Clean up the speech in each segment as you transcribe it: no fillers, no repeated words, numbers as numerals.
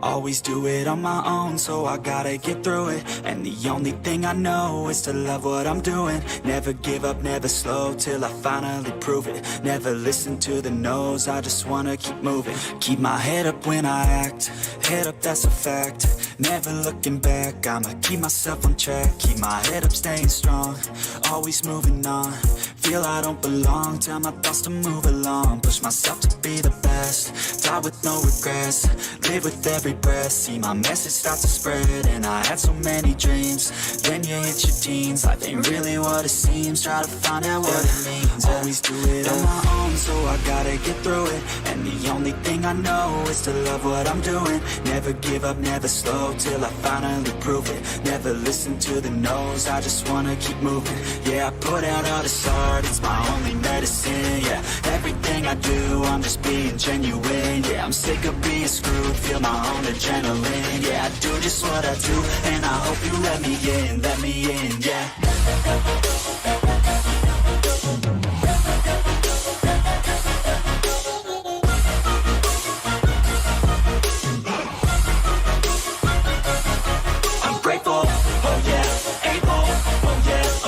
Always do it on my own, so I gotta get through it. And the only thing I know is to love what I'm doing. Never give up, never slow, till I finally prove it. Never listen to the no's, I just wanna keep moving. Keep my head up when I act, head up, that's a fact. Never looking back, I'ma keep myself on track. Keep my head up, staying strong, always moving on. Feel I don't belong, tell my thoughts to move along. Push myself to be the best, die with no regrets. Live with every breath, see my message start to spread. And I had so many dreams, then you hit your teens. Life ain't really what it seems, try to find out what it means. Always do it on my own, so I gotta get through it. And the only thing I know is to love what I'm doing. Never give up, never slow, till I finally prove it. Never listen to the no's, I just wanna keep moving. Yeah, I put out all this art, it's my only medicine. Yeah, everything I do, I'm just being genuine. Yeah, I'm sick of being screwed, feel my own adrenaline. Yeah, I do just what I do, and I hope you let me in, yeah.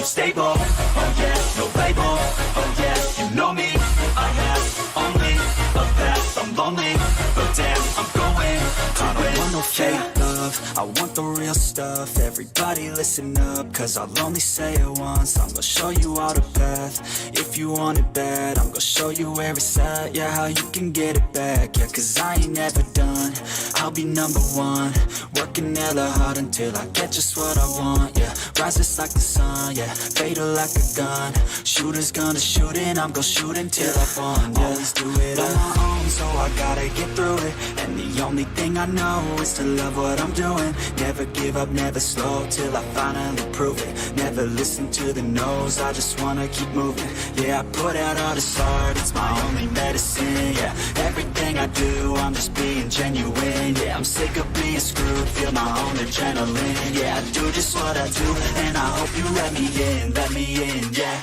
Stable, oh yeah, no label, oh yeah, you know me. I have only a path, I'm lonely, but damn, I'm going to win. I don't want no fake love, I want the real stuff. Everybody listen up, cause I'll only say it once. I'm gonna show you all the path, if you want it bad. I'm gonna show you where it's at, yeah, how you can get it back. Yeah, cause I ain't never done, I'll be number one. Working hella hard until I get just what I want, yeah. Rises like the sun, yeah, fatal like a gun. Shooters gonna shoot and I'm gonna shoot until I won, yeah. Always do it on my own, so I gotta get through it. And the only thing I know is to love what I'm doing. Never give up, never slow, till I finally prove it. Never listen to the no's, I just wanna keep moving. Yeah, I put out all this art, it's my only medicine. Yeah, everything I do, I'm just being genuine. Yeah, I'm sick of being screwed, feel my own adrenaline. Yeah, I do just what I do, and I hope you let me in, yeah.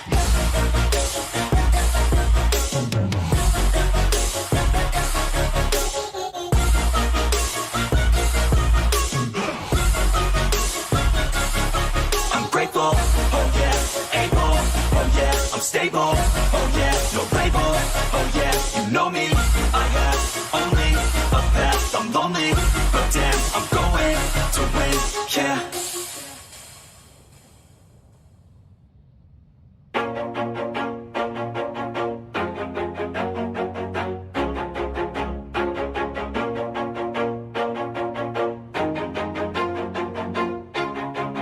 I'm grateful, oh yeah, able, oh yeah, I'm stable, oh yeah, no label, oh yeah, you know me. I have only a path, I'm lonely, but damn, I'm going to win, yeah.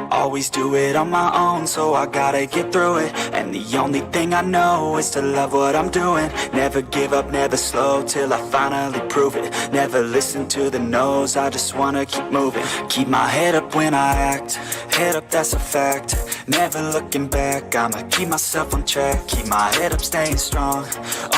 Always do it on my own, so I gotta get through it. And the only thing I know is to love what I'm doing. Never give up, never slow, till I finally prove it. Never listen to the no's, I just wanna keep moving. Keep my head up when I act, head up, that's a fact. Never looking back, I'ma keep myself on track. Keep my head up, staying strong,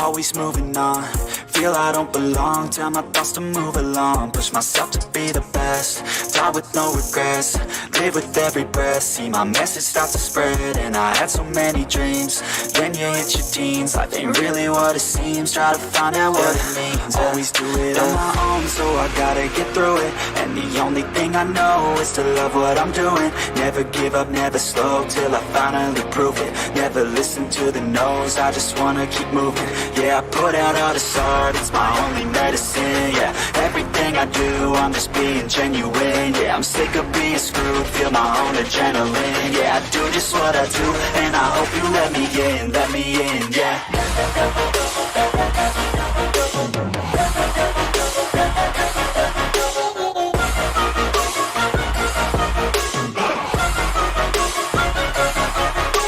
always moving on. Feel I don't belong, tell my thoughts to move along. Push myself to be the best, die with no regrets. Live with every breath, see my message start to spread. And I had so many dreams, then you hit your teens. Life ain't really what it seems, try to find out what it means. Always do it on my own, so I gotta get through it. And the only thing I know is to love what I'm doing. Never give up, never slow, till I finally prove it. Never listen to the no's, I just wanna keep moving. Yeah, I put out all this art, it's my only medicine. Yeah, everything I do, I'm just being genuine. Yeah, I'm sick of being screwed, feel my own adrenaline. Yeah, I do just what I do, and I hope you let me in, yeah.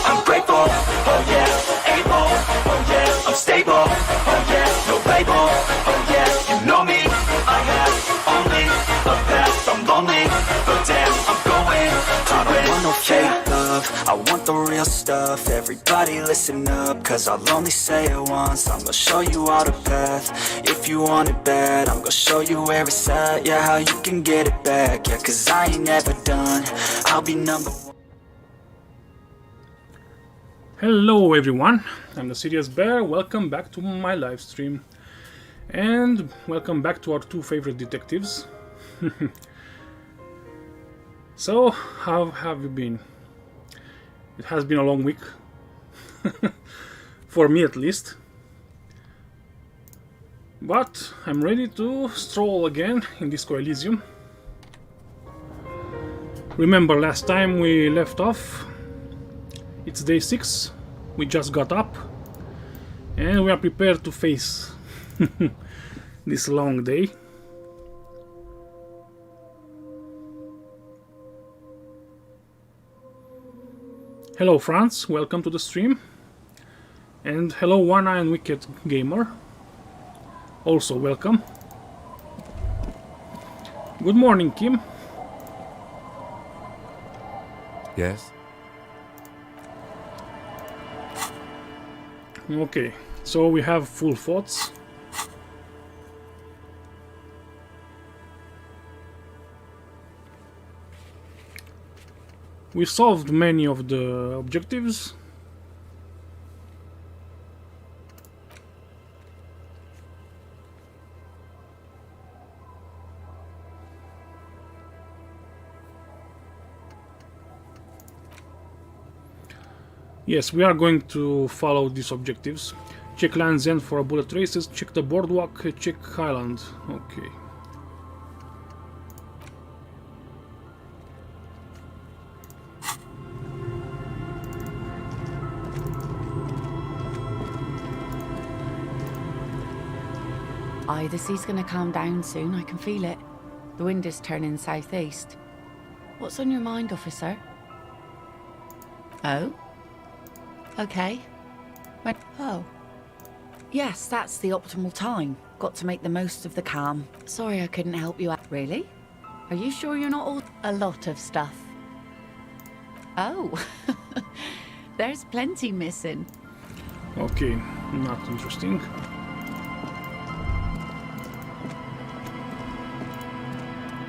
I'm grateful, oh yeah, able, oh yeah, I'm stable, oh yeah, no label, oh yeah, you know me. I have only a path, I'm lonely, but damn, I'm going to win. I don't want no fake love, I want the real stuff. Everybody listen up, cause I'll only say it once. I'm gonna show you all the path, if you want it bad. I'm gonna show you where it's at, yeah, how you can get it back. Yeah, cause I ain't never done, I'll be number one. Hello everyone, I'm the Serious Bear, welcome back to my live stream. And welcome back to our two favorite detectives. So, how have you been? It has been a long week. For me at least. But I'm ready to stroll again in Disco Elysium. Remember last time we left off? It's day 6. We just got up. And we are prepared to face this long day. Hello Franz, welcome to the stream. And hello One Eye and Wicked Gamer. Also welcome. Good morning, Kim. Yes? Okay, so we have full thoughts. We solved many of the objectives. Yes, we are going to follow these objectives. Check Land's End for bullet traces, check the boardwalk, check Highland. Okay. Aye, the sea's gonna calm down soon, I can feel it. The wind is turning southeast. What's on your mind, officer? Oh? Okay. When? Oh. Yes, that's the optimal time. Got to make the most of the calm. Sorry I couldn't help you out. Really? Are you sure you're not all... A lot of stuff. Oh. There's plenty missing. Okay, not interesting.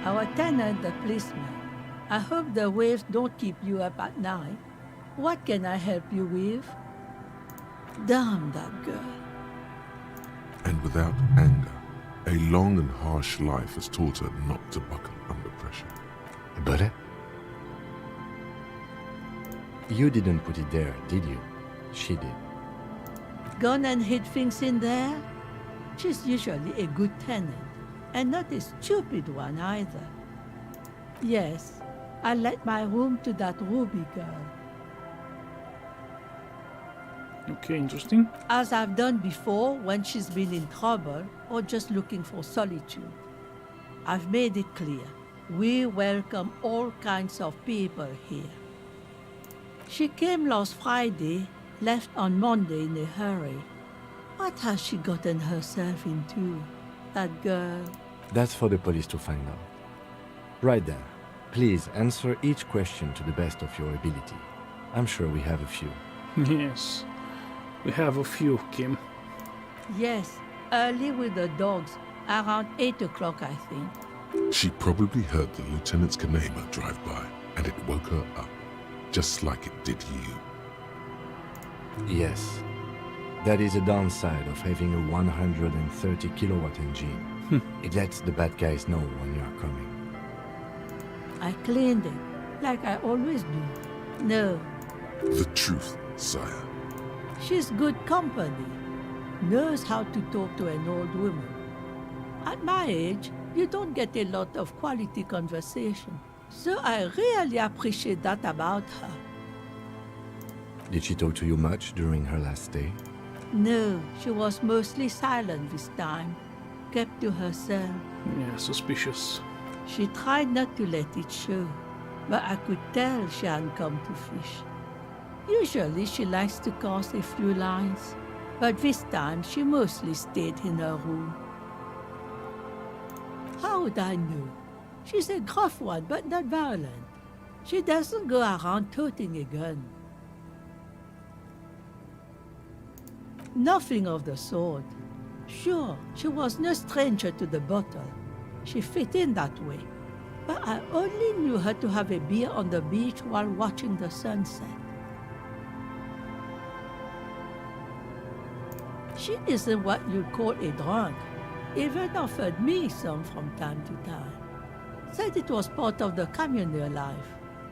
Our tenant, the policeman. I hope the waves don't keep you up at night. What can I help you with? Damn that girl. And without anger, a long and harsh life has taught her not to buckle under pressure. But you didn't put it there, did you? She did. Gone and hid things in there? She's usually a good tenant, and not a stupid one either. Yes, I let my room to that Ruby girl. Okay, interesting. As I've done before when she's been in trouble or just looking for solitude. I've made it clear, we welcome all kinds of people here. She came last Friday, left on Monday in a hurry. What has she gotten herself into, that girl? That's for the police to find out. Right there. Please answer each question to the best of your ability. I'm sure we have a few. Yes, we have a few, Kim. Yes, early with the dogs, around 8 o'clock, I think. She probably heard the lieutenant's Kanema drive by, and it woke her up, just like it did you. Yes. That is a downside of having a 130 kilowatt engine. It lets the bad guys know when you are coming. I cleaned it, like I always do. No, The truth, sire. she's good company. Knows how to talk to an old woman. At my age, you don't get a lot of quality conversation. So I really appreciate that about her. Did she talk to you much during her last stay? No, she was mostly silent this time. Kept to herself. Yeah, suspicious. She tried not to let it show, but I could tell she hadn't come to fish. Usually she likes to cast a few lines, but this time she mostly stayed in her room. How would I know? She's a gruff one, but not violent. She doesn't go around toting a gun. Nothing of the sort. Sure, she was no stranger to the bottle. She fit in that way. But I only knew her to have a beer on the beach while watching the sunset. She isn't what you'd call a drunk. Even offered me some from time to time. Said it was part of the communal life.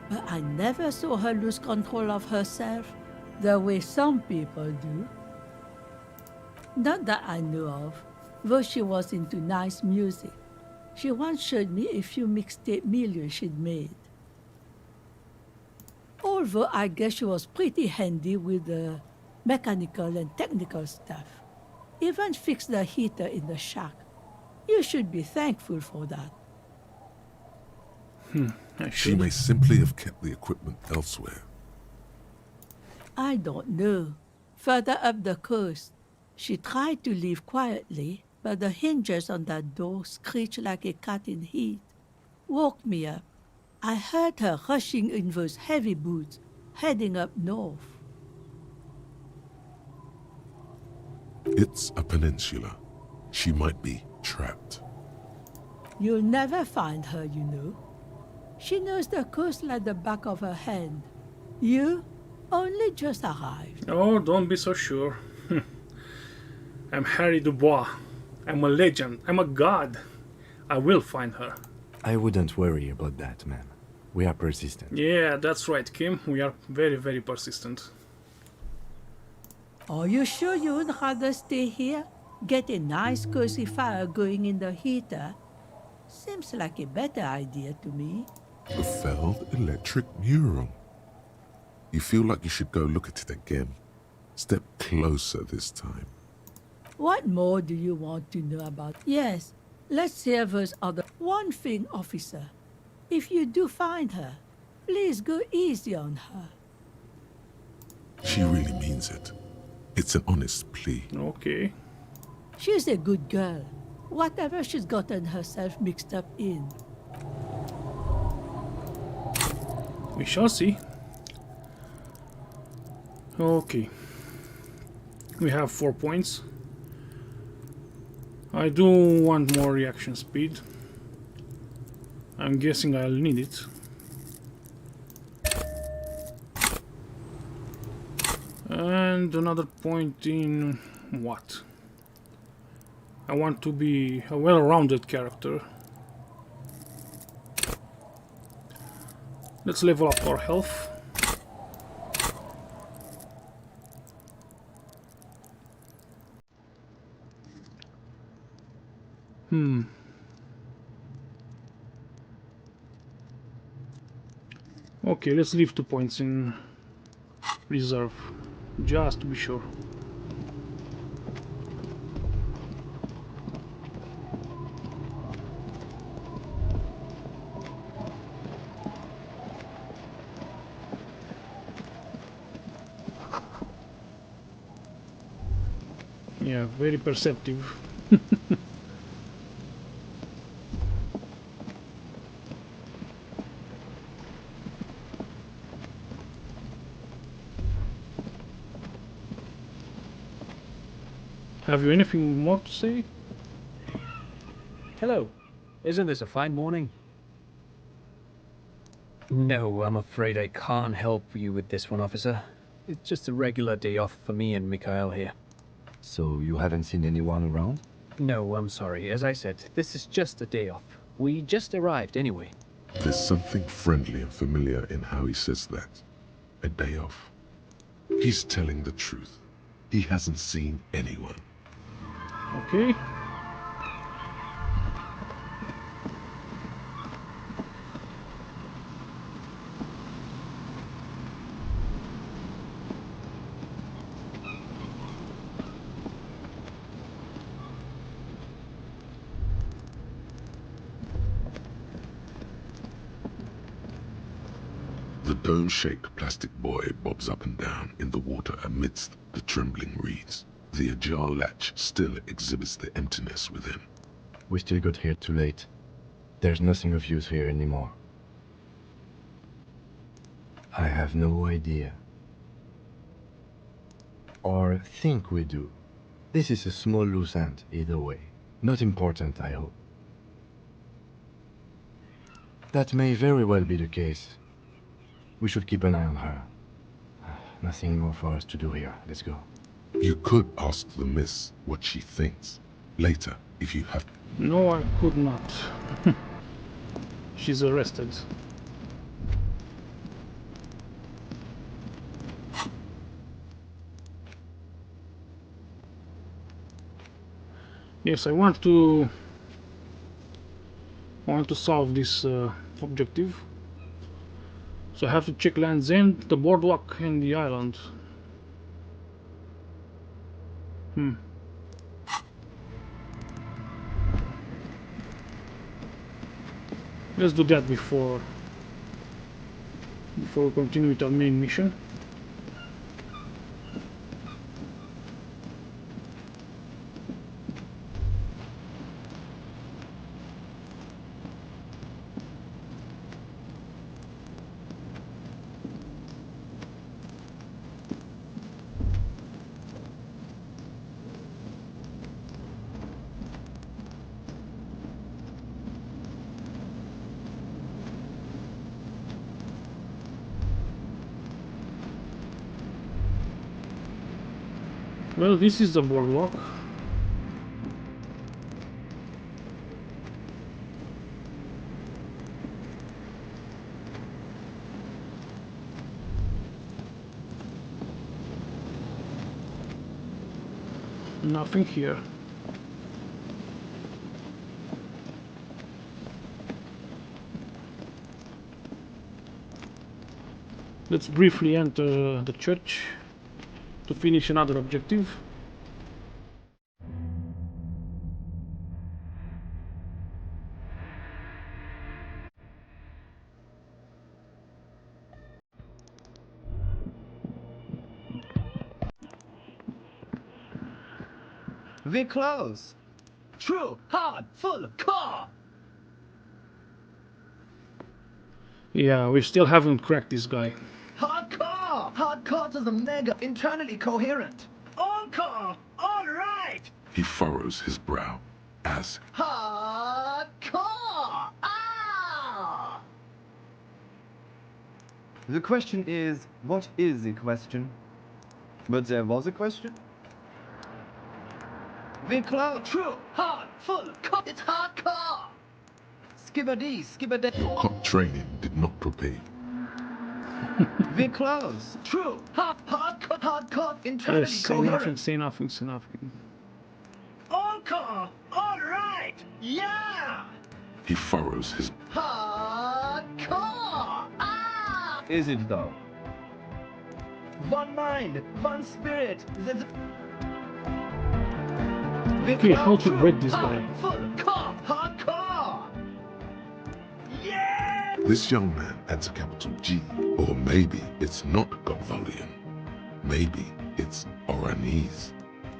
But I never saw her lose control of herself the way some people do. Not that I know of, though she was into nice music. She once showed me a few mixtape millions she'd made. Although I guess she was pretty handy with the mechanical and technical stuff. Even fixed the heater in the shack. You should be thankful for that. She may simply have kept the equipment elsewhere. I don't know. Further up the coast, she tried to leave quietly, but the hinges on that door screeched like a cat in heat. Woke me up. I heard her rushing in those heavy boots, heading up north. It's a peninsula. She might be trapped. You'll never find her, you know. She knows the coast like the back of her hand. You only just arrived. Oh, don't be so sure. I'm Harry Dubois. I'm a legend. I'm a god. I will find her. I wouldn't worry about that, ma'am. We are persistent. Yeah, that's right, Kim. We are very, very persistent. Are you sure you would rather stay here? Get a nice cozy fire going in the heater? Seems like a better idea to me. The failed electric mural. You feel like you should go look at it again. Step closer this time. What more do you want to know about? Yes, let's hear those other. One thing, officer. If you do find her, please go easy on her. She really means it. It's an honest plea. Okay. She's a good girl. Whatever she's gotten herself mixed up in. We shall see. Okay. We have 4 points. I do want more reaction speed. I'm guessing I'll need it. And another point in what? I want to be a well-rounded character. Let's level up our health. Okay, let's leave 2 points in reserve, just to be sure. Yeah, very perceptive. Have you anything more to say? Hello. Isn't this a fine morning? No, I'm afraid I can't help you with this one, officer. It's just a regular day off for me and Mikhail here. So you haven't seen anyone around? No, I'm sorry. As I said, this is just a day off. We just arrived anyway. There's something friendly and familiar in how he says that. A day off. He's telling the truth. He hasn't seen anyone. Okay. The dome-shaped plastic buoy bobs up and down in the water amidst the trembling reeds. The ajar latch still exhibits the emptiness within. We still got here too late. There's nothing of use here anymore. I have no idea. Or think we do. This is a small loose end, either way. Not important, I hope. That may very well be the case. We should keep an eye on her. Nothing more for us to do here. Let's go. You could ask the miss what she thinks. Later, if you have... No, I could not. she's arrested. Yes, I want to solve this objective. So I have to check Land's End, the boardwalk, and the island. Let's do that before we continue with our main mission. Well, this is the boardwalk. Nothing here. Let's briefly enter the church to finish another objective. We're close. True, hard, full, car. Yeah, we still haven't cracked this guy. Hardcore! Hardcore to the mega, internally coherent. Encore! All right! He furrows his brow as Hardcore! Ah! The question is, what is the question? But there was a question? We're close. True, hard, full, it's hardcore! Skibbity, skibbity. your cop training did not prepare you. We're close. True, hardcore, internally Say nothing, coherent. say nothing, say nothing. Encore! All right! Yeah! He furrows his Hardcore! Ah! Is it though? One mind, one spirit. Okay, how to break this guy? Full car, hardcore! Yeah! This young man adds a capital G. Or maybe it's not Godvalian. Maybe it's Oranese.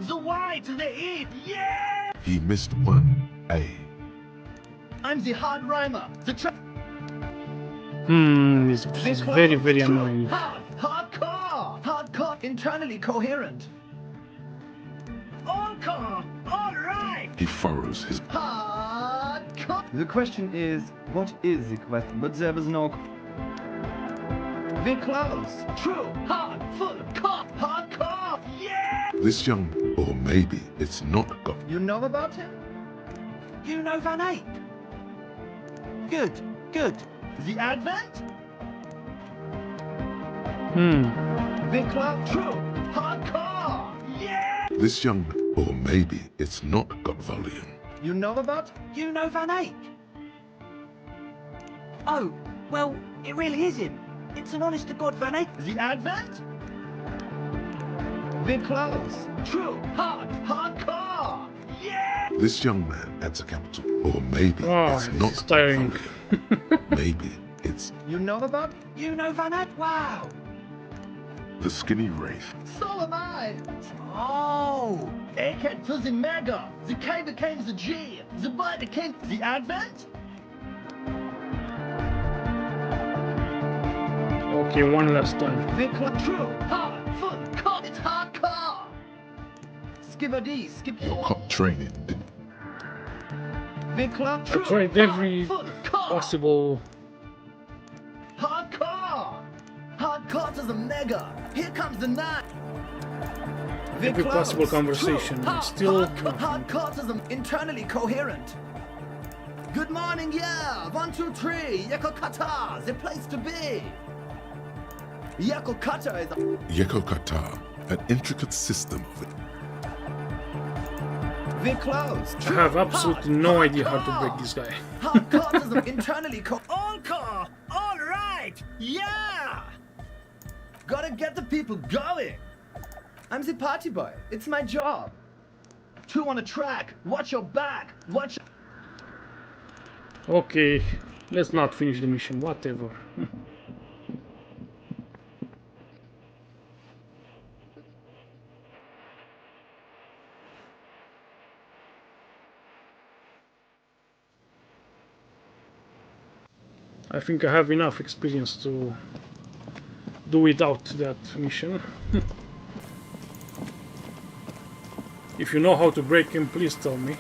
The Y to the E, yeah! He missed one A. I'm the hard rhymer. The This is very, very annoying. Hardcore, internally coherent. Encore, all right. He furrows his Hardcore. The question is, what is the question? But there was no. We're close. True, hard, full, hardcore. Yeah. This young, or maybe it's not God. You know about him? You know Van Eyck. Good, good. The Advent? Big Club, true, hardcore, yeah! This young, or maybe it's not Godvalian. You know about? You know Van Eyck. Oh, well, it really is him. It's an honest-to-God Van Eyck. The Advent? Big close, true, hardcore, yeah! This young man adds a capital, or maybe Oh, it's this not is tiring. Godvalian. Maybe it's You know about? You know Van Eyck? Wow! the skinny wraith. So am I! Oh! Eckert to the Mega! The K became the G! The B became the Advent? Okay, one last time. Vic true! Hard! Full! Car! It's hardcore! Skibbity! Skip! Your cop training did Vic true! I tried every Full! Car! possible. Hardcore! Hardcore to the Mega! Here comes the night! Every possible conversation. Still nothing. Hardcore to the internally coherent. Good morning, yeah! 1, 2, 3! Yakokata! The place to be! Yakokata is... Yekokata, an intricate system of it. We're close! I have absolutely no idea how to break this guy. Hardcore is the internally called... Encore! Alright! Yeah! Gotta get the people going! I'm the party boy. It's my job. 2 on a track. Watch your back. Watch... Okay, let's not finish the mission, whatever. I think I have enough experience to do without that mission. If you know how to break him, please tell me.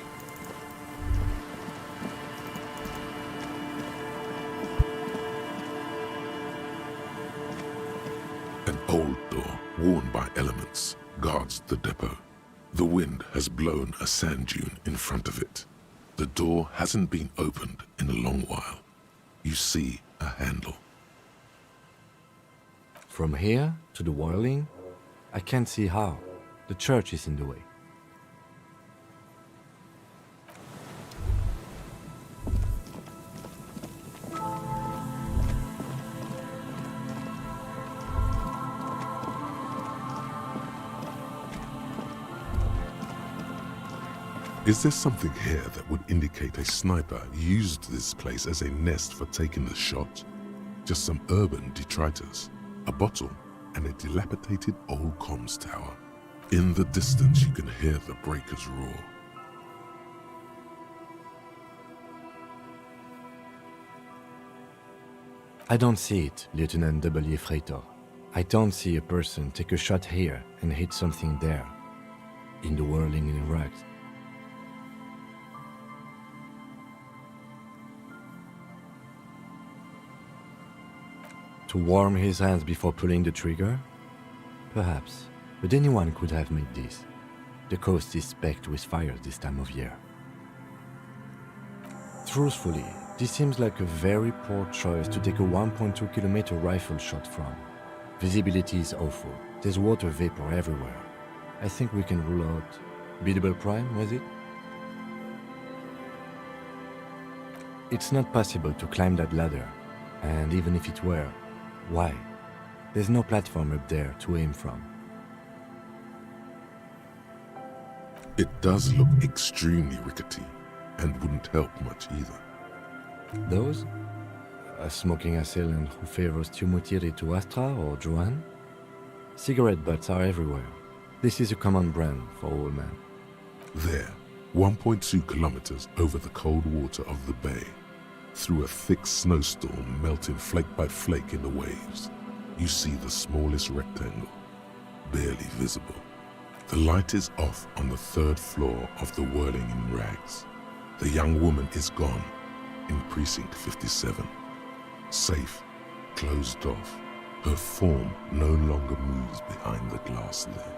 An old door, worn by elements, guards the depot. The wind has blown a sand dune in front of it. The door hasn't been opened in a long while. You see a handle. From here to the whirling, I can't see how. The church is in the way. Is there something here that would indicate a sniper used this place as a nest for taking the shot? Just some urban detritus, a bottle, and a dilapidated old comms tower. In the distance you can hear the breakers roar. I don't see it, Lieutenant W. Freitor. I don't see a person take a shot here and hit something there. In the whirling in Iraq. To warm his hands before pulling the trigger? Perhaps, but anyone could have made this. The coast is specked with fires this time of year. Truthfully, this seems like a very poor choice to take a 1.2 kilometer rifle shot from. Visibility is awful. There's water vapor everywhere. I think we can rule out biddable prime, was it? It's not possible to climb that ladder, and even if it were, why? There's no platform up there to aim from. It does look extremely rickety, and wouldn't help much either. Those? A smoking assailant who favors Tumutiri to Astra or Joan? Cigarette butts are everywhere. This is a common brand for all men. There, 1.2 kilometers over the cold water of the bay, through a thick snowstorm melting flake by flake in the waves, you see the smallest rectangle, barely visible. The light is off on the 3rd floor of the Whirling in Rags. The young woman is gone in Precinct 57. Safe, closed off, her form no longer moves behind the glass there.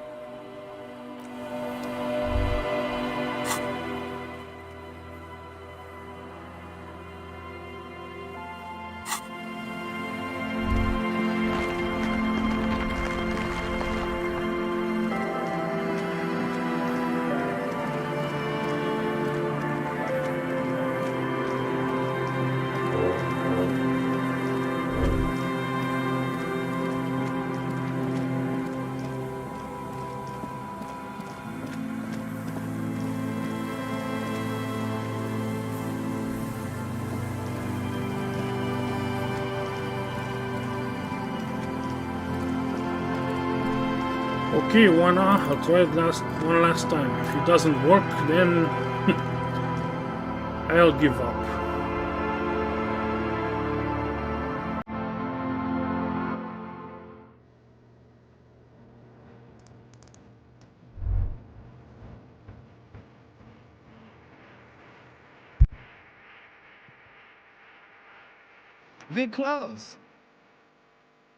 Okay, I'll try it one last time. If it doesn't work, then I'll give up. We're close.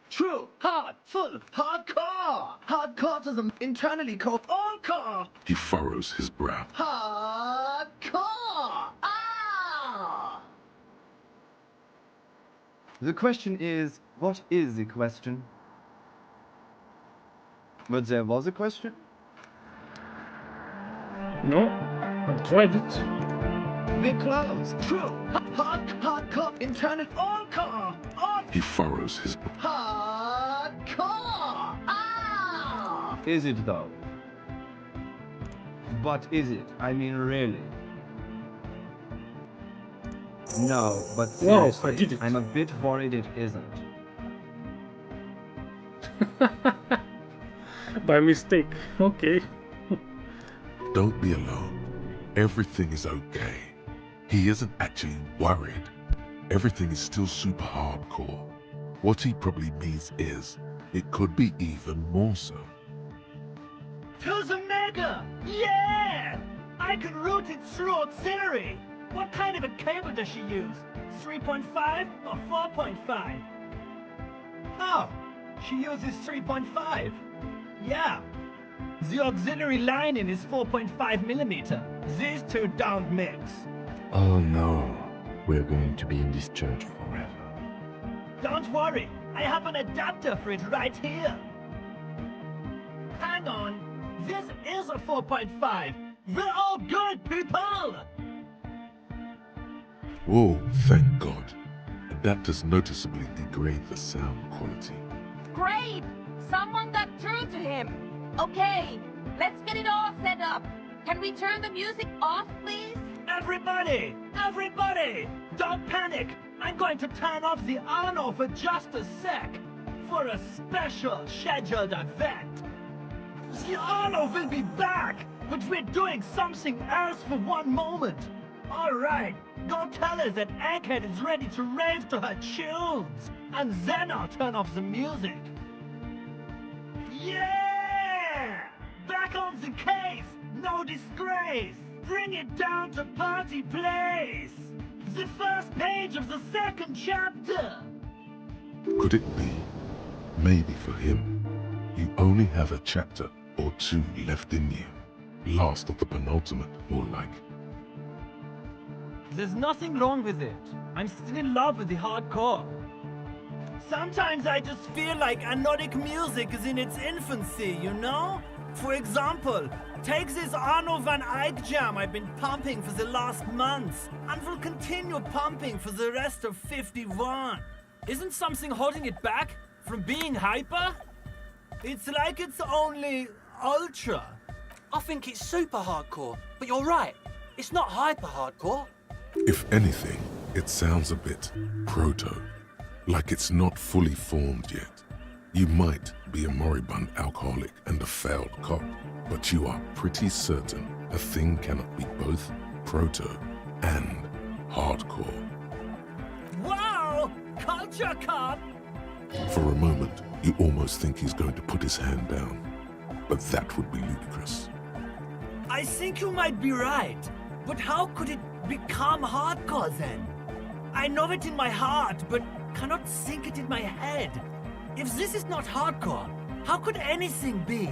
True, hard, full, hardcore! Hardcore to the internally called encore! He furrows his brow. Hardcore! Ah! The question is, what is the question? But there was a question? No, I tried it. We're close. True. Hardcore. Internet. Encore. He furrows his Hardcore. Ah! Is it though? But is it? I mean, really? No, but Wow, seriously, I did it. I'm a bit worried it isn't. By mistake. Okay. Don't be alarmed. Everything is okay. He isn't actually worried. Everything is still super hardcore. What he probably means is, it could be even more so. To the mega! Yeah! I can route it through auxiliary. What kind of a cable does she use? 3.5 or 4.5? Oh, she uses 3.5. Yeah. The auxiliary lining is 4.5 millimeter. These two don't mix. Oh no, we're going to be in this church forever. Don't worry, I have an adapter for it right here. Hang on, this is a 4.5. We're all good, people! Whoa, thank God. Adapters noticeably degrade the sound quality. Great! Someone got through to him. Okay, let's get it all set up. Can we turn the music off, please? Everybody! Everybody! Don't panic! I'm going to turn off the on for just a sec. For a special scheduled event. The on will be back, but we're doing something else for one moment. Alright, go tell her that Egghead is ready to rave to her tunes. And then I'll turn off the music. Yeah! Back on the case! No disgrace! Bring it down to party place! The first page of the second chapter! Could it be? Maybe for him, you only have a chapter or two left in you. Last of the penultimate, more like. There's nothing wrong with it. I'm still in love with the hardcore. Sometimes I just feel like anodic music is in its infancy, you know? For example, take this Arno van Eyck jam I've been pumping for the last months, and will continue pumping for the rest of 51. Isn't something holding it back from being hyper? It's like it's only ultra. I think it's super hardcore, but you're right. It's not hyper hardcore. If anything, it sounds a bit proto, like it's not fully formed yet. You might be a moribund alcoholic and a failed cop, but you are pretty certain a thing cannot be both proto and hardcore. Wow! Culture cop! For a moment, you almost think he's going to put his hand down, but that would be ludicrous. I think you might be right, but how could it become hardcore then? I know it in my heart, but cannot think it in my head. If this is not hardcore, how could anything be?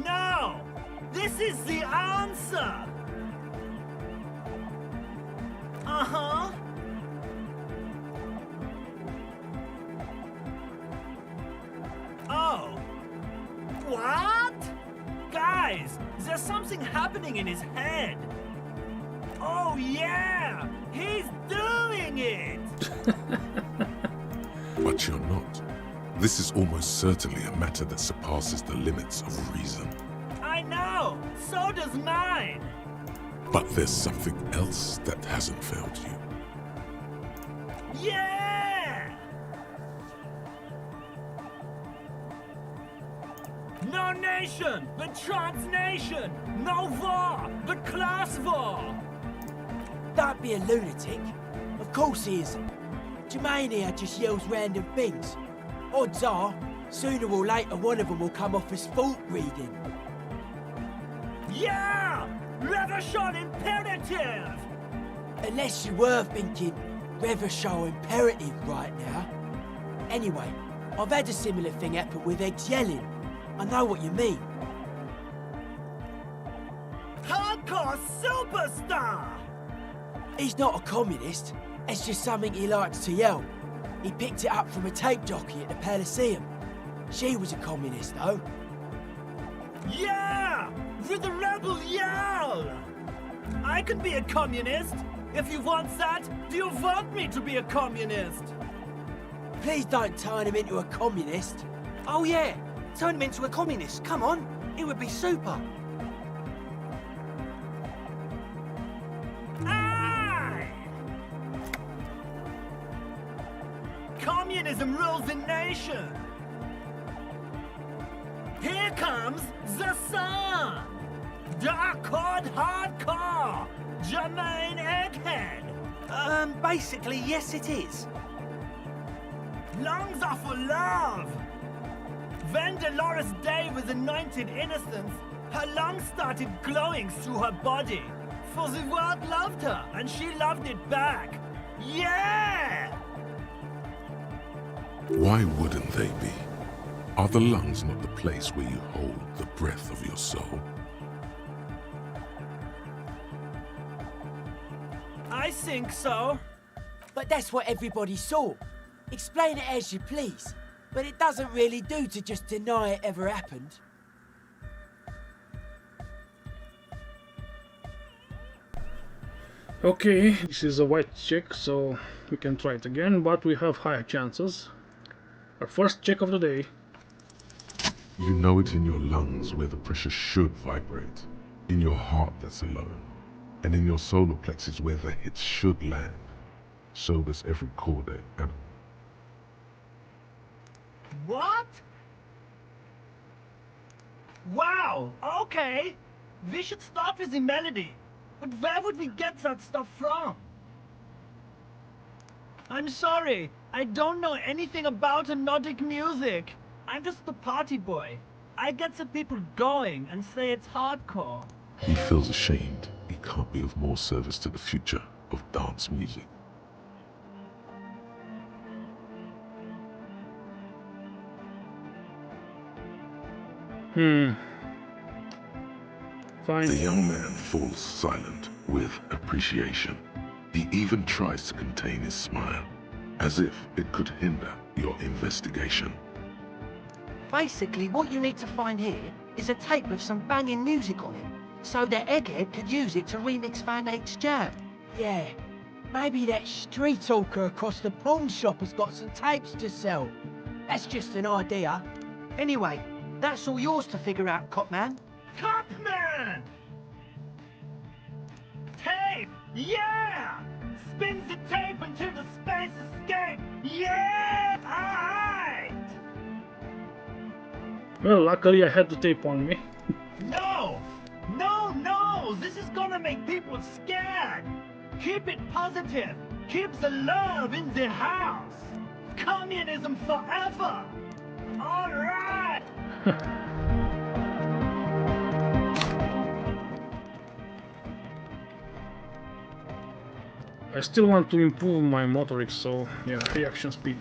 No! This is the answer! Uh-huh. Oh. What? Guys, there's something happening in his head. Oh yeah! He's doing it! But you're not. This is almost certainly a matter that surpasses the limits of reason. I know! So does mine! But there's something else that hasn't failed you. Yeah! No nation, but transnation! No war, but class war! Don't be a lunatic. Of course he isn't. Jermaine here just yells random things. Odds are, sooner or later one of them will come off as fault reading. Yeah! Reversion imperative! Unless you were thinking Reversion imperative right now. Anyway, I've had a similar thing happen with eggs yelling. I know what you mean. Hardcore! hardcore superstar! He's not a communist. It's just something he likes to yell. He picked it up from a tape jockey at the Elysium. She was a communist, though. Yeah! With the rebel yell! I can be a communist! If you want that, do you want me to be a communist? Please don't turn him into a communist. Oh yeah, turn him into a communist. Come on, it would be super. Aye! Communism rules the nation! Here comes the sun! Dark Horde Hardcore! Jermaine Egghead! Basically, yes it is. Lungs are for love! When Dolores Day was anointed innocence, her lungs started glowing through her body. For the world loved her, and she loved it back. Yeah! Why wouldn't they be? Are the lungs not the place where you hold the breath of your soul? I think so. But that's what everybody saw. Explain it as you please. But it doesn't really do to just deny it ever happened. Okay, this is a white check, so we can try it again, but we have higher chances. Our first check of the day. You know it in your lungs where the pressure should vibrate, in your heart that's alone, and in your solar plexus where the hits should land. So does every chord and What? Wow, okay. We should start with the melody. But where would we get that stuff from? I'm sorry, I don't know anything about Nordic music. I'm just the party boy. I get the people going and say it's hardcore. he feels ashamed he can't be of more service to the future of dance music. Fine. The young man falls silent with appreciation. He even tries to contain his smile, as if it could hinder your investigation. Basically, what you need to find here is a tape with some banging music on it, so that Egghead could use it to remix Van Eyck's Jam. Yeah. Maybe that street talker across the pawn shop has got some tapes to sell. That's just an idea. Anyway, that's all yours to figure out, Copman. Copman! Tape! Yeah! Spins the tape until the space escape! Yeah! Alright! Well, luckily I had the tape on me. No! No, no! This is gonna make people scared! Keep it positive! Keep the love in the house! Communism forever! Alright! I still want to improve my motorics, so yeah, reaction speed.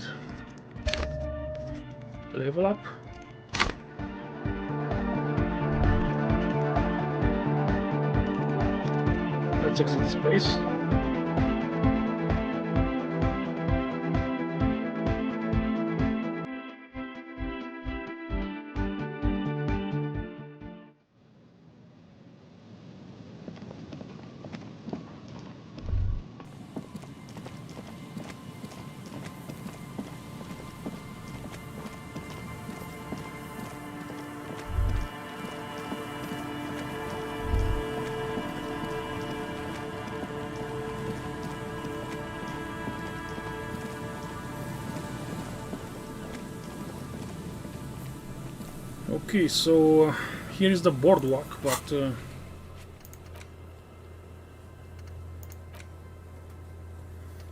Level up. Let's exit this place. Okay, so here is the boardwalk, but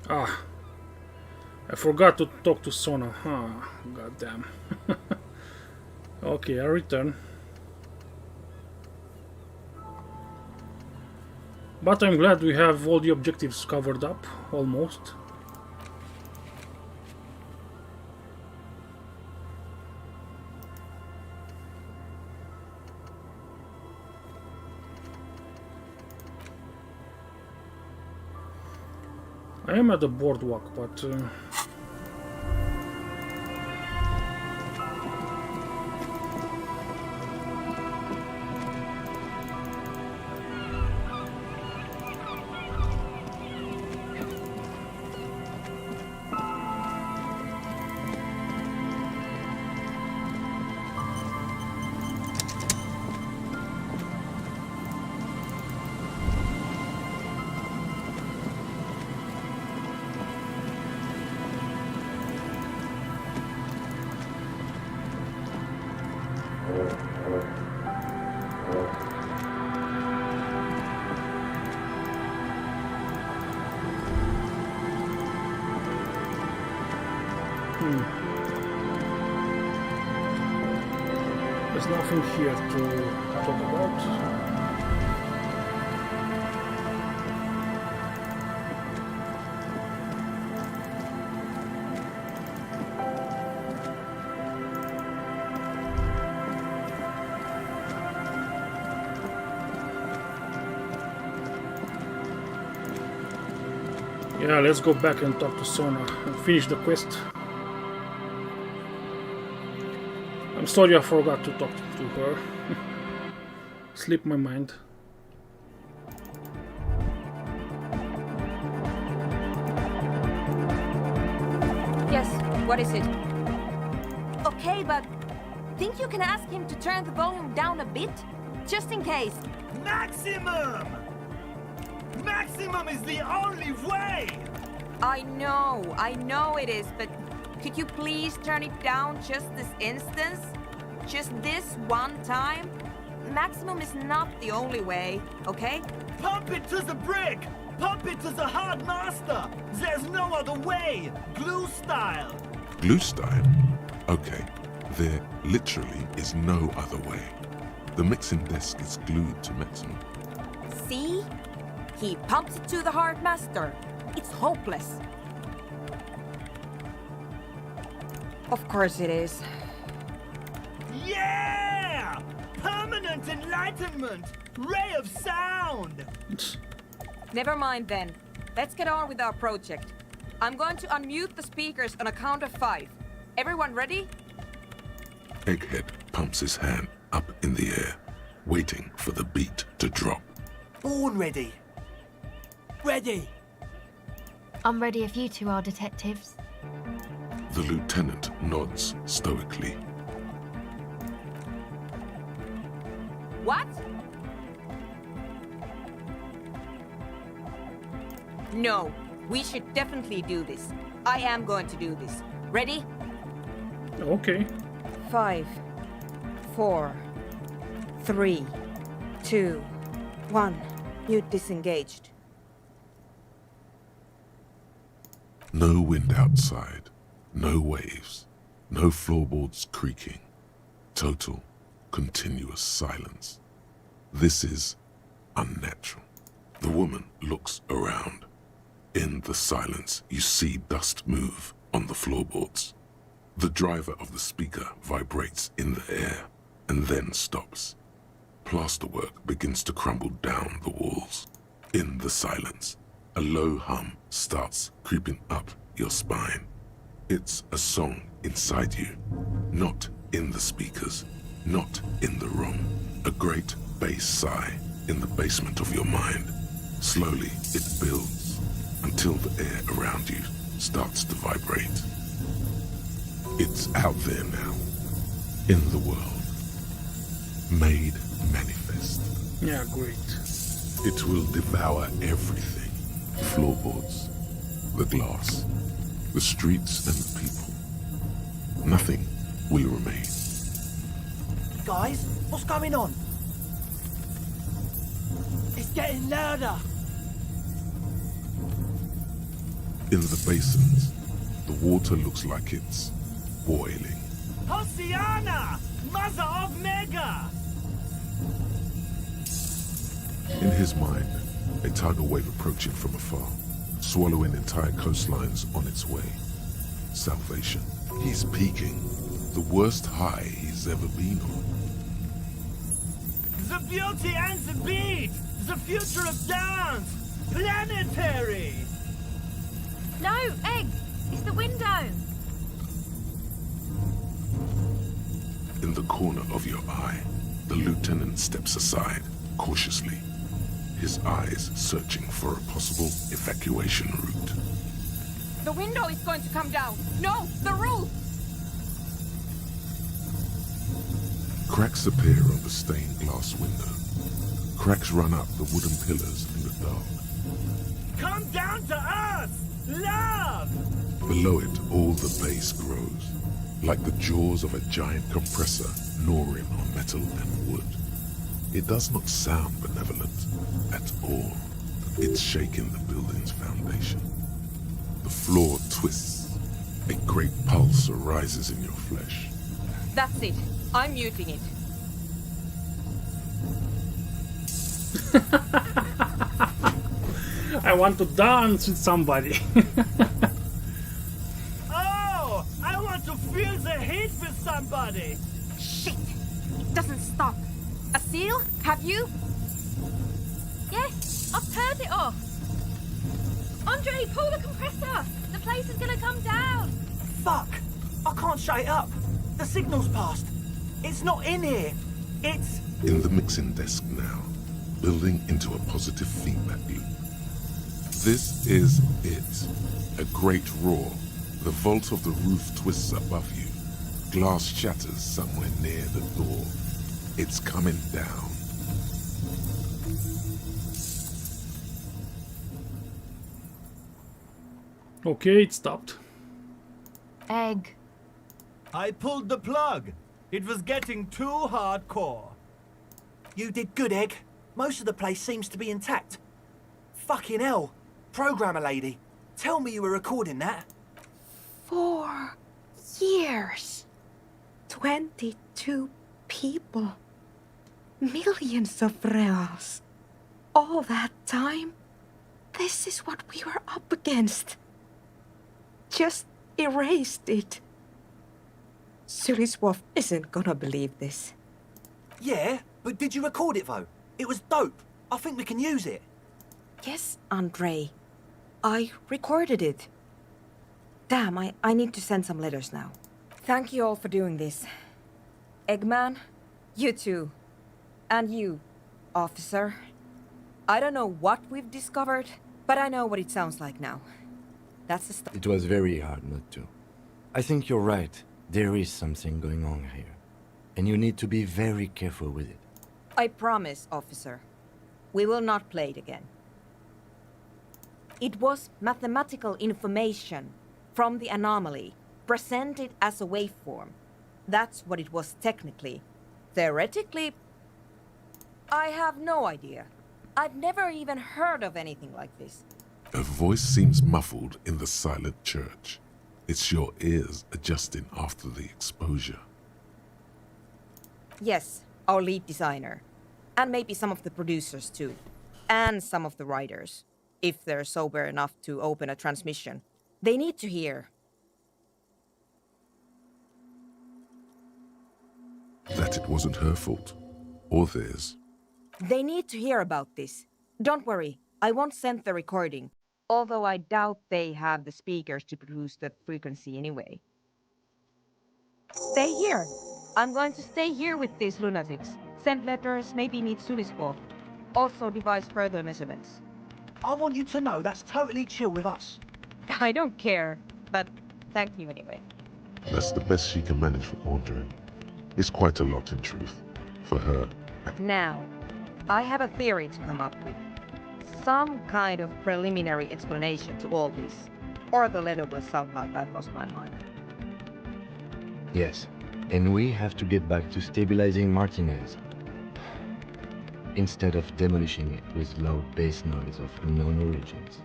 I forgot to talk to Sona. God damn. Okay, I return. But I'm glad we have all the objectives covered up, almost. I am at the boardwalk, but there's nothing here to talk about. Yeah, let's go back and talk to Sona and finish the quest. I'm sorry I forgot to talk to her. Slipped my mind. Yes, what is it? Okay, but think you can ask him to turn the volume down a bit? Just in case. Maximum! Maximum is the only way! I know it is, but could you please turn it down just this instance? Just this one time? Maximum is not the only way, okay? Pump it to the brick! Pump it to the hard master! There's no other way! Glue style! Glue style? Okay, there literally is no other way. The mixing desk is glued to metal. See? He pumps it to the hard master. It's hopeless. Of course it is. Yeah! Permanent enlightenment! Ray of sound! Never mind then. Let's get on with our project. I'm going to unmute the speakers on a count of 5. Everyone ready? Egghead pumps his hand up in the air, waiting for the beat to drop. Born ready. Ready. I'm ready if you two are detectives. The lieutenant nods stoically. What? No, we should definitely do this. I am going to do this. Ready? Okay. 5, 4, 3, 2, 1. Mute disengaged. No wind outside, no waves, no floorboards creaking. Total, continuous silence. This is unnatural. The woman looks around. In the silence, you see dust move on the floorboards. The driver of the speaker vibrates in the air and then stops. Plasterwork begins to crumble down the walls. In the silence, a low hum starts creeping up your spine. It's a song inside you, not in the speakers, not in the room. A great bass sigh in the basement of your mind. Slowly, it builds until the air around you starts to vibrate. It's out there now, in the world, made manifest. Yeah, great. It will devour everything. Floorboards, the glass, the streets and the people. Nothing will remain. Guys, what's going on? It's getting louder. In the basins, the water looks like it's boiling. Hosiana! Mother of Mega! In his mind, a tidal wave approaching from afar, swallowing entire coastlines on its way. Salvation. He's peaking. The worst high he's ever been on. The beauty and the beat! The future of dance! Planetary! No, Egg! It's the window! In the corner of your eye, the lieutenant steps aside, cautiously, his eyes searching for a possible evacuation route. The window is going to come down. No, the roof! Cracks appear on the stained glass window. Cracks run up the wooden pillars in the dark. Come down to us! Love! Below it, all the base grows, like the jaws of a giant compressor gnawing on metal and wood. It does not sound benevolent at all. It's shaking the building's foundation. The floor twists. A great pulse arises in your flesh. That's it. I'm muting it. I want to dance with somebody. Oh! I want to feel the heat with somebody! Shit! It doesn't stop. A seal? Have you? Yes, I've turned it off. Andre, pull the compressor. The place is gonna come down. Fuck! I can't shut it up. The signal's passed. It's not in here. It's... In the mixing desk now, building into a positive feedback loop. This is it. A great roar. The vault of the roof twists above you. Glass shatters somewhere near the door. It's coming down. Okay, it stopped. Egg. I pulled the plug. It was getting too hardcore. You did good, Egg. Most of the place seems to be intact. Fucking hell. Programmer lady, tell me you were recording that. 4 years. 22 people. Millions of reals. All that time? This is what we were up against. Just erased it. Suliswolf isn't gonna believe this. Yeah, but did you record it though? It was dope. I think we can use it. Yes, Andre. I recorded it. Damn, I need to send some letters now. Thank you all for doing this. Eggman, you too. And you, officer. I don't know what we've discovered, but I know what it sounds like now. That's the start. It was very hard not to. I think you're right. There is something going on here. And you need to be very careful with it. I promise, officer. We will not play it again. It was mathematical information from the anomaly, presented as a waveform. That's what it was technically. Theoretically, I have no idea. I've never even heard of anything like this. A voice seems muffled in the silent church. It's your ears adjusting after the exposure. Yes, our lead designer. And maybe some of the producers too. And some of the writers. If they're sober enough to open a transmission. They need to hear. That it wasn't her fault. Or theirs. They need to hear about this. Don't worry, I won't send the recording. Although I doubt they have the speakers to produce that frequency anyway. Stay here. I'm going to stay here with these lunatics. Send letters, maybe meet Suliswolf. Also devise further measurements. I want you to know that's totally chill with us. I don't care, but thank you anyway. That's the best she can manage for Andre. It's quite a lot in truth. For her. Now, I have a theory to come up with. Some kind of preliminary explanation to all this. Or the letter will sound like I've lost my mind. Yes. And we have to get back to stabilizing Martinez. Instead of demolishing it with loud bass noise of unknown origins.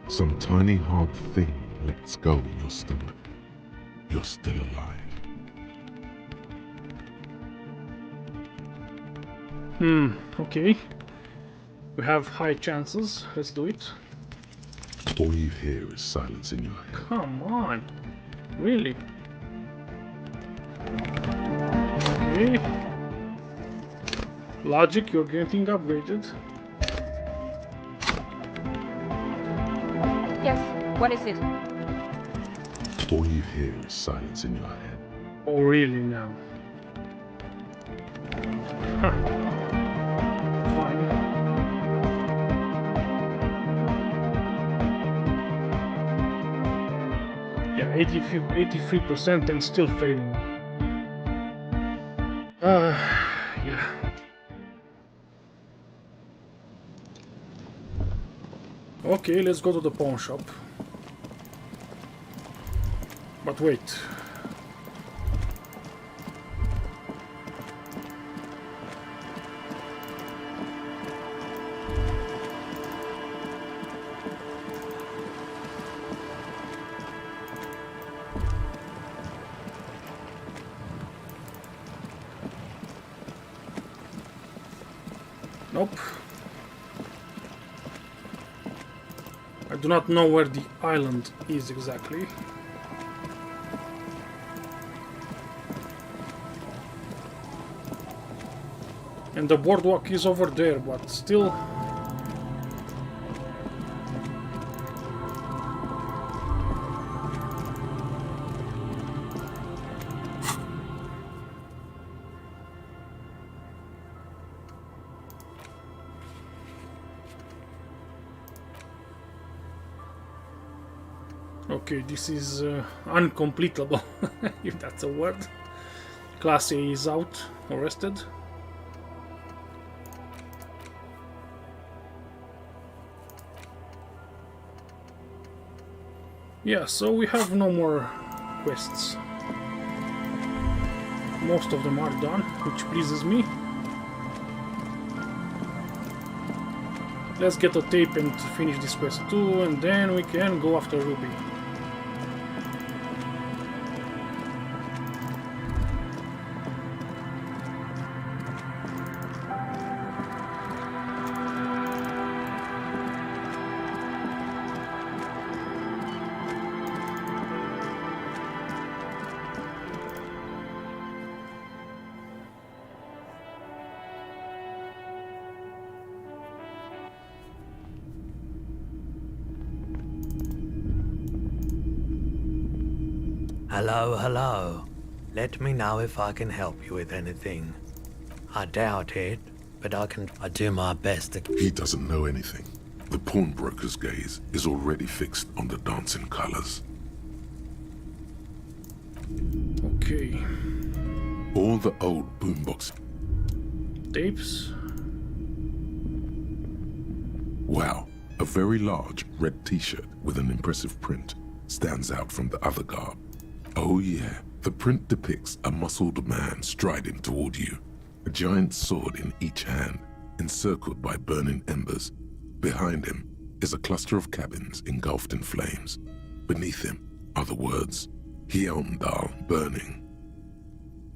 Some tiny hard thing lets go in your stomach. You're still alive. Okay. We have high chances. Let's do it. All you hear is silence in your head. Come on. Really? Okay. Logic, you're getting upgraded. Yes, What is it? All you hear is silence in your head. Oh, really now? Huh. Fine. Yeah, 83% and still failing. Yeah. Okay, let's go to the pawn shop. But wait. Nope. I do not know where the island is exactly. And the boardwalk is over there, but still... Okay, this is uncompletable, if that's a word. Class A is out, arrested. Yeah, so we have no more quests. Most of them are done, which pleases me. Let's get a tape and finish this quest too, and then we can go after Ruby. Hello, hello. Let me know if I can help you with anything. I doubt it, but I do my best to... He doesn't know anything. The pawnbroker's gaze is already fixed on the dancing colors. Okay. All the old boombox tapes. Wow, a very large red t-shirt with an impressive print stands out from the other garb. Oh yeah, the print depicts a muscled man striding toward you, a giant sword in each hand, encircled by burning embers. Behind him is a cluster of cabins engulfed in flames. Beneath him are the words, Hjelmdal burning.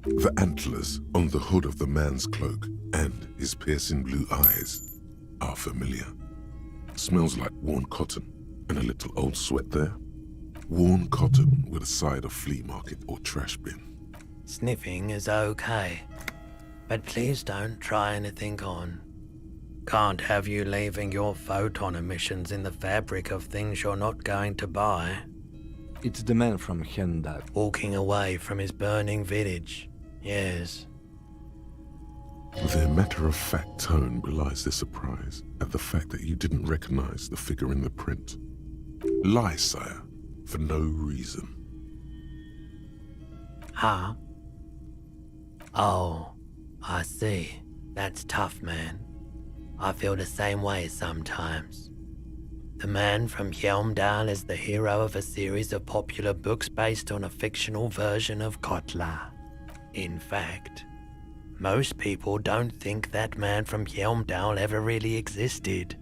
The antlers on the hood of the man's cloak and his piercing blue eyes are familiar. Smells like worn cotton and a little old sweat there. Worn cotton with a side of flea market or trash bin. Sniffing is okay, but please don't try anything on. Can't have you leaving your photon emissions in the fabric of things you're not going to buy. It's the man from Hjelmdal. Walking away from his burning village, yes. Their matter-of-fact tone belies their surprise at the fact that you didn't recognize the figure in the print. Lie, sire, for no reason. Huh? Oh, I see. That's tough, man. I feel the same way sometimes. The man from Hjelmdal is the hero of a series of popular books based on a fictional version of Kotla. In fact, most people don't think that man from Hjelmdal ever really existed,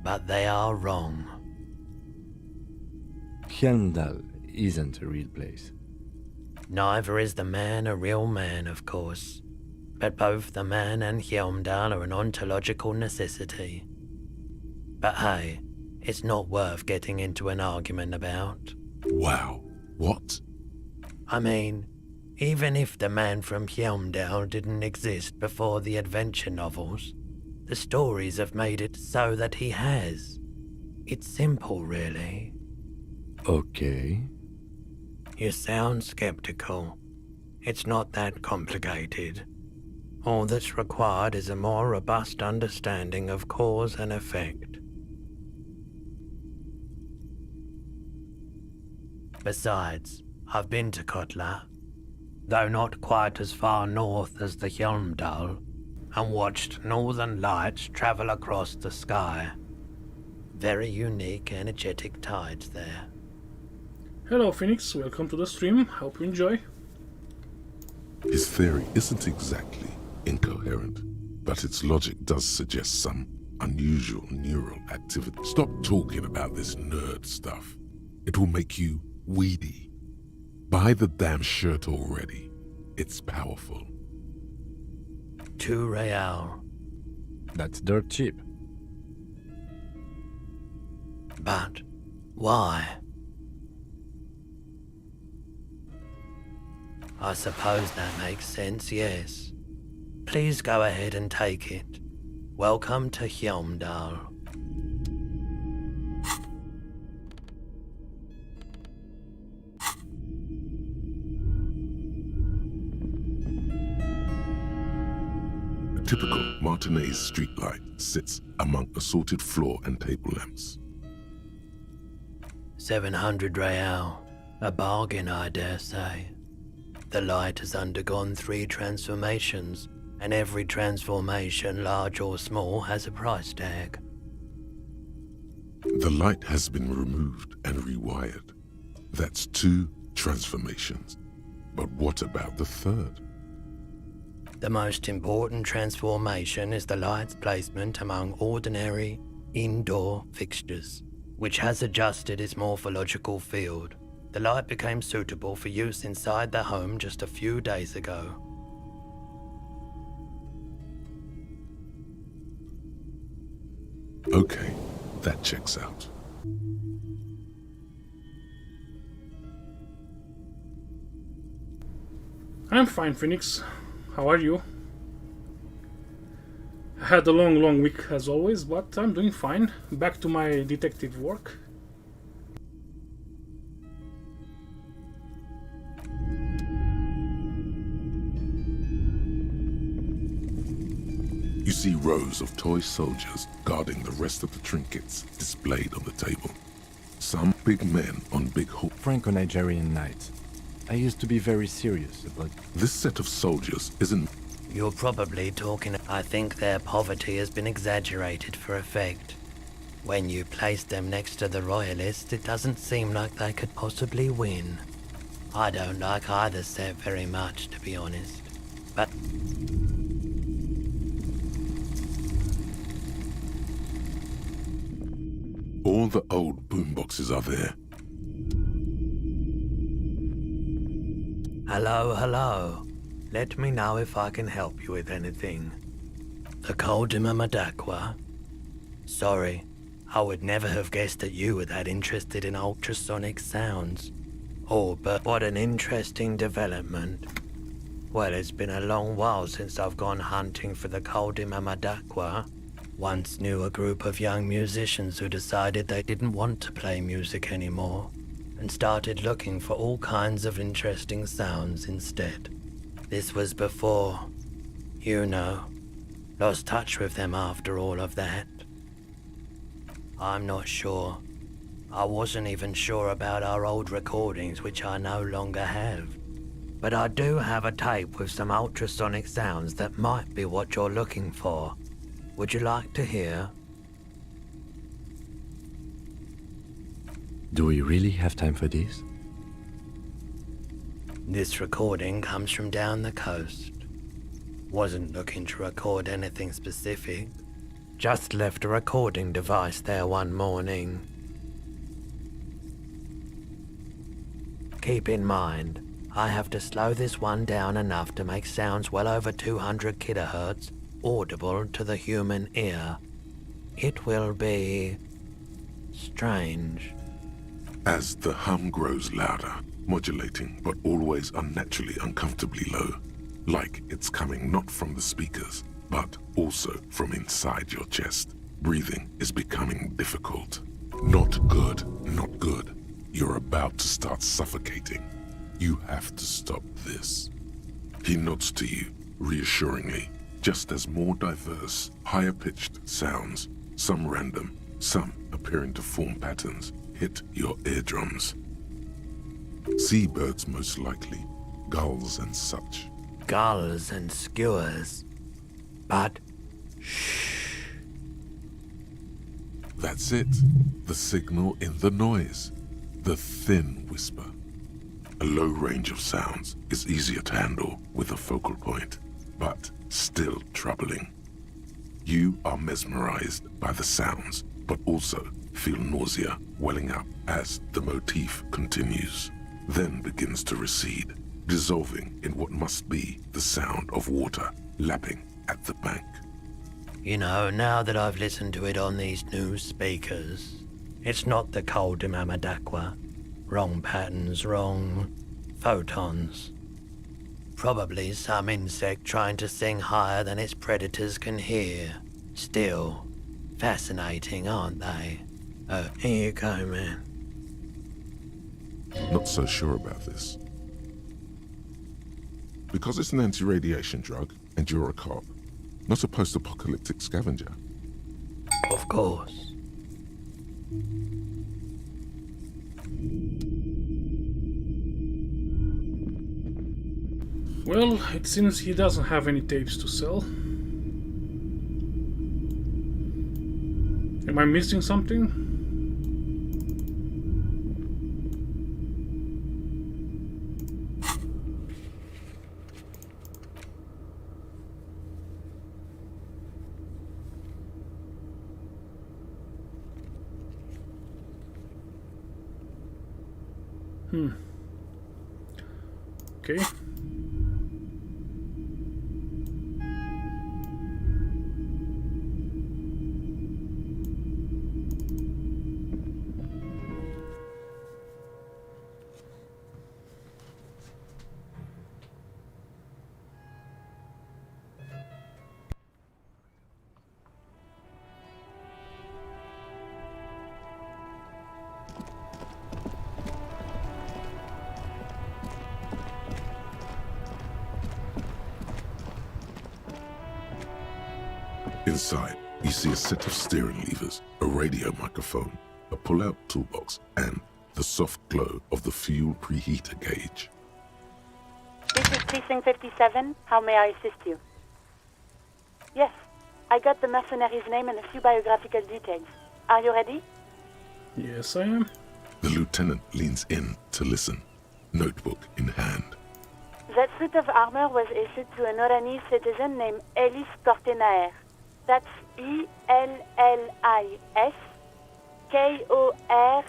but they are wrong. Hjelmdal isn't a real place. Neither is the man a real man, of course, but both the man and Hjelmdal are an ontological necessity. But hey, it's not worth getting into an argument about. Wow, what? I mean, even if the man from Hjelmdal didn't exist before the adventure novels, the stories have made it so that he has. It's simple, really. Okay. You sound skeptical. It's not that complicated. All that's required is a more robust understanding of cause and effect. Besides, I've been to Kotla, though not quite as far north as the Hjelmdal, and watched northern lights travel across the sky. Very unique, energetic tides there. Hello Phoenix, welcome to the stream. Hope you enjoy. His theory isn't exactly incoherent, but its logic does suggest some unusual neural activity. Stop talking about this nerd stuff. It will make you weedy. Buy the damn shirt already. It's powerful. 2 real. That's dirt cheap. But why? I suppose that makes sense, yes. Please go ahead and take it. Welcome to Hjelmdal. A typical Martinez streetlight sits among assorted floor and table lamps. 700 real. A bargain, I dare say. The light has undergone 3 transformations, and every transformation, large or small, has a price tag. The light has been removed and rewired. That's 2 transformations. But what about the third? The most important transformation is the light's placement among ordinary indoor fixtures, which has adjusted its morphological field. The light became suitable for use inside the home just a few days ago. Okay, that checks out. I'm fine, Phoenix. How are you? I had a long week as always, but I'm doing fine. Back to my detective work. You see rows of toy soldiers guarding the rest of the trinkets displayed on the table. Some big men on big hooks. Franco-Nigerian knights. I used to be very serious about... This set of soldiers isn't... You're probably talking... I think their poverty has been exaggerated for effect. When you place them next to the royalists, it doesn't seem like they could possibly win. I don't like either set very much, to be honest. But... All the old boomboxes are there. Hello. Let me know if I can help you with anything. The Koldima Madakwa? Sorry, I would never have guessed that you were that interested in ultrasonic sounds. Oh, but what an interesting development. Well, it's been a long while since I've gone hunting for the Koldima Madakwa. Once knew a group of young musicians who decided they didn't want to play music anymore, and started looking for all kinds of interesting sounds instead. This was before, you know, lost touch with them after all of that. I'm not sure. I wasn't even sure about our old recordings, which I no longer have. But I do have a tape with some ultrasonic sounds that might be what you're looking for. Would you like to hear? Do we really have time for this? This recording comes from down the coast. Wasn't looking to record anything specific. Just left a recording device there one morning. Keep in mind, I have to slow this one down enough to make sounds well over 200 kilohertz audible to the human ear. It will be strange. As the hum grows louder, modulating but always unnaturally uncomfortably low, like it's coming not from the speakers, but also from inside your chest. Breathing is becoming difficult. Not good, not good. You're about to start suffocating. You have to stop this. He nods to you, reassuringly, just as more diverse, higher-pitched sounds, some random, some appearing to form patterns, hit your eardrums. Seabirds most likely, gulls and such. Gulls and skewers. But That's it. The signal in the noise. The thin whisper. A low range of sounds is easier to handle with a focal point, but still troubling. You are mesmerized by the sounds, but also feel nausea welling up as the motif continues, then begins to recede, dissolving in what must be the sound of water lapping at the bank. you know, now that I've listened to it on these new speakers, it's not the cold Mamadakwa. Wrong patterns, wrong photons. Probably some insect trying to sing higher than its predators can hear. Still, fascinating, aren't they? Here you go, man. Not so sure about this. Because it's an anti-radiation drug, and you're a cop, not a post-apocalyptic scavenger. Of course. Well, it seems he doesn't have any tapes to sell. Am I missing something? Okay. Inside, you see a set of steering levers, a radio microphone, a pull-out toolbox, and the soft glow of the fuel preheater gauge. This is Precinct 57. How may I assist you? Yes, I got the mercenary's name and a few biographical details. Are you ready? Yes, I am. The lieutenant leans in to listen, notebook in hand. That suit of armor was issued to an Oranese citizen named Elis Kortenaer. That's E-L-L-I-S K-O-R-T-E-N-A-I-R.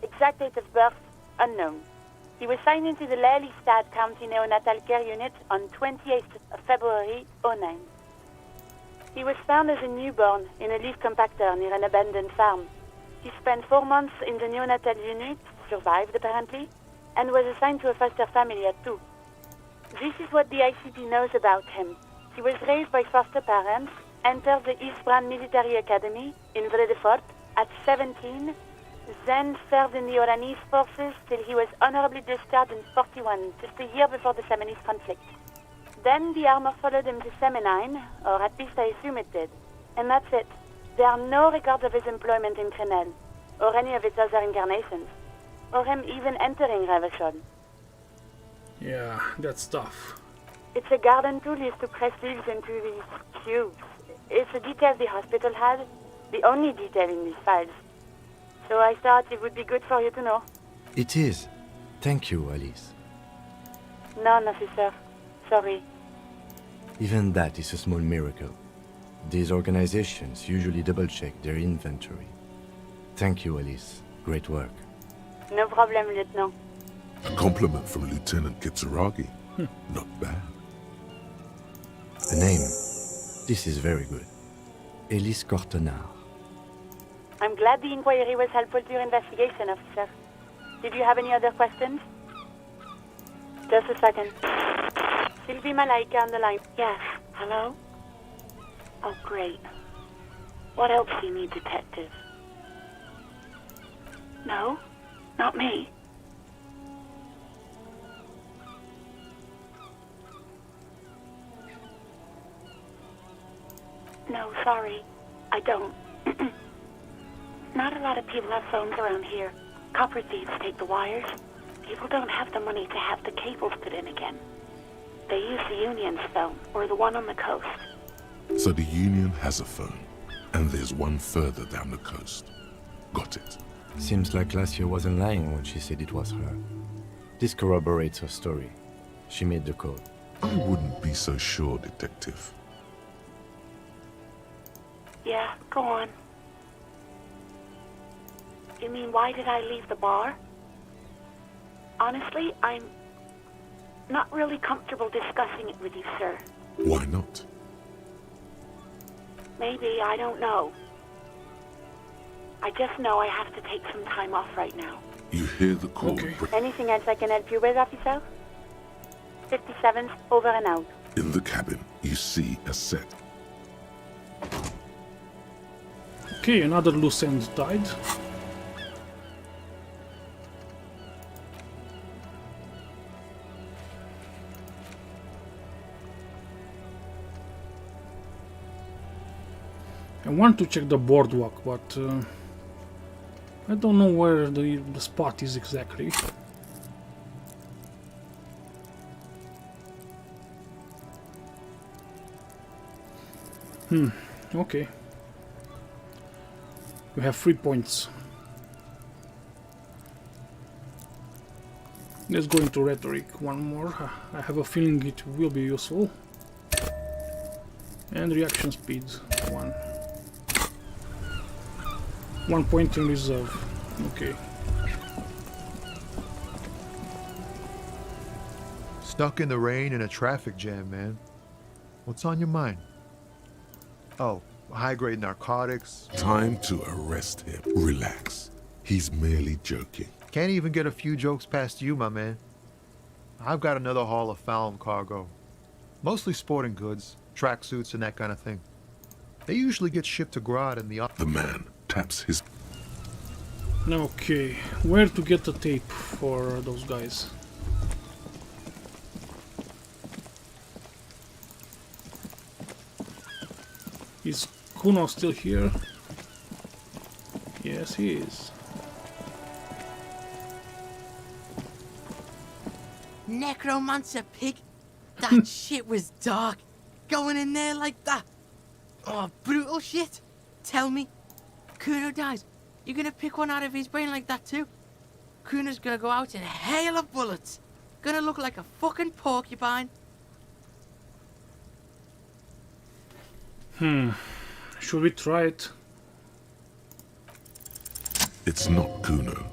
Exact date of birth, unknown. He was signed into the Lelystad County Neonatal Care Unit on 28th of February 09. He was found as a newborn in a leaf compactor near an abandoned farm. He spent 4 months in the neonatal unit, survived apparently, and was assigned to a foster family at 2. This is what the ICP knows about him. He was raised by foster parents, entered the Eastbrand Military Academy in Vredefort at 17, then served in the Oranese forces till he was honorably discharged in 41, just a year before the Seminese conflict. Then the armor followed him to Seminine, or at least I assume it did. And that's it. There are no records of his employment in Crenel, or any of its other incarnations, or him even entering Revachol. Yeah, that's tough. It's a garden tool used to press leaves into these cubes. It's a detail the hospital had, the only detail in these files. So I thought it would be good for you to know. It is. Thank you, Alice. None, officer. Sorry. Even that is a small miracle. These organizations usually double-check their inventory. Thank you, Alice. Great work. No problem, Lieutenant. A compliment from Lieutenant Kitsuragi. Not bad. A name. This is very good. Elis Kortenaer. I'm glad the inquiry was helpful to your investigation, officer. Did you have any other questions? Just a second. Sylvie Malaika on the line. Yes. Hello? Oh, great. What else do you need, detective? No, not me. No, sorry. I don't. Not a lot of people have phones around here. Copper thieves take the wires. People don't have the money to have the cables put in again. They use the Union's phone, or the one on the coast. So the Union has a phone, and there's one further down the coast. Got it. Seems like Glacier wasn't lying when she said it was her. This corroborates her story. She made the call. I wouldn't be so sure, Detective. Yeah, go on. You mean, why did I leave the bar? Honestly, I'm not really comfortable discussing it with you, sir. Why not? Maybe, I don't know. I just know I have to take some time off right now. You hear the call. Okay. Anything else I can help you with, officer? 57's over and out. In the cabin, you see a set. Okay, another loose end died. I want to check the boardwalk, but I don't know where the spot is exactly. Okay. We have 3 points. Let's go into rhetoric one more. I have a feeling it will be useful. And reaction speed 1. 1 point in reserve. Okay. Stuck in the rain in a traffic jam, man. What's on your mind? Oh, high-grade narcotics. Time to arrest him. Relax. He's merely joking. Can't even get a few jokes past you, my man. I've got another haul of found cargo. Mostly sporting goods, tracksuits, and that kind of thing. They usually get shipped to Grodd in the... The man taps his... Okay, where to get the tape for those guys? Is Kuno still here? Yes, he is. Necromancer pig? That shit was dark. Going in there like that. Oh, brutal shit. Tell me, Kuno dies. You're gonna pick one out of his brain like that too? Kuno's gonna go out in a hail of bullets. Gonna look like a fucking porcupine. Should we try it? It's not Kuno.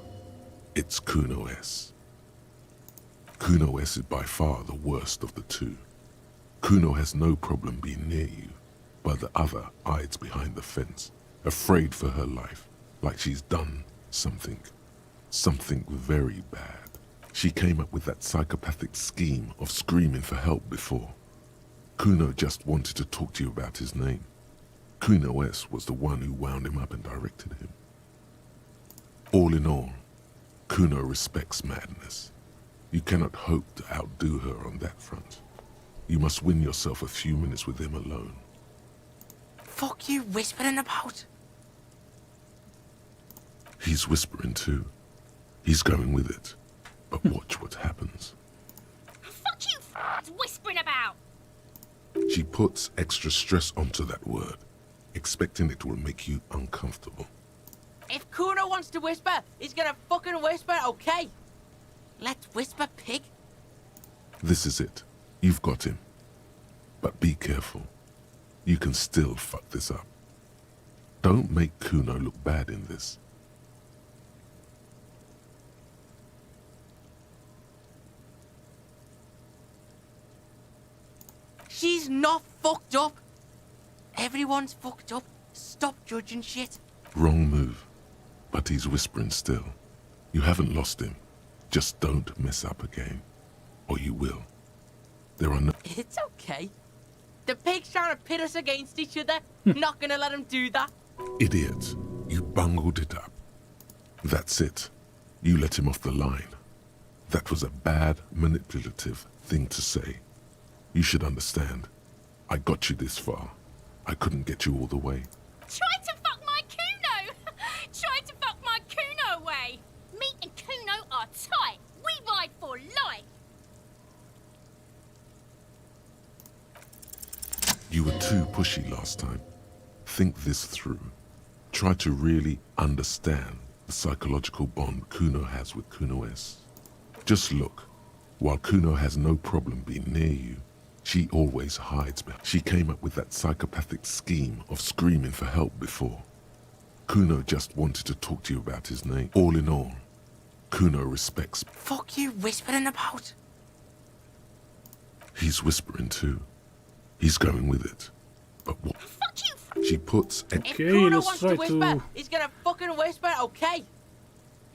It's Kuno S. Kuno S is by far the worst of the two. Kuno has no problem being near you, but the other hides behind the fence, afraid for her life, like she's done something very bad. She came up with that psychopathic scheme of screaming for help before. Kuno just wanted to talk to you about his name. Kuno S was the one who wound him up and directed him. All in all, Kuno respects madness. You cannot hope to outdo her on that front. You must win yourself a few minutes with him alone. Fuck you whispering about? He's whispering too. He's going with it. But watch what happens. Fuck you whispering about! She puts extra stress onto that word, expecting it will make you uncomfortable. If Kuno wants to whisper, he's gonna fucking whisper, okay? Let's whisper, pig. This is it. You've got him. But be careful. You can still fuck this up. Don't make Kuno look bad in this. She's not fucked up. Everyone's fucked up. Stop judging shit. Wrong move. But he's whispering still. You haven't lost him. Just don't mess up again. Or you will. There are no... It's okay. The pig's trying to pit us against each other. Not gonna let him do that. Idiot. You bungled it up. That's it. You let him off the line. That was a bad, manipulative thing to say. You should understand. I got you this far. I couldn't get you all the way. Try to fuck my Kuno! Try to fuck my Kuno away! Me and Kuno are tight. We ride for life. You were too pushy last time. Think this through. Try to really understand the psychological bond Kuno has with Kuno S. Just look. While Kuno has no problem being near you, she always hides. She came up with that psychopathic scheme of screaming for help before. Kuno just wanted to talk to you about his name. All in all, Kuno respects. Fuck you whispering about? He's whispering too. He's going with it. But what? Fuck you! She puts a... If Kuno wants to whisper, he's gonna fucking whisper, okay?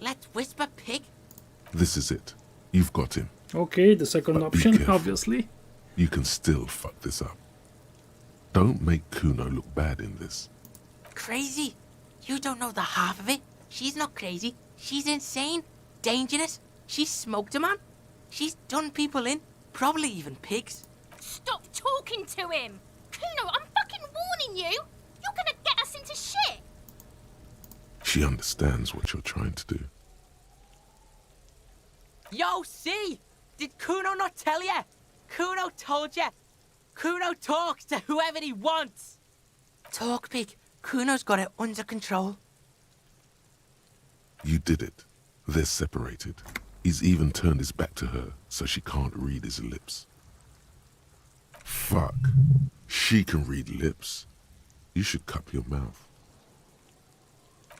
Let's whisper, pig. This is it. You've got him. Okay, the second But be option, careful. obviously. You can still fuck this up. Don't make Kuno look bad in this. Crazy? You don't know the half of it. She's not crazy. She's insane, dangerous. She's smoked a man. She's done people in, probably even pigs. Stop talking to him! Kuno, I'm fucking warning you! You're gonna get us into shit! She understands what you're trying to do. Yo, see? Did Kuno not tell you? Kuno told you. Kuno talks to whoever he wants. Talk, pig. Kuno's got it under control. You did it. They're separated. He's even turned his back to her so she can't read his lips. Fuck. She can read lips. You should cup your mouth.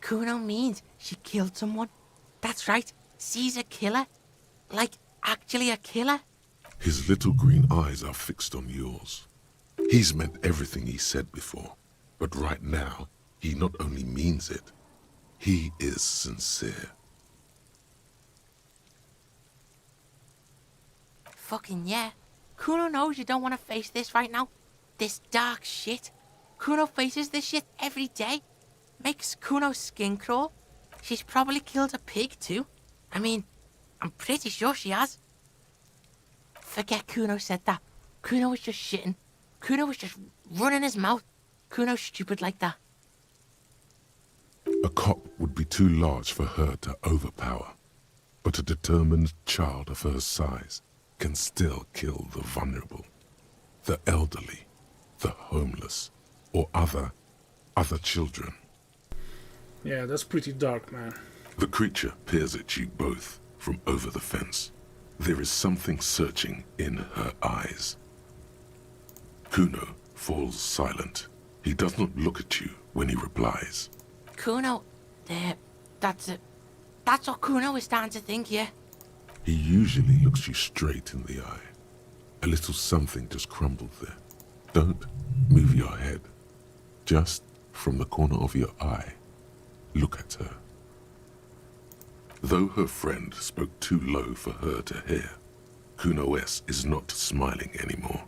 Kuno means she killed someone. That's right. She's a killer. Like, actually a killer. His little green eyes are fixed on yours. He's meant everything he said before, but right now, he not only means it, he is sincere. Fucking yeah. Kuno knows you don't want to face this right now. This dark shit. Kuno faces this shit every day. Makes Kuno's skin crawl. She's probably killed a pig too. I mean, I'm pretty sure she has. Forget Kuno said that. Kuno was just shitting. Kuno was just running his mouth. Kuno's stupid like that. A cop would be too large for her to overpower, but a determined child of her size can still kill the vulnerable, the elderly, the homeless, or other children. Yeah, that's pretty dark, man. The creature peers at you both from over the fence. There is something searching in her eyes. Kuno falls silent. He does not look at you when he replies. Kuno, that's what Kuno is starting to think, yeah. He usually looks you straight in the eye. A little something just crumbled there. Don't move your head. Just from the corner of your eye, look at her. Though her friend spoke too low for her to hear, Kuno S is not smiling anymore.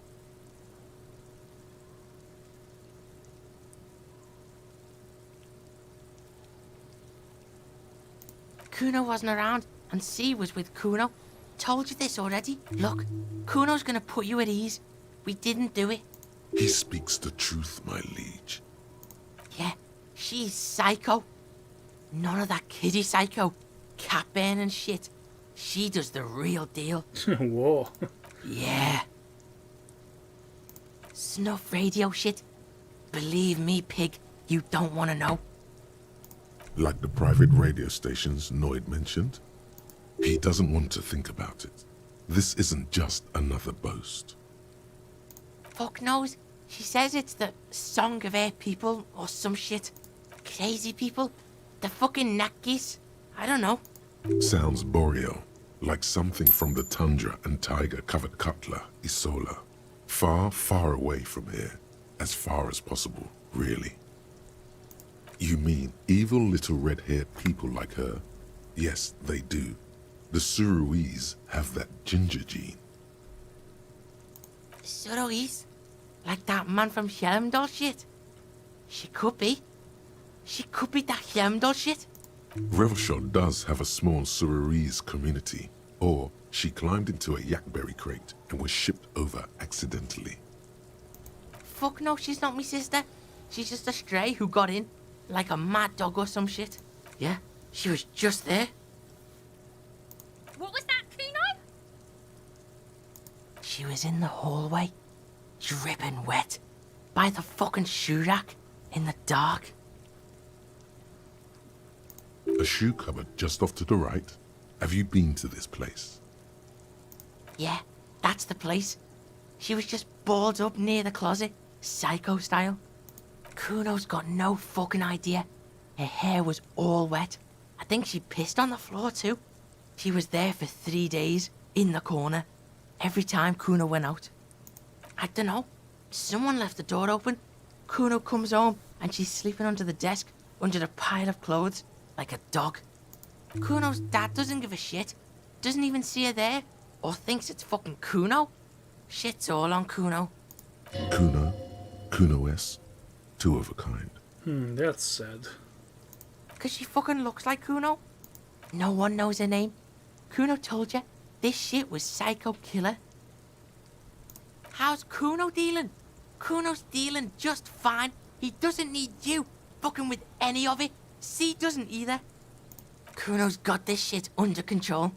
Kuno wasn't around, and C was with Kuno. Told you this already. Look, Kuno's gonna put you at ease. We didn't do it. He speaks the truth, my liege. Yeah, she's psycho. None of that kiddie psycho. Cat burning shit. She does the real deal. Whoa. Yeah. Snuff radio shit. Believe me, pig, you don't want to know. Like the private radio stations Noid mentioned? He doesn't want to think about it. This isn't just another boast. Fuck knows. She says it's the song of her people or some shit. Crazy people. The fucking Nakis. I don't know. Sounds boreal, like something from the tundra and tiger-covered Cutler, Isola. Far, far away from here. As far as possible, really. You mean evil little red-haired people like her? Yes, they do. The Suruese have that ginger gene. Suruese? Like that man from Helmdall shit? She could be. She could be that Helmdall shit. Revelshot does have a small Suarese community, or she climbed into a yakberry crate and was shipped over accidentally. Fuck no, she's not me sister. She's just a stray who got in, like a mad dog or some shit. Yeah, she was just there. What was that, Kuno? She was in the hallway, dripping wet, by the fucking shoe rack, in the dark. A shoe cupboard just off to the right. Have you been to this place? Yeah, that's the place. She was just balled up near the closet, psycho style. Kuno's got no fucking idea. Her hair was all wet. I think she pissed on the floor too. She was there for 3 days, in the corner, every time Kuno went out. I dunno, someone left the door open. Kuno comes home and she's sleeping under the desk, under a pile of clothes, like a dog. Kuno's dad doesn't give a shit, doesn't even see her there, or thinks it's fucking Kuno. Shit's all on Kuno. Kuno S, two of a kind. That's sad. 'Cause she fucking looks like Kuno. No one knows her name. Kuno told you, this shit was Psycho Killer. How's Kuno dealing? Kuno's dealing just fine. He doesn't need you fucking with any of it. C doesn't either. Kuno's got this shit under control.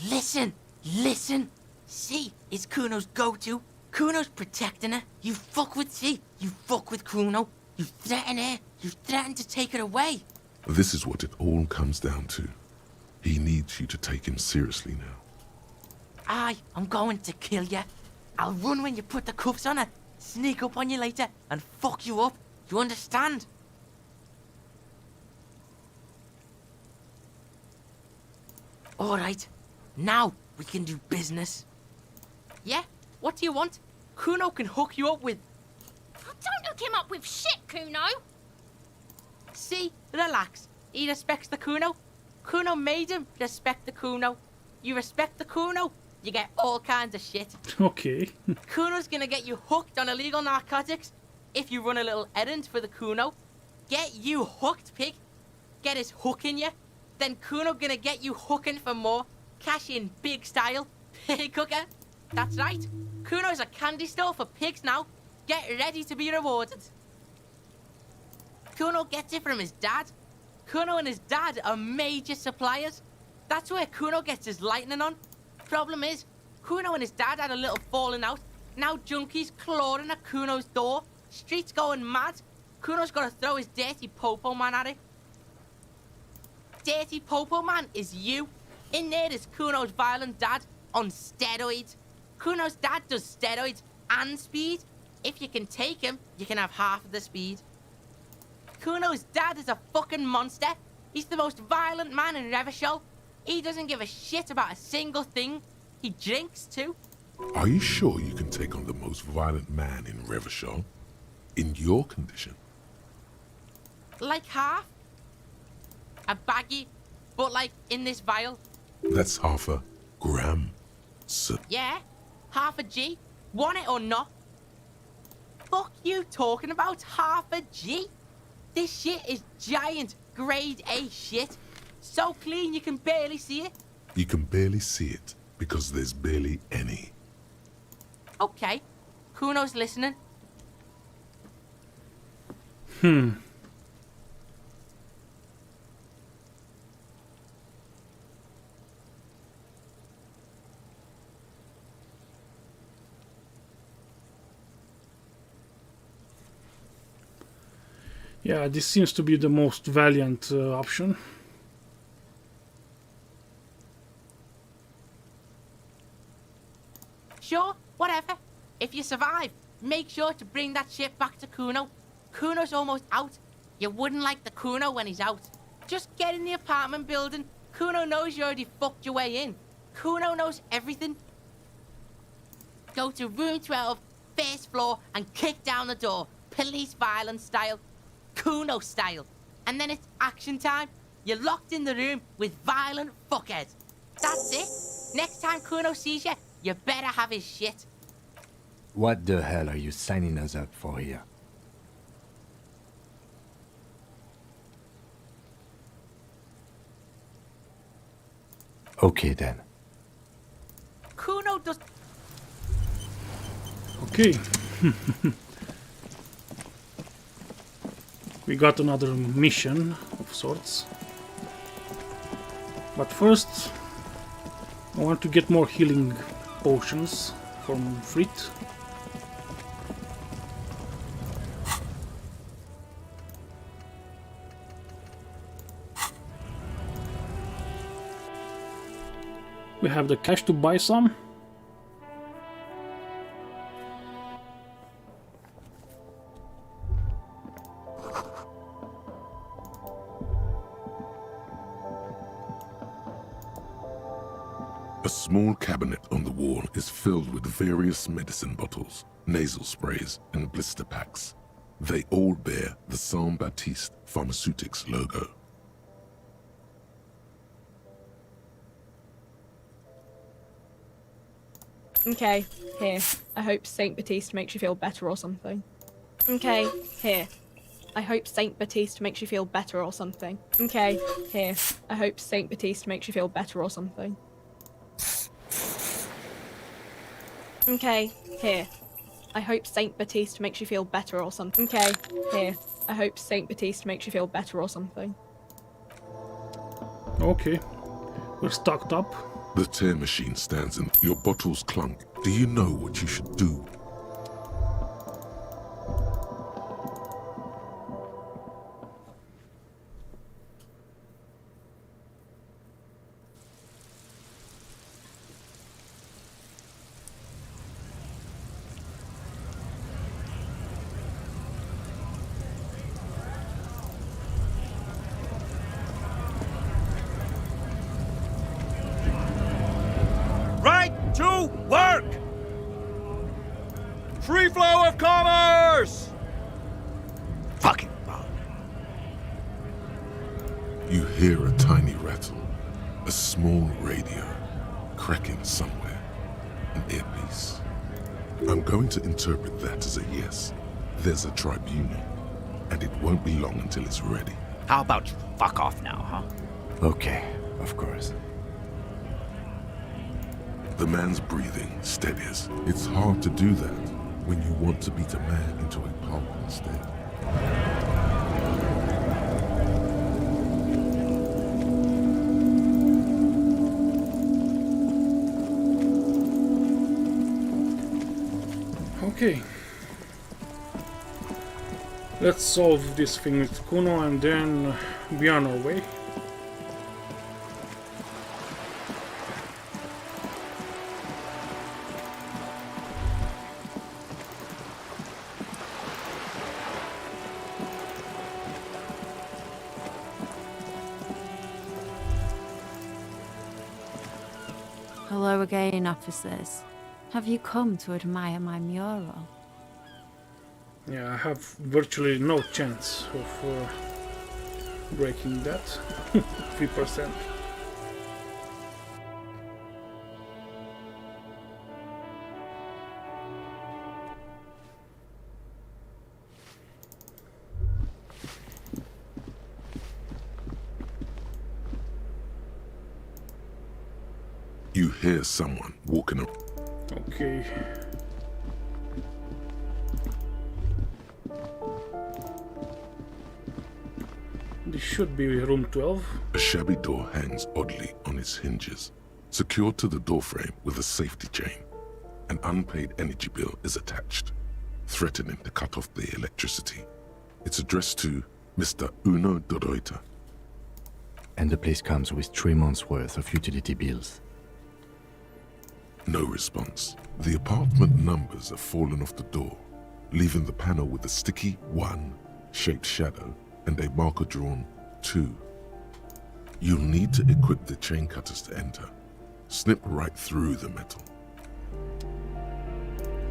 Listen, listen. C is Kuno's go-to. Kuno's protecting her. You fuck with C, you fuck with Kuno. You threaten her, you threaten to take her away. This is what it all comes down to. He needs you to take him seriously now. I'm going to kill you. I'll run when you put the cuffs on her, sneak up on you later, and fuck you up. You understand? Alright, now we can do business. Yeah? What do you want? Kuno can hook you up with... Don't hook him up with shit, Kuno. See? Relax. He respects the Kuno. Kuno made him respect the Kuno. You respect the Kuno, you get all kinds of shit. Okay. Kuno's gonna get you hooked on illegal narcotics if you run a little errand for the Kuno. Get you hooked, pig. Get his hook in you. Then Kuno gonna get you hooking for more. Cash in big style. Pig hooker. That's right. Kuno's a candy store for pigs now. Get ready to be rewarded. Kuno gets it from his dad. Kuno and his dad are major suppliers. That's where Kuno gets his lightning on. Problem is, Kuno and his dad had a little falling out. Now junkies clawing at Kuno's door. Streets going mad. Kuno's got to throw his dirty popo man at it. Dirty popo man is you. In there is Kuno's violent dad on steroids. Kuno's dad does steroids and speed. If you can take him, you can have half of the speed. Kuno's dad is a fucking monster. He's the most violent man in Revachol. He doesn't give a shit about a single thing. He drinks too. Are you sure you can take on the most violent man in Revachol? In your condition? Like half. A baggie, but like in this vial. That's half a gram, sir. Yeah, half a G. Want it or not? Fuck you talking about half a G? This shit is giant, grade A shit. So clean you can barely see it. You can barely see it because there's barely any. Okay, Kuno's listening. Yeah, this seems to be the most valiant option. Sure, whatever. If you survive, make sure to bring that shit back to Kuno. Kuno's almost out. You wouldn't like the Kuno when he's out. Just get in the apartment building. Kuno knows you already fucked your way in. Kuno knows everything. Go to room 12, first floor, and kick down the door. Police violence style. Kuno style. And then it's action time. You're locked in the room with violent fuckheads. That's it. Next time Kuno sees you, you better have his shit. What the hell are you signing us up for here? Okay then. Kuno does. Okay. We got another mission of sorts. But first, I want to get more healing potions from Frit. We have the cash to buy some. A small cabinet on the wall is filled with various medicine bottles, nasal sprays, and blister packs. They all bear the Saint Baptiste Pharmaceutics logo. Okay, here. I hope Saint Baptiste makes you feel better or something. Okay, here. I hope Saint Baptiste makes you feel better or something. Okay, here. I hope Saint Baptiste makes you feel better or something. Okay, here. I hope Saint Baptiste makes you feel better or something. Okay, here. I hope Saint Baptiste makes you feel better or something. Okay, we're stocked up. The tear machine stands and your bottles clunk. Do you know what you should do? To work! Free flow of commerce! Fucking bug. You hear a tiny rattle, a small radio, cracking somewhere, an earpiece. I'm going to interpret that as a yes. There's a tribunal, and it won't be long until it's ready. How about you fuck off now, huh? Okay, of course. The man's breathing steadies. It's hard to do that when you want to beat a man into a pulp instead. Okay. Let's solve this thing with Kuno and then be on our way. Hello again, officers. Have you come to admire my mural? Yeah, I have virtually no chance of breaking that. 3%. You hear someone walking around. Okay. This should be room 12. A shabby door hangs oddly on its hinges, secured to the doorframe with a safety chain. An unpaid energy bill is attached, threatening to cut off the electricity. It's addressed to Mr. Uno Doroita. And the place comes with 3 months' worth of utility bills. No response. The apartment numbers have fallen off the door, leaving the panel with a sticky 1 shaped shadow and a marker drawn 2. You'll need to equip the chain cutters to enter. Snip right through the metal.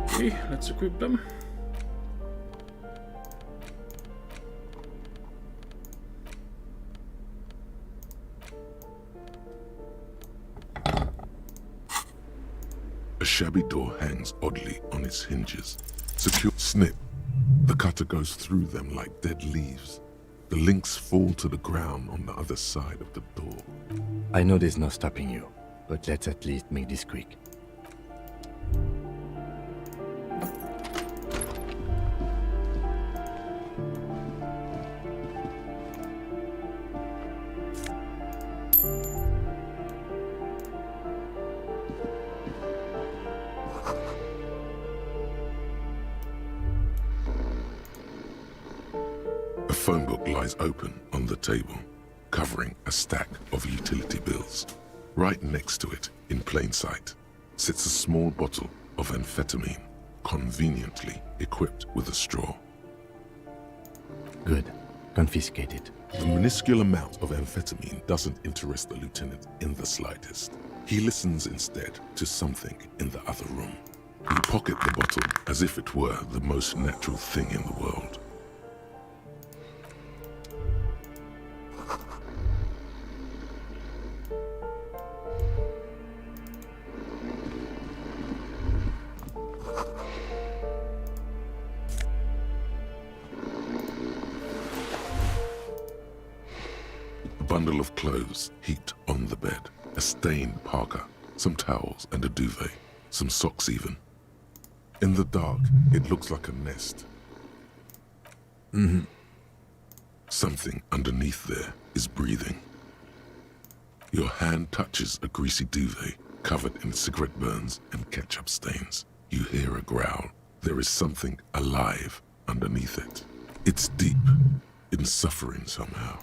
Okay, let's equip them. A shabby door hangs oddly on its hinges. Secure. Snip. The cutter goes through them like dead leaves. The links fall to the ground on the other side of the door. I know there's no stopping you. but let's at least make this quick. A phone book lies open on the table, covering a stack of utility bills. Right next to it, in plain sight, sits a small bottle of amphetamine, conveniently equipped with a straw. Good. Confiscate it. The minuscule amount of amphetamine doesn't interest the lieutenant in the slightest. He listens instead to something in the other room. You pocket the bottle as if it were the most natural thing in the world. A bundle of clothes heaped on the bed, a stained parka, some towels and a duvet, some socks even. In the dark, it looks like a nest. Something underneath there is breathing. Your hand touches a greasy duvet covered in cigarette burns and ketchup stains. You hear a growl. There is something alive underneath it. It's deep, in suffering somehow.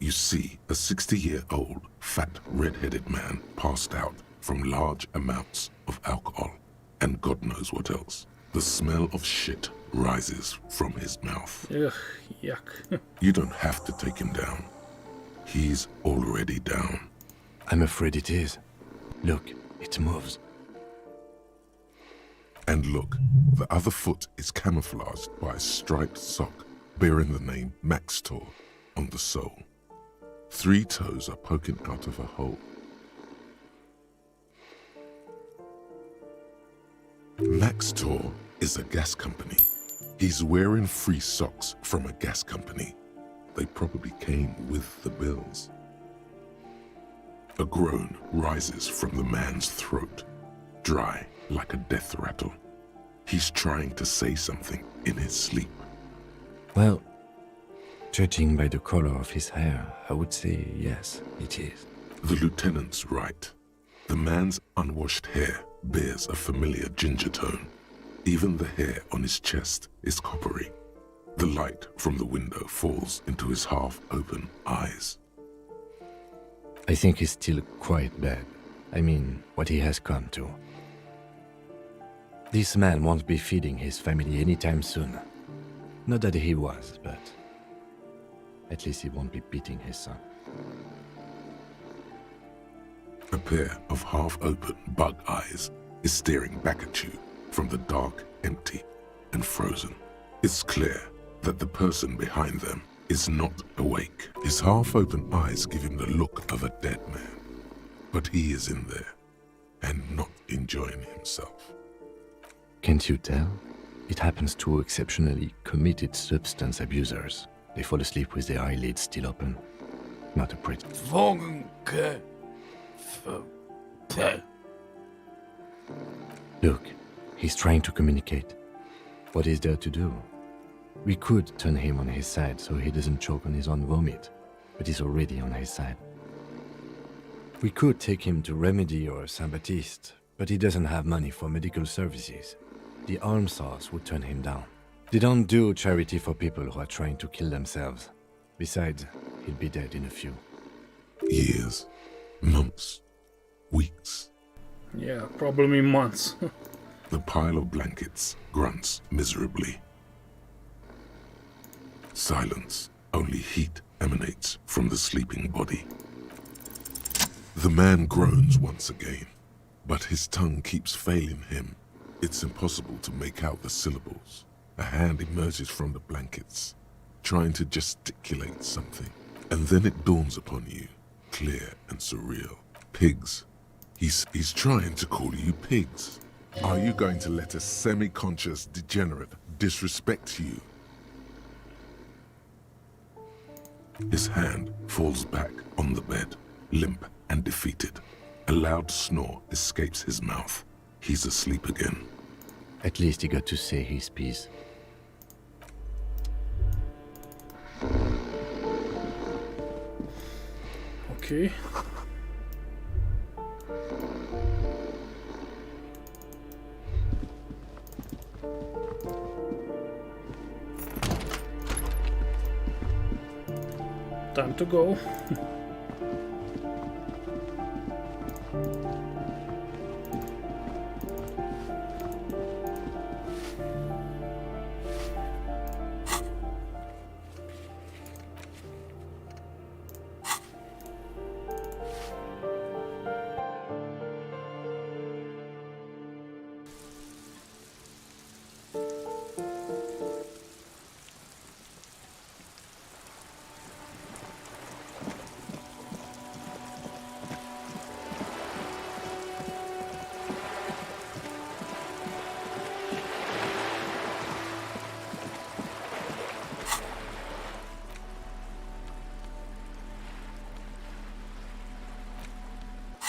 You see a 60-year-old, fat, red-headed man passed out from large amounts of alcohol, and God knows what else. The smell of shit rises from his mouth. Ugh, yuck. You don't have to take him down. He's already down. I'm afraid it is. Look, it moves. And look, the other foot is camouflaged by a striped sock bearing the name Max Tor on the sole. 3 toes are poking out of a hole. Max Tor is a gas company. He's wearing free socks from a gas company. They probably came with the bills. A groan rises from the man's throat, dry like a death rattle. He's trying to say something in his sleep. Well, judging by the color of his hair, I would say yes, it is. The lieutenant's right. The man's unwashed hair bears a familiar ginger tone. Even the hair on his chest is coppery. The light from the window falls into his half-open eyes. I think he's still quite bad. I mean, what he has come to. This man won't be feeding his family anytime soon. Not that he was, but at least he won't be beating his son. A pair of half-open bug eyes is staring back at you from the dark, empty, and frozen. It's clear that the person behind them is not awake. His half-open eyes give him the look of a dead man. But he is in there, and not enjoying himself. Can't you tell? It happens to exceptionally committed substance abusers. They fall asleep with their eyelids still open. Not a pretty. Look, he's trying to communicate. What is there to do? We could turn him on his side so he doesn't choke on his own vomit, but he's already on his side. We could take him to Remedy or Saint-Baptiste, but he doesn't have money for medical services. The almshouse would turn him down. They don't do charity for people who are trying to kill themselves. Besides, he'll be dead in a few. Years, months, weeks. Yeah, probably months. The pile of blankets grunts miserably. Silence, only heat emanates from the sleeping body. The man groans once again, but his tongue keeps failing him. It's impossible to make out the syllables. A hand emerges from the blankets, trying to gesticulate something. And then it dawns upon you, clear and surreal. Pigs. He's trying to call you pigs. Are you going to let a semi-conscious degenerate disrespect you? His hand falls back on the bed, limp and defeated, A loud snore escapes his mouth. He's asleep again. At least he got to say his piece. Okay. Time to go.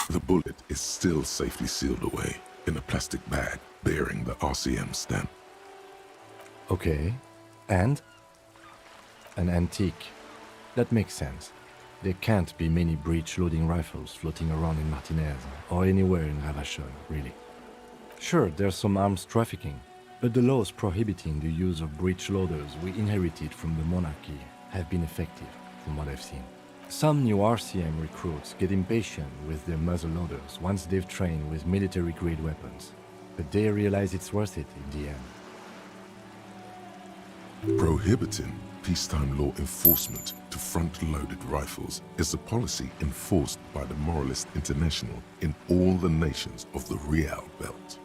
The bullet is still safely sealed away in a plastic bag bearing the RCM stamp. Okay, and? An antique. That makes sense. There can't be many breech-loading rifles floating around in Martinez, or anywhere in Ravachol, really. Sure, there's some arms trafficking, but the laws prohibiting the use of breech loaders we inherited from the monarchy have been effective, from what I've seen. Some new RCM recruits get impatient with their muzzle loaders once they've trained with military-grade weapons, but they realize it's worth it in the end. Prohibiting peacetime law enforcement to front-loaded rifles is a policy enforced by the Moralist International in all the nations of the Real Belt.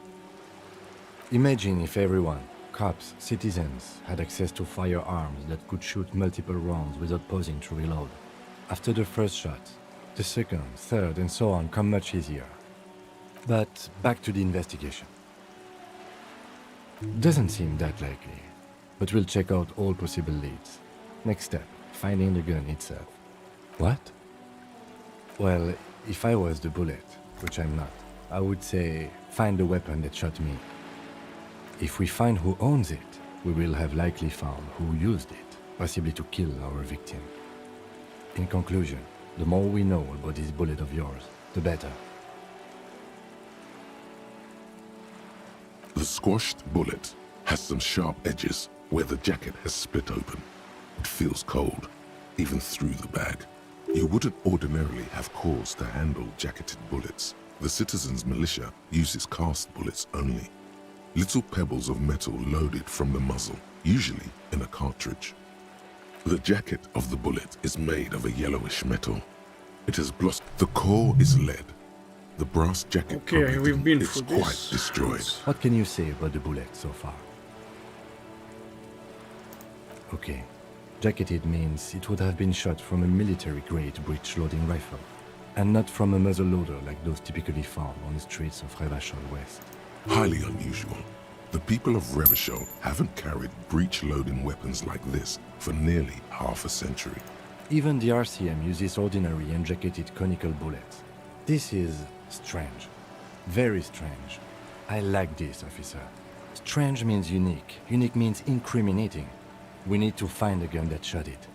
Imagine if everyone, cops, citizens, had access to firearms that could shoot multiple rounds without pausing to reload. After the first shot, the second, third, and so on come much easier. But back to the investigation. Doesn't seem that likely, but we'll check out all possible leads. Next step, finding the gun itself. What? Well, if I was the bullet, which I'm not, I would say find the weapon that shot me. If we find who owns it, we will have likely found who used it, possibly to kill our victim. In conclusion, the more we know about this bullet of yours, the better. The squashed bullet has some sharp edges where the jacket has split open. It feels cold, even through the bag. You wouldn't ordinarily have cause to handle jacketed bullets. The citizens' militia uses cast bullets only. Little pebbles of metal loaded from the muzzle, usually in a cartridge. The jacket of the bullet is made of a yellowish metal. It has blossomed. The core is lead. The brass jacket Okay, we've been is through quite this. destroyed. What can you say about the bullet so far? Okay. Jacketed means it would have been shot from a military-grade breech-loading rifle, and not from a muzzle loader like those typically found on the streets of Ravachol West. Highly unusual. The people of Revachol haven't carried breech-loading weapons like this for nearly half a century. Even the RCM uses ordinary and jacketed conical bullets. This is strange. Very strange. I like this, officer. Strange means unique. Unique means incriminating. We need to find the gun that shot it.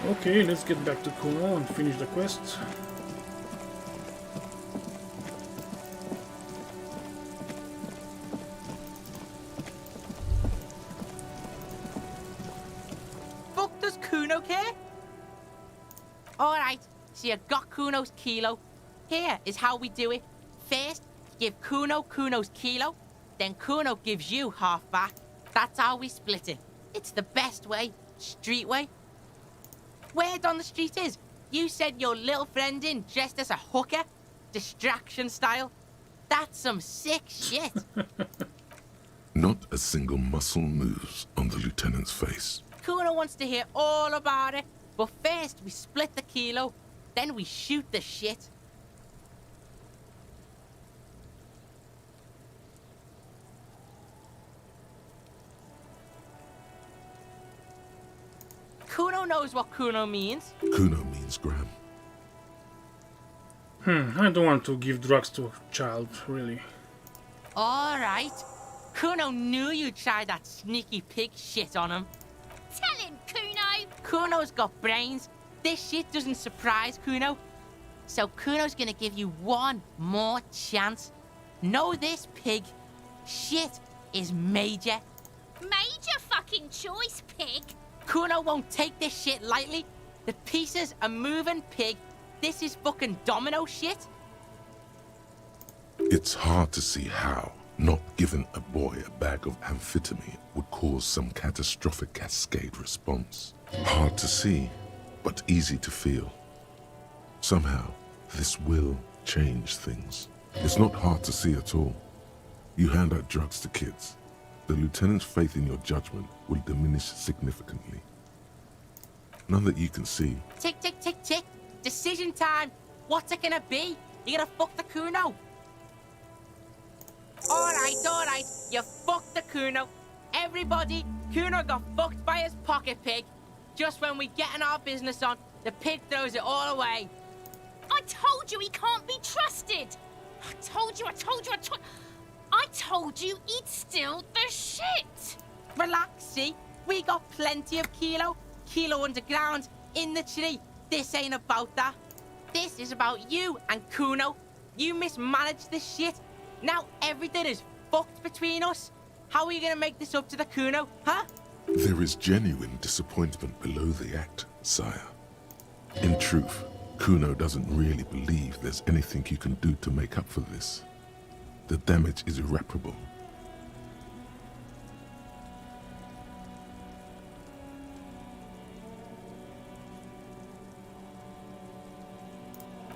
Okay, let's get back to Kuno and finish the quest. Fuck does Kuno care? Alright, so you got Kuno's kilo. Here is how we do it. First, give Kuno Kuno's kilo, then Kuno gives you half back. That's how we split it. It's the best way, street way. Word on the street is, you sent your little friend in dressed as a hooker, distraction style. That's some sick shit. Not a single muscle moves on the lieutenant's face. Kuno wants to hear all about it, but first we split the kilo, then we shoot the shit. Kuno knows what Kuno means. Kuno means Graham. I don't want to give drugs to a child, really. All right. Kuno knew you tried that sneaky pig shit on him. Tell him, Kuno. Kuno's got brains. This shit doesn't surprise Kuno. So Kuno's gonna give you one more chance. Know this, pig. Shit is major. Major fucking choice, pig. Kuno won't take this shit lightly. The pieces are moving, pig. This is fucking domino shit. It's hard to see how not giving a boy a bag of amphetamine would cause some catastrophic cascade response. Hard to see, but easy to feel. Somehow, this will change things. It's not hard to see at all. You hand out drugs to kids. The lieutenant's faith in your judgment will diminish significantly. None that you can see. Tick, tick, tick, tick. Decision time. What's it gonna be? You gonna fuck the Kuno? All right. You fucked the Kuno. Everybody, Kuno got fucked by his pocket pig. Just when we getting our business on, the pig throws it all away. I told you he can't be trusted. I told you he'd steal the shit. Relax, see? We got plenty of Kilo. Kilo underground, in the tree. This ain't about that. This is about you and Kuno. You mismanaged this shit. Now everything is fucked between us. How are you gonna make this up to the Kuno, huh? There is genuine disappointment below the act, sire. In truth, Kuno doesn't really believe there's anything you can do to make up for this. The damage is irreparable.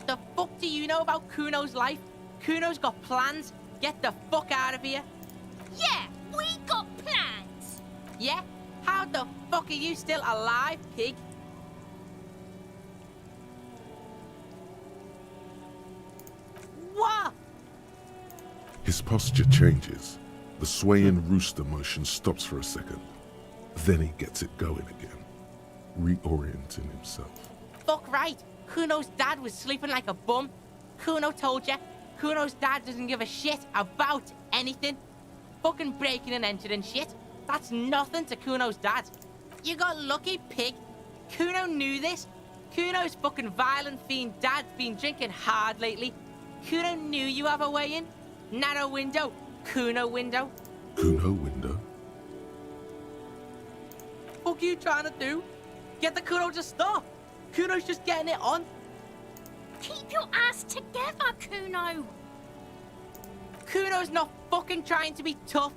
The fuck do you know about Kuno's life? Kuno's got plans. Get the fuck out of here. Yeah, we got plans. Yeah? How the fuck are you still alive, pig? What? His posture changes. The swaying rooster motion stops for a second. Then he gets it going again, reorienting himself. Fuck right. Kuno's dad was sleeping like a bum. Kuno told ya. Kuno's dad doesn't give a shit about anything. Fucking breaking and entering shit. That's nothing to Kuno's dad. You got lucky, pig. Kuno knew this. Kuno's fucking violent fiend dad's been drinking hard lately. Kuno knew you have a way in. Narrow window. Kuno window. Kuno window? Fuck you trying to do? Get the Kuno to stop. Kuno's just getting it on. Keep your ass together, Kuno. Kuno's not fucking trying to be tough.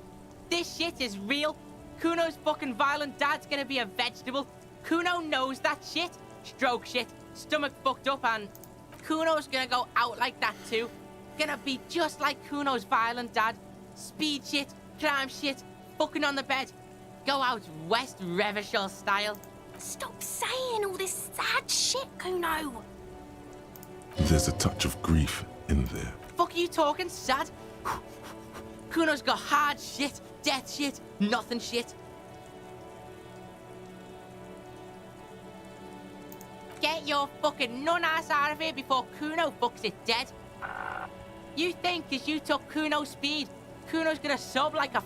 This shit is real. Kuno's fucking violent dad's gonna be a vegetable. Kuno knows that shit. Stroke shit. Stomach fucked up and... Kuno's gonna go out like that too. Gonna be just like Kuno's violent dad. Speed shit, crime shit, fucking on the bed. Go out West Revachol style. Stop saying all this sad shit, Kuno. There's a touch of grief in there. Fuck are you talking, sad? Kuno's got hard shit, death shit, nothing shit. Get your fucking nun-ass out of here before Kuno fucks it dead. You think cause you took Kuno's speed, Kuno's gonna sub like a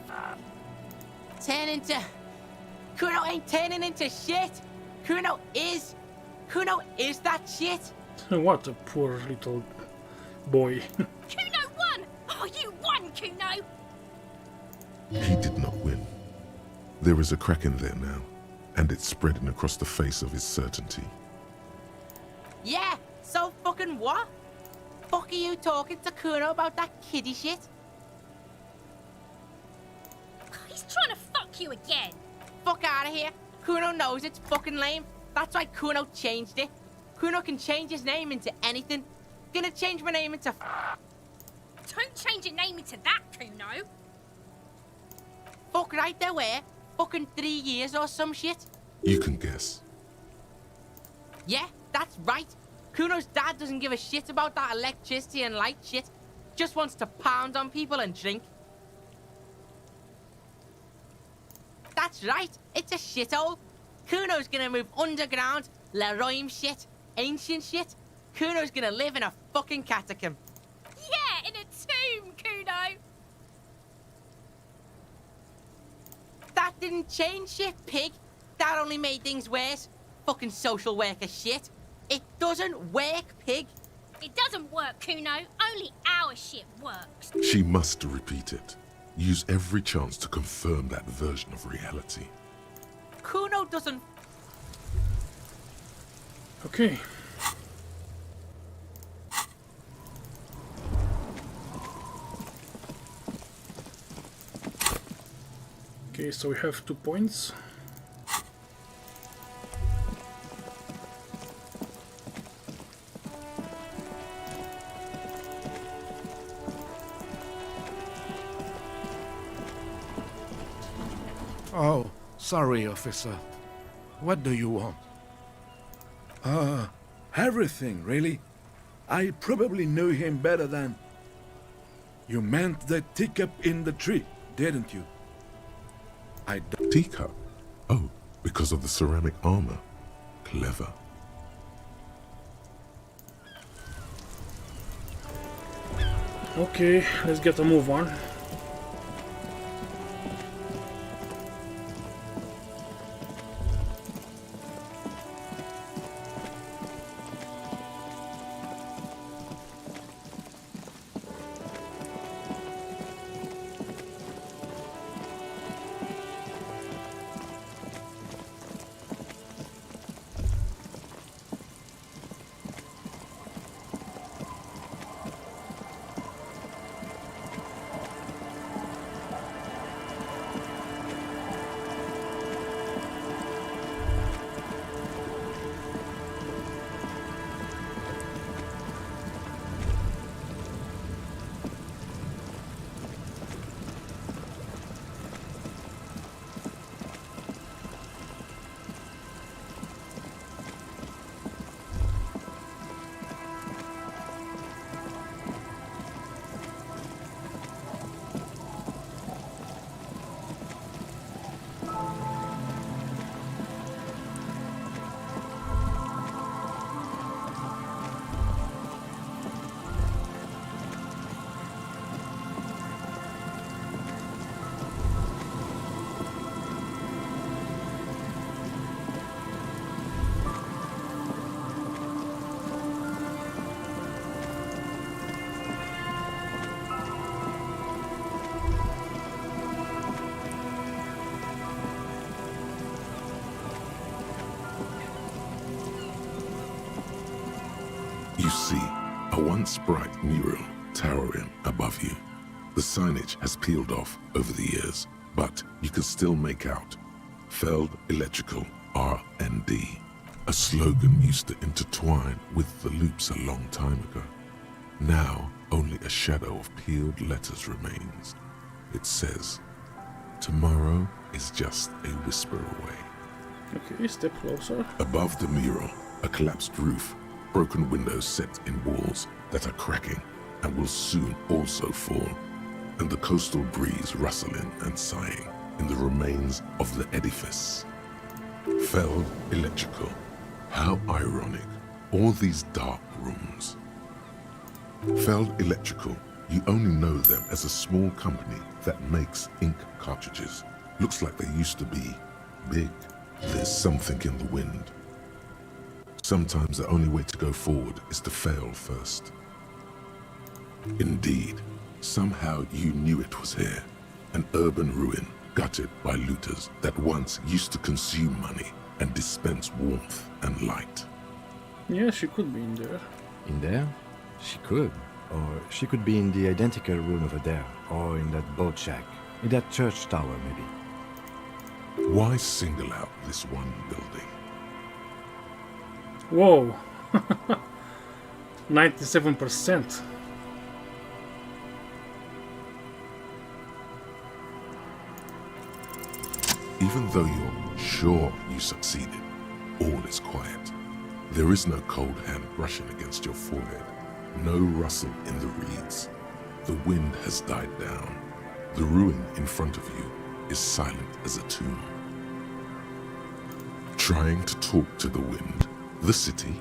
turn into... Kuno ain't turning into shit. Kuno is that shit. What a poor little boy. Kuno won! Oh, you won, Kuno! He did not win. There is a crack in there now, and it's spreading across the face of his certainty. Yeah, so fucking what? Fuck are you talking to Kuno about that kiddie shit? He's trying to fuck you again. Fuck out of here. Kuno knows it's fucking lame. That's why Kuno changed it. Kuno can change his name into anything. Gonna change my name into... Don't change your name into that, Kuno. Fuck right there where? Fucking 3 years or some shit? You can guess. Yeah, that's right. Kuno's dad doesn't give a shit about that electricity and light shit. Just wants to pound on people and drink. That's right, it's a shithole. Kuno's gonna move underground, Leroyim shit, ancient shit. Kuno's gonna live in a fucking catacomb. Yeah, in a tomb, Kuno. That didn't change shit, pig. That only made things worse. Fucking social worker shit. It doesn't work, pig. It doesn't work, Kuno. Only our shit works. She must repeat it. Use every chance to confirm that version of reality. Kuno doesn't... Okay. Okay, so we have 2 points. Oh, sorry, officer. What do you want? Everything, really. I probably knew him better than... You meant the teacup in the tree, didn't you? Teacup? Oh, because of the ceramic armor. Clever. Okay, let's get a move on. You see a once bright mural towering above you. The signage has peeled off over the years, but you can still make out Feld Electrical R&D. A slogan used to intertwine with the loops a long time ago. Now, only a shadow of peeled letters remains. It says, "Tomorrow is just a whisper away." Okay, step closer. Above the mural, a collapsed roof, broken windows set in walls that are cracking and will soon also fall, and the coastal breeze rustling and sighing in the remains of the edifice. Feld Electrical. How ironic, all these dark rooms. Feld Electrical, you only know them as a small company that makes ink cartridges. Looks like they used to be big. There's something in the wind. Sometimes the only way to go forward is to fail first. Indeed, somehow you knew it was here, an urban ruin gutted by looters that once used to consume money and dispense warmth and light. Yeah, she could be in there. In there? She could. Or she could be in the identical room over there, or in that boat shack, in that church tower maybe. Why single out this one building? Whoa! 97%. Even though you're sure you succeeded, all is quiet. There is no cold hand brushing against your forehead, no rustle in the reeds. The wind has died down. The ruin in front of you is silent as a tomb. Trying to talk to the wind, the city,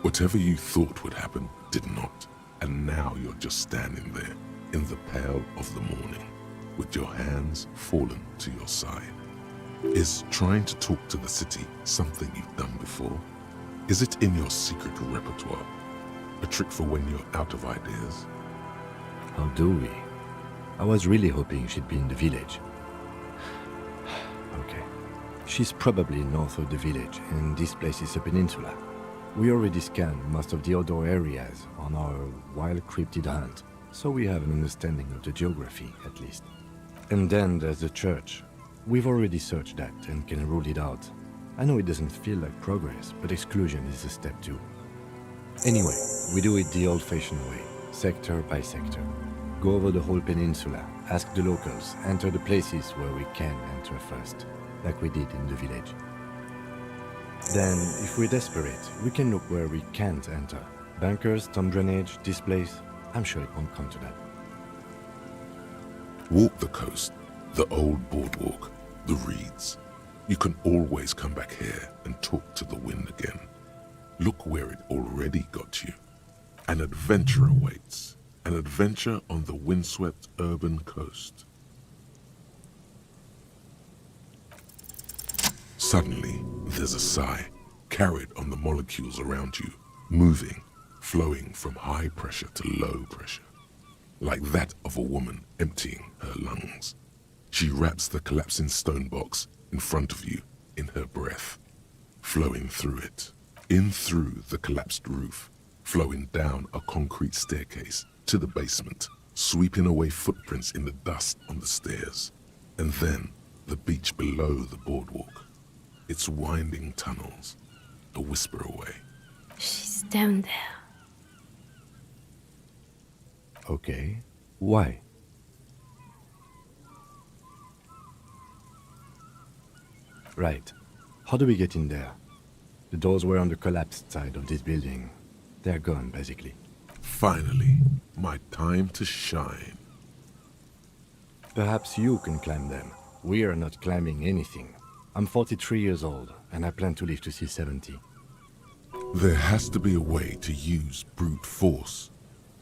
whatever you thought would happen did not. And now you're just standing there in the pale of the morning with your hands fallen to your side. Is trying to talk to the city something you've done before? Is it in your secret repertoire? A trick for when you're out of ideas? How do we? I was really hoping she'd be in the village. Okay. She's probably north of the village, and this place is a peninsula. We already scanned most of the outdoor areas on our wild cryptid hunt, so we have an understanding of the geography, at least. And then there's the church. We've already searched that and can rule it out. I know it doesn't feel like progress, but exclusion is a step too. Anyway, we do it the old-fashioned way, sector by sector. Go over the whole peninsula, ask the locals, enter the places where we can enter first, like we did in the village. Then, if we're desperate, we can look where we can't enter. Bunkers, storm drainage, this place, I'm sure it won't come to that. Walk the coast, the old boardwalk, the reeds. You can always come back here and talk to the wind again. Look where it already got you. An adventure awaits. An adventure on the windswept urban coast. Suddenly, there's a sigh, carried on the molecules around you, moving, flowing from high pressure to low pressure, like that of a woman emptying her lungs. She wraps the collapsing stone box in front of you in her breath, flowing through it, in through the collapsed roof, flowing down a concrete staircase to the basement, sweeping away footprints in the dust on the stairs, and then the beach below the boardwalk, its winding tunnels, a whisper away. She's down there. Okay, why? Right. How do we get in there? The doors were on the collapsed side of this building. They're gone, basically. Finally, my time to shine. Perhaps you can climb them. We are not climbing anything. I'm 43 years old, and I plan to live to see 70. There has to be a way to use brute force.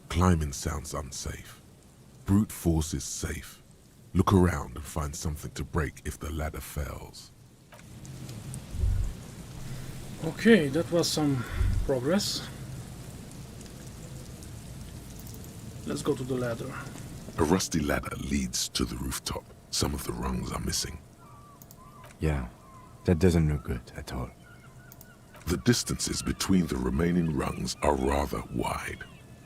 Climbing sounds unsafe. Brute force is safe. Look around and find something to break if the ladder fails. Okay, that was some progress. Let's go to the ladder. A rusty ladder leads to the rooftop. Some of the rungs are missing. Yeah, that doesn't look good at all. The distances between the remaining rungs are rather wide.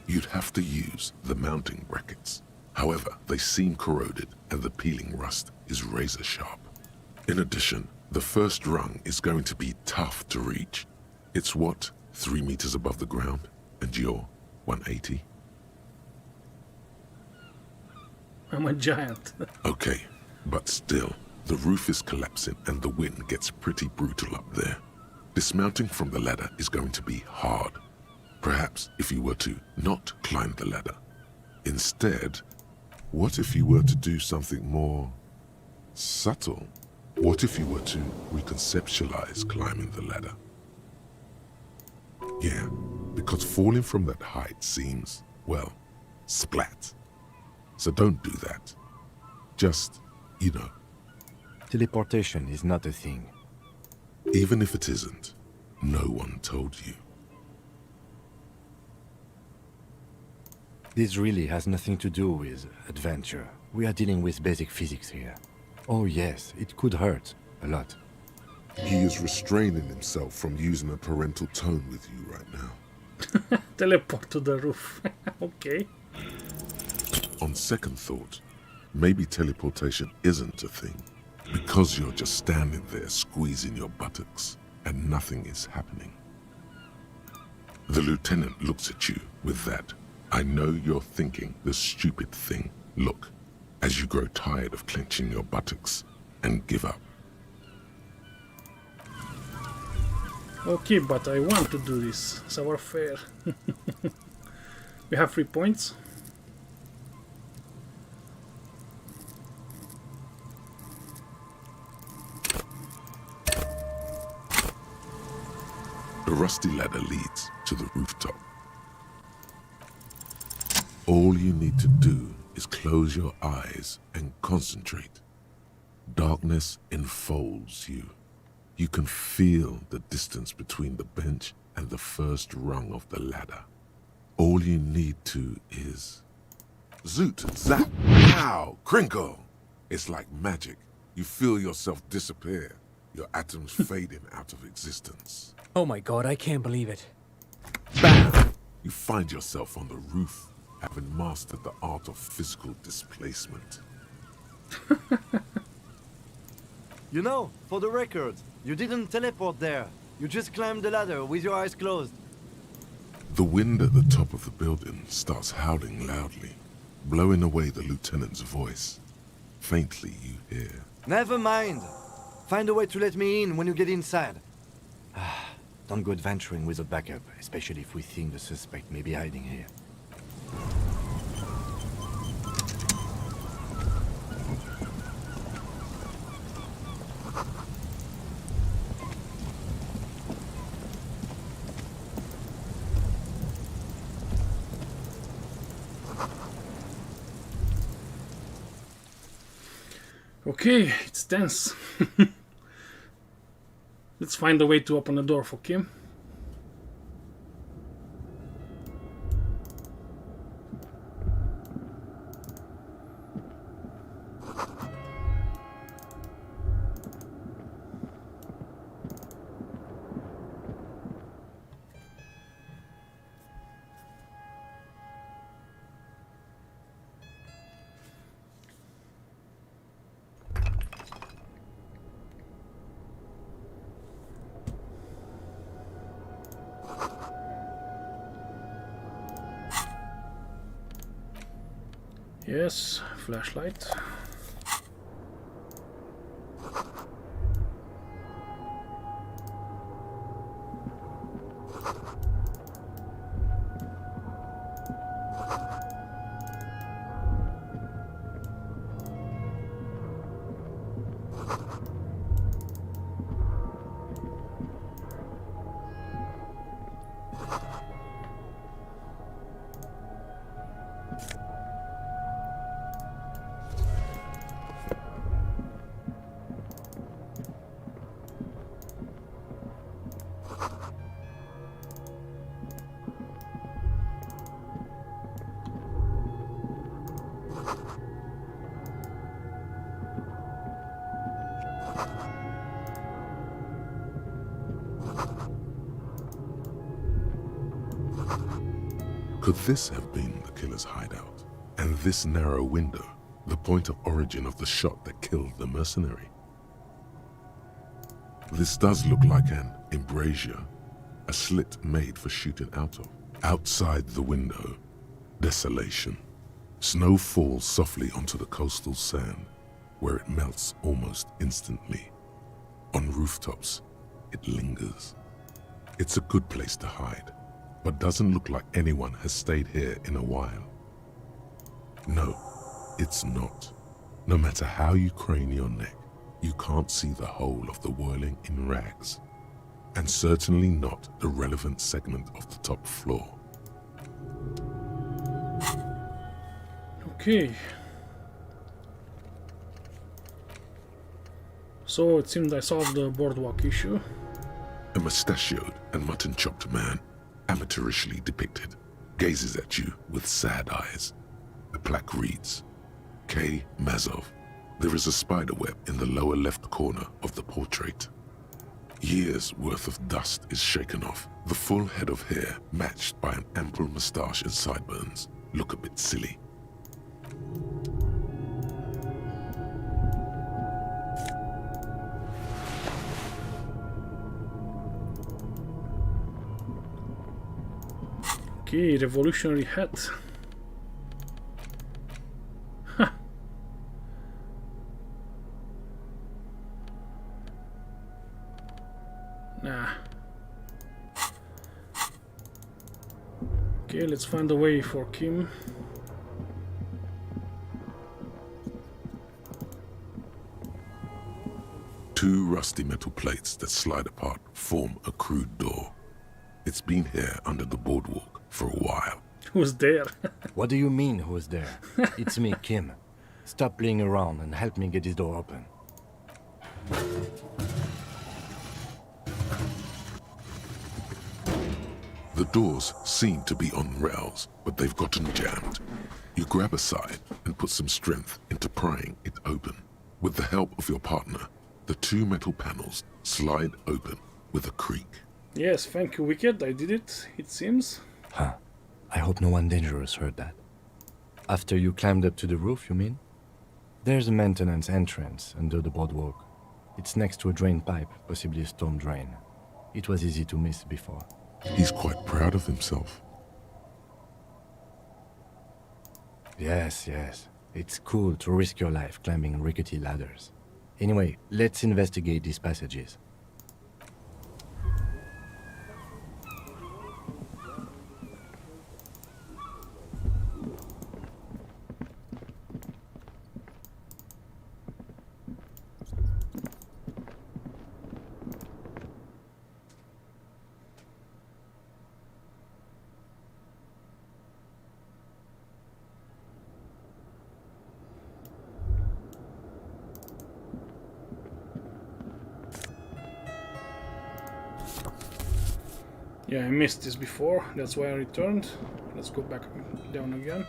You'd have to use the mounting brackets. However, they seem corroded and the peeling rust is razor sharp. In addition, the first rung is going to be tough to reach. It's what, 3 meters above the ground, and you're 180? I'm a giant. Okay, but still, the roof is collapsing and the wind gets pretty brutal up there. Dismounting from the ladder is going to be hard. Perhaps if you were to not climb the ladder. Instead, what if you were to do something more subtle? What if you were to reconceptualize climbing the ladder? Yeah, because falling from that height seems, well, splat. So don't do that. Just, you know. Teleportation is not a thing. Even if it isn't, no one told you. This really has nothing to do with adventure. We are dealing with basic physics here. Oh yes, it could hurt. A lot. He is restraining himself from using a parental tone with you right now. Teleport to the roof. Okay. On second thought, maybe teleportation isn't a thing. Because you're just standing there squeezing your buttocks and nothing is happening. The lieutenant looks at you with that "I know you're thinking the stupid thing" look as you grow tired of clenching your buttocks and give up. Okay, but I want to do this. It's our fair. We have 3 points. The rusty ladder leads to the rooftop. All you need to do is close your eyes and concentrate. Darkness enfolds you. You can feel the distance between the bench and the first rung of the ladder. All you need to is... Zoot, zap, pow, crinkle! It's like magic. You feel yourself disappear, your atoms fading out of existence. Oh my god, I can't believe it. Bam! You find yourself on the roof, having mastered the art of physical displacement. You know, for the record, you didn't teleport there. You just climbed the ladder with your eyes closed. The wind at the top of the building starts howling loudly, blowing away the lieutenant's voice. Faintly you hear... Never mind. Find a way to let me in when you get inside. Don't go adventuring with a backup, especially if we think the suspect may be hiding here. Okay, it's tense. Let's find a way to open the door for Kim. Yes, flashlight. Could this have been the killer's hideout? And this narrow window, the point of origin of the shot that killed the mercenary? This does look like an embrasure, a slit made for shooting out of. Outside the window, desolation. Snow falls softly onto the coastal sand, where it melts almost instantly. On rooftops, it lingers. It's a good place to hide, but doesn't look like anyone has stayed here in a while. No, it's not. No matter how you crane your neck, you can't see the whole of the whirling in rags, and certainly not the relevant segment of the top floor. Okay. So it seems I solved the boardwalk issue. A mustachioed and mutton-chopped man, amateurishly depicted, gazes at you with sad eyes. The plaque reads, K. Mazov. There is a spiderweb in the lower left corner of the portrait. Years' worth of dust is shaken off. The full head of hair, matched by an ample moustache and sideburns, look a bit silly. Okay, revolutionary hat. Huh. Nah. Okay, let's find a way for Kim. Two rusty metal plates that slide apart form a crude door. It's been here under the boardwalk for a while. Who's there? What do you mean, who's there? It's me, Kim. Stop playing around and help me get this door open. The doors seem to be on rails, but they've gotten jammed. You grab a side and put some strength into prying it open. With the help of your partner, the two metal panels slide open with a creak. Yes, thank you, Wicked. I did it, it seems. Huh. I hope no one dangerous heard that. After you climbed up to the roof, you mean? There's a maintenance entrance under the boardwalk. It's next to a drain pipe, possibly a storm drain. It was easy to miss before. He's quite proud of himself. Yes, yes. It's cool to risk your life climbing rickety ladders. Anyway, let's investigate these passages. Yeah, I missed this before, that's why I returned. Let's go back down again.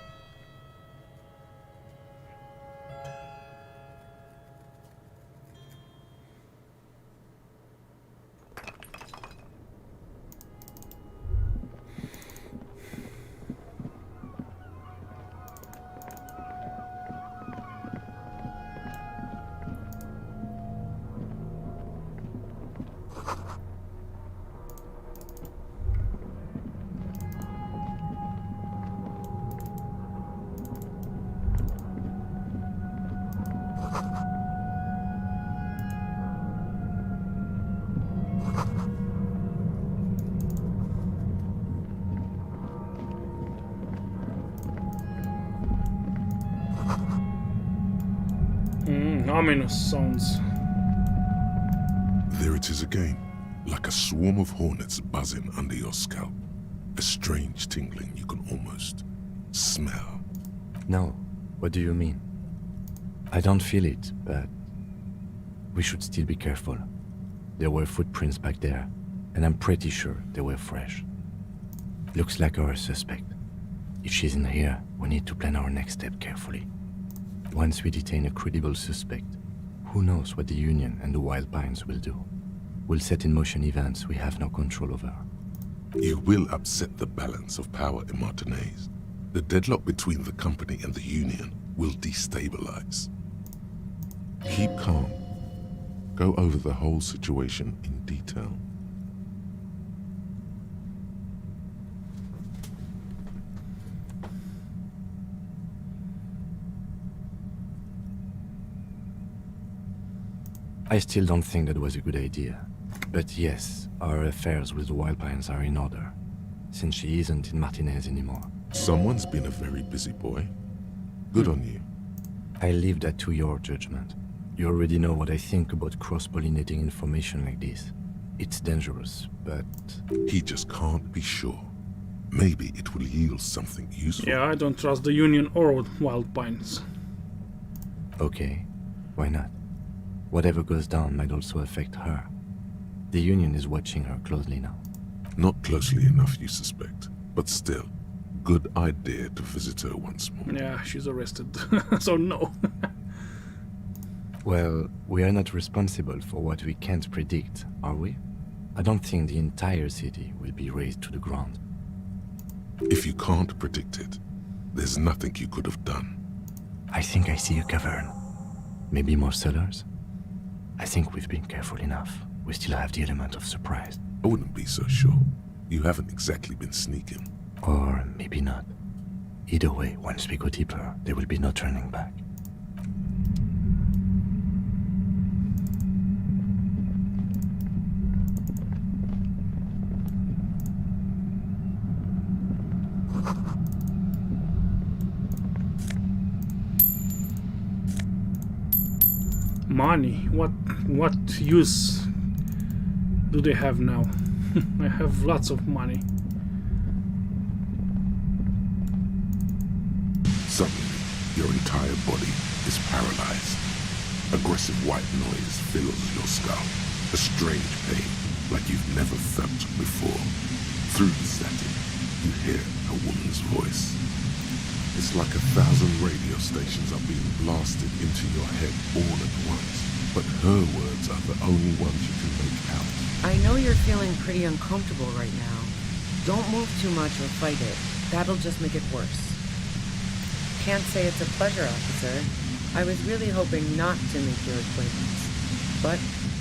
Ominous sounds. There it is again, like a swarm of hornets buzzing under your scalp. A strange tingling you can almost smell. No, what do you mean? I don't feel it, but we should still be careful. There were footprints back there, and I'm pretty sure they were fresh. Looks like our suspect. If she's in here, we need to plan our next step carefully. Once we detain a credible suspect, who knows what the Union and the Wild Pines will do? We'll set in motion events we have no control over. You will upset the balance of power in Martinez. The deadlock between the company and the Union will destabilize. Keep calm. Go over the whole situation in detail. I still don't think that was a good idea. But yes, our affairs with the Wild Pines are in order, since she isn't in Martinez anymore. Someone's been a very busy boy. Good on you. I leave that to your judgment. You already know what I think about cross-pollinating information like this. It's dangerous, but... He just can't be sure. Maybe it will yield something useful. Yeah, I don't trust the Union or Wild Pines. Okay, why not? Whatever goes down might also affect her. The Union is watching her closely now. Not closely enough, you suspect. But still, good idea to visit her once more. Yeah, she's arrested. So no. Well, we are not responsible for what we can't predict, are we? I don't think the entire city will be razed to the ground. If you can't predict it, there's nothing you could have done. I think I see a cavern. Maybe more cellars? I think we've been careful enough. We still have the element of surprise. I wouldn't be so sure. You haven't exactly been sneaking. Or maybe not. Either way, once we go deeper, there will be no turning back. Money. What use do they have now? I have lots of money. Suddenly, your entire body is paralyzed. Aggressive white noise fills your skull. A strange pain, like you've never felt before. Through the static, you hear a woman's voice. It's like 1,000 radio stations are being blasted into your head all at once. But her words are the only ones you can make out. I know you're feeling pretty uncomfortable right now. Don't move too much or fight it. That'll just make it worse. Can't say it's a pleasure, officer. I was really hoping not to make your acquaintance. But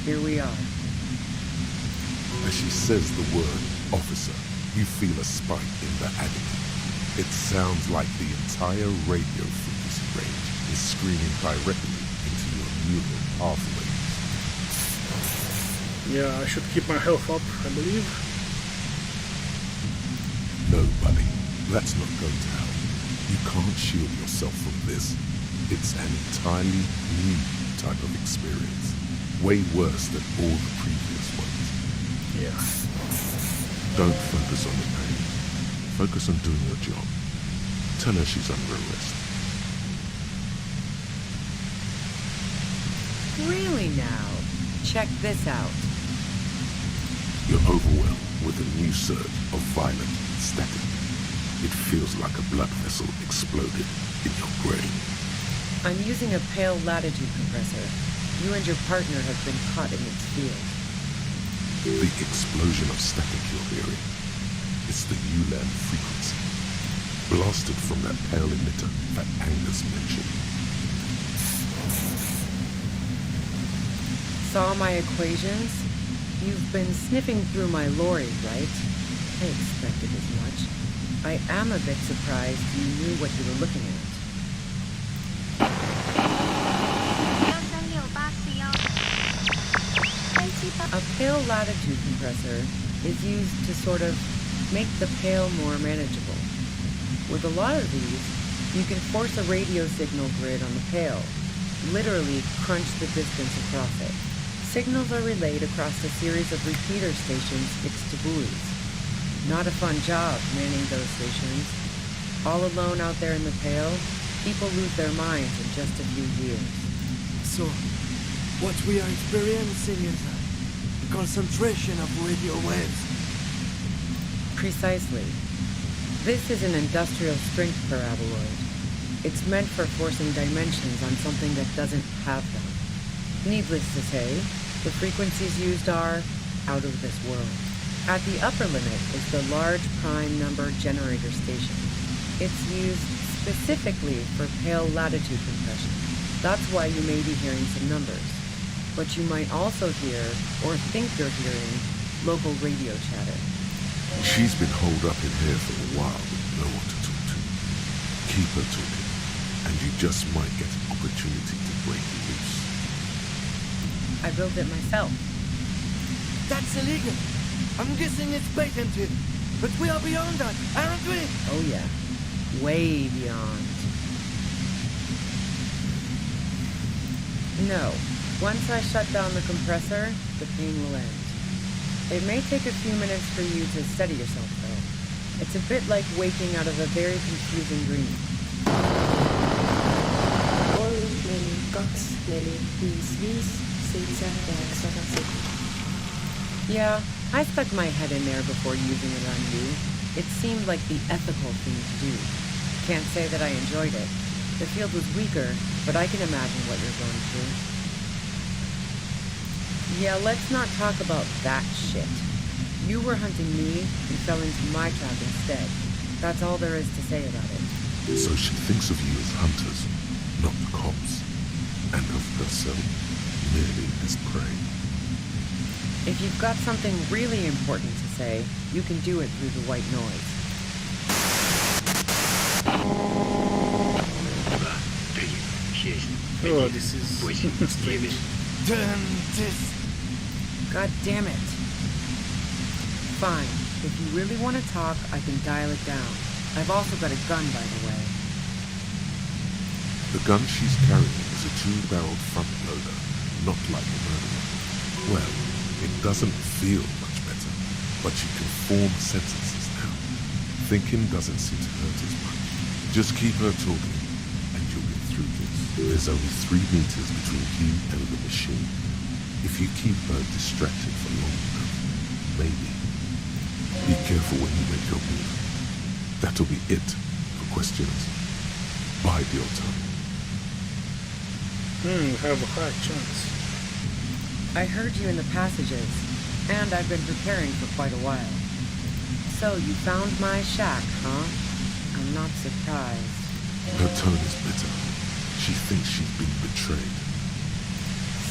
here we are. As she says the word officer, you feel a spike in the agony. It sounds like the entire radio frequency range is screaming directly into your neural pathways. Yeah, I should keep my health up, I believe. No, buddy, that's not going to help. You can't shield yourself from this. It's an entirely new type of experience. Way worse than all the previous ones. Yeah. Don't focus on the pain. Focus on doing your job. Tell her she's under arrest. Really now? Check this out. You're overwhelmed with a new surge of violent static. It feels like a blood vessel exploded in your brain. I'm using a pale latitude compressor. You and your partner have been caught in its field. The explosion of static you're hearing, it's the ULAN frequency, blasted from that pale emitter that Angus mentioned. Saw my equations? You've been sniffing through my lorry, right? I expected as much. I am a bit surprised you knew what you were looking at. A pale latitude compressor is used to sort of make the pale more manageable. With a lot of these, you can force a radio signal grid on the pale, literally crunch the distance across it. Signals are relayed across a series of repeater stations fixed to buoys. Not a fun job manning those stations. All alone out there in the pale, people lose their minds in just a few years. So, what we are experiencing is a concentration of radio waves. Precisely. This is an industrial strength paraboloid. It's meant for forcing dimensions on something that doesn't have them. Needless to say, the frequencies used are out of this world. At the upper limit is the large prime number generator station. It's used specifically for pale latitude compression. That's why you may be hearing some numbers. But you might also hear, or think you're hearing, local radio chatter. She's been holed up in here for a while with no one to talk to. Keep her talking, and you just might get an opportunity to break loose. I built it myself. That's illegal. I'm guessing it's patented. But we are beyond that, aren't we? Oh yeah. Way beyond. No. Once I shut down the compressor, the pain will end. It may take a few minutes for you to steady yourself, though. It's a bit like waking out of a very confusing dream. Yeah, I stuck my head in there before using it on you. It seemed like the ethical thing to do. Can't say that I enjoyed it. The field was weaker, but I can imagine what you're going through. Yeah, let's not talk about that shit. You were hunting me and fell into my trap instead. That's all there is to say about it. So she thinks of you as hunters, not the cops, and of herself merely as prey. If you've got something really important to say, you can do it through the white noise. Oh, this is strange. Damn this. God damn it. Fine. If you really want to talk, I can dial it down. I've also got a gun, by the way. The gun she's carrying is a 2-barreled front loader, not like a murderer. Well, it doesn't feel much better. but she can form sentences now. Thinking doesn't seem to hurt as much. Just keep her talking, and you'll get through this. There's only 3 meters between you and the machine. If you keep her distracted for long enough, maybe. Be careful when you make your move. That'll be it for questions. Bide your time. Have a high chance. I heard you in the passages, and I've been preparing for quite a while. So you found my shack, huh? I'm not surprised. Her tone is bitter. She thinks she's been betrayed.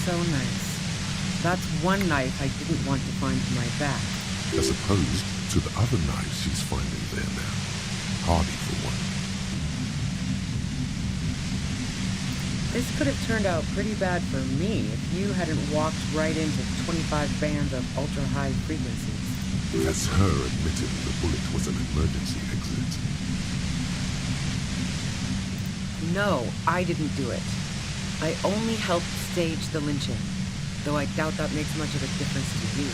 So nice. That's one knife I didn't want to find to my back. As opposed to the other knives she's finding there now. Hardy for one. This could have turned out pretty bad for me if you hadn't walked right into 25 bands of ultra-high frequencies. That's her admitting the bullet was an emergency exit. No, I didn't do it. I only helped stage the lynching, though I doubt that makes much of a difference to you.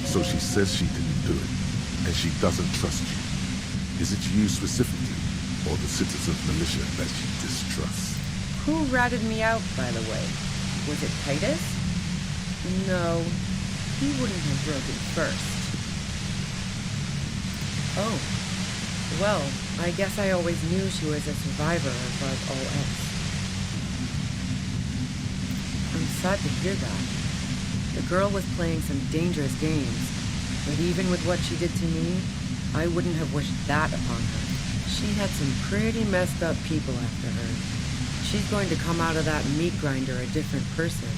So she says she didn't do it, and she doesn't trust you. Is it you specifically, or the citizen militia that she distrusts? Who ratted me out, by the way? Was it Titus? No, he wouldn't have broken first. Oh, well, I guess I always knew she was a survivor above all else. I'm sad to hear that. The girl was playing some dangerous games, but even with what she did to me, I wouldn't have wished that upon her. She had some pretty messed up people after her. She's going to come out of that meat grinder a different person,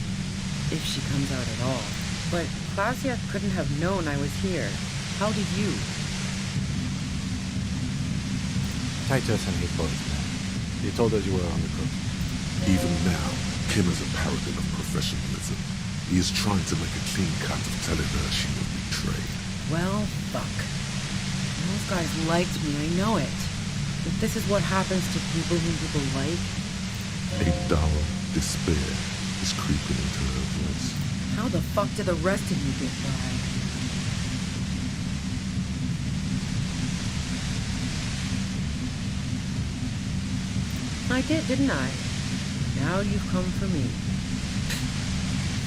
if she comes out at all. But Klausya couldn't have known I was here. How did you? Titus and his boys, man. He told us you were on the coast. Even now, Kim is a paragon of professionalism. He is trying to make a clean cut of telling her she was betrayed. Well, fuck. Those guys liked me, I know it. But this is what happens to people whom people like. A dull despair is creeping into her voice. How the fuck did the rest of you get by? I did, didn't I? Now you've come for me.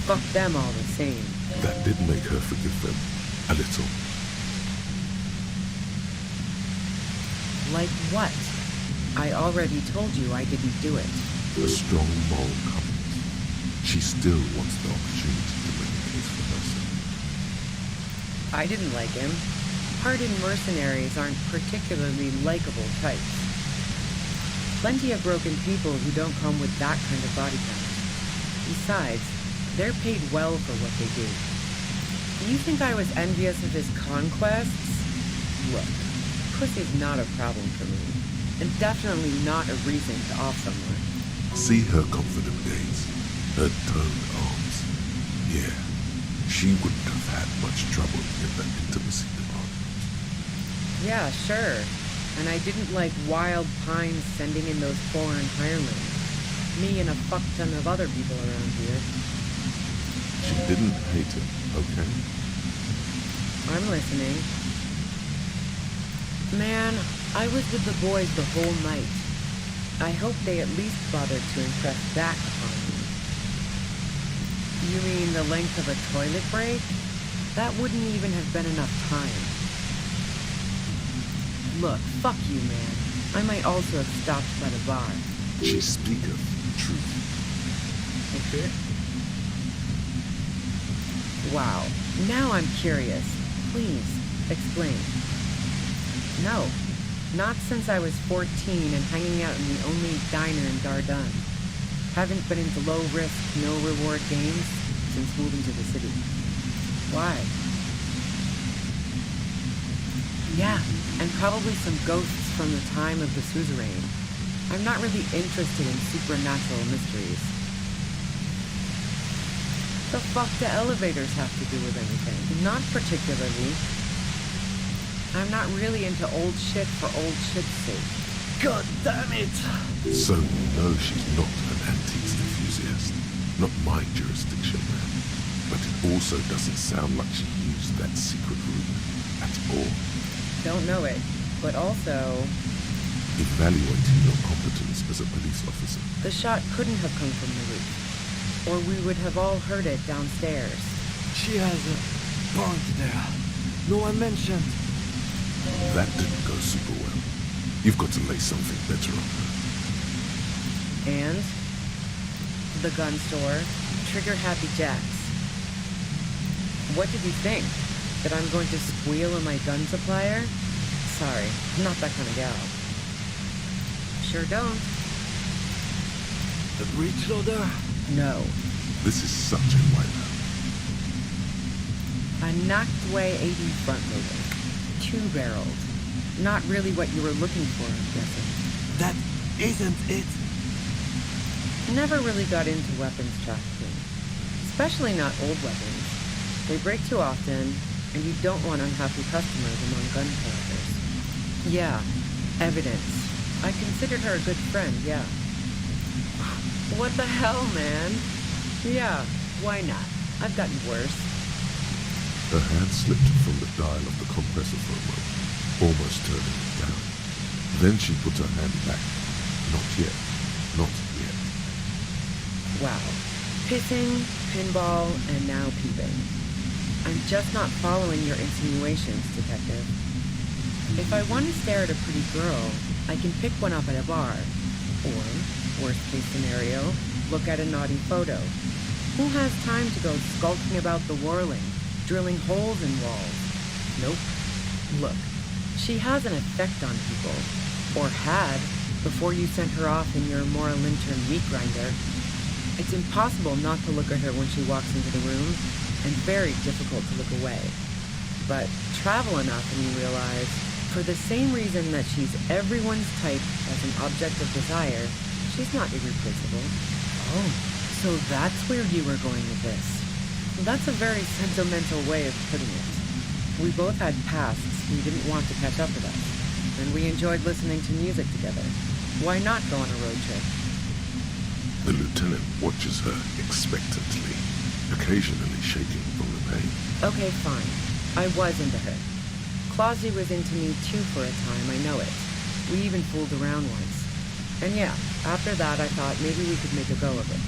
Fuck them all the same. That did make her forgive them. A little. Like what? I already told you I didn't do it. A strong moral compass. She still wants the opportunity to make a case for herself. I didn't like him. Hardened mercenaries aren't particularly likable types. Plenty of broken people who don't come with that kind of body count. Besides, they're paid well for what they do. Do you think I was envious of his conquests? Look, pussy's not a problem for me, and definitely not a reason to off someone. See her confident gaze, her toned arms. Yeah, she wouldn't have had much trouble in that intimacy department. Yeah, sure. And I didn't like Wild Pines sending in those foreign hirelings. Me and a fuck ton of other people around here. She didn't hate him, okay? I'm listening. Man, I was with the boys the whole night. I hope they at least bothered to impress that upon me. You mean the length of a toilet break? That wouldn't even have been enough time. Look, fuck you, man. I might also have stopped by the bar. She speaketh truth. Okay. Wow. Now I'm curious. Please, explain. No. Not since I was 14 and hanging out in the only diner in Dardun. Haven't been into low-risk, no-reward games since moving to the city. Why? Yeah, and probably some ghosts from the time of the suzerain. I'm not really interested in supernatural mysteries. The fuck do elevators have to do with anything? Not particularly. I'm not really into old shit for old shit's sake. God damn it! So you know she's not an antiques enthusiast. Not my jurisdiction, man. but it also doesn't sound like she used that secret route at all. Don't know it, but also... Evaluating your competence as a police officer. The shot couldn't have come from the roof, or we would have all heard it downstairs. She has a point there. No one mentioned. That didn't go super well. You've got to lay something better on her. And the gun store, Trigger Happy Jacks. What did you think? That I'm going to squeal on my gun supplier? Sorry, I'm not that kind of gal. Sure don't. The breech loader? No. This is such a wipeout. A knocked way 80 front loader. 2-barreled. Not really what you were looking for, I'm guessing. That isn't it. Never really got into weapons trafficking. Especially not old weapons. They break too often, and you don't want unhappy customers among gun collectors. Yeah, evidence. I considered her a good friend, yeah. What the hell, man? Yeah, why not? I've gotten worse. Her hand slipped from the dial of the compressor for a moment, almost turning it down. Then she put her hand back. Not yet. Not yet. Wow. Pissing, pinball, and now peeping. I'm just not following your insinuations, detective. If I want to stare at a pretty girl, I can pick one up at a bar. Or, worst case scenario, look at a naughty photo. Who has time to go skulking about the whirling, drilling holes in walls? Nope. Look, she has an effect on people. Or had, before you sent her off in your Mora Lintern meat grinder. It's impossible not to look at her when she walks into the room, and very difficult to look away. But travel enough and you realize, for the same reason that she's everyone's type as an object of desire, she's not irreplaceable. Oh, so that's where you were going with this. That's a very sentimental way of putting it. We both had pasts who didn't want to catch up with us, and we enjoyed listening to music together. Why not go on a road trip? The lieutenant watches her expectantly, occasionally shaking from the pain. Okay, fine. I was into her. Clausy was into me too for a time, I know it. We even fooled around once. And yeah, after that I thought maybe we could make a go of it.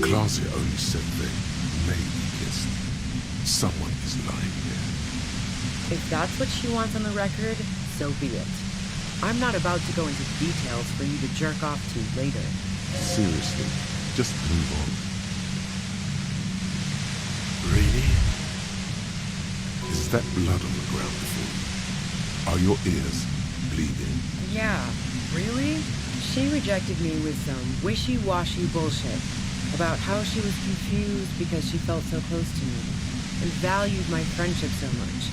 Clausia only said they maybe kissed. Someone is lying there. If that's what she wants on the record, so be it. I'm not about to go into details for you to jerk off to later. Seriously, just move on. Really? Is that blood on the ground before you? Are your ears bleeding? Yeah, really? She rejected me with some wishy-washy bullshit about how she was confused because she felt so close to me and valued my friendship so much,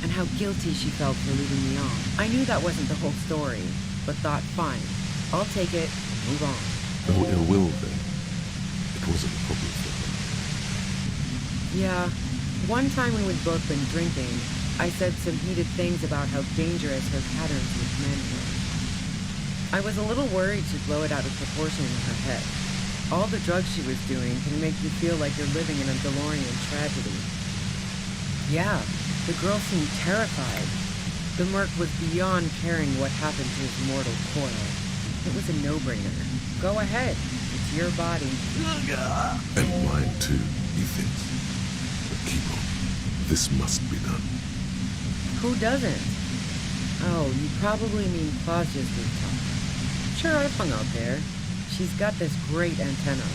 and how guilty she felt for leaving me on. I knew that wasn't the whole story, but thought, fine, I'll take it and move on. No ill will then. It wasn't a problem for her. Yeah, one time when we'd both been drinking, I said some heated things about how dangerous her patterns with men were. I was a little worried she'd blow it out of proportion in her head. All the drugs she was doing can make you feel like you're living in a DeLorean tragedy. Yeah, the girl seemed terrified. The merc was beyond caring what happened to his mortal coil. It was a no-brainer. Go ahead. It's your body. And mine too, he thinks. But keep on. This must be done. Who doesn't? Oh, you probably mean Clausia's rooftop. Sure, I've hung out there. She's got this great antenna.